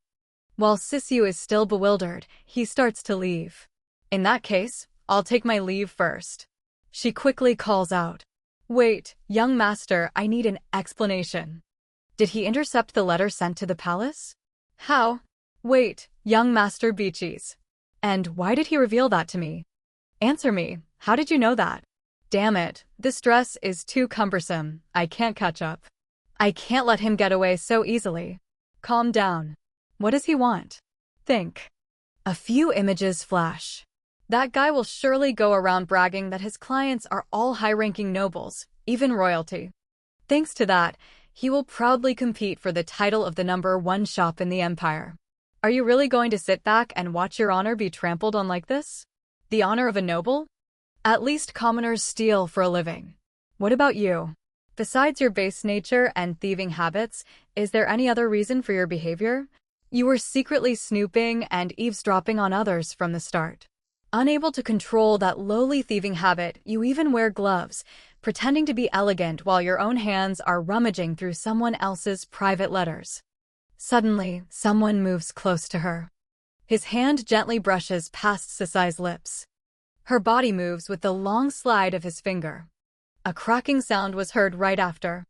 While Sisu is still bewildered, he starts to leave. In that case, I'll take my leave first. She quickly calls out. Wait, young master, I need an explanation. Did he intercept the letter sent to the palace? How? Wait, young master Beaches. And why did he reveal that to me? Answer me, how did you know that? Damn it, this dress is too cumbersome, I can't catch up. I can't let him get away so easily. Calm down. What does he want? Think. A few images flash. That guy will surely go around bragging that his clients are all high-ranking nobles, even royalty. Thanks to that, he will proudly compete for the title of the #1 shop in the empire. Are you really going to sit back and watch your honor be trampled on like this? The honor of a noble? At least commoners steal for a living. What about you? Besides your base nature and thieving habits, is there any other reason for your behavior? You were secretly snooping and eavesdropping on others from the start. Unable to control that lowly thieving habit, you even wear gloves, pretending to be elegant while your own hands are rummaging through someone else's private letters. Suddenly, someone moves close to her. His hand gently brushes past Sisai's lips. Her body moves with the long slide of his finger. A cracking sound was heard right after.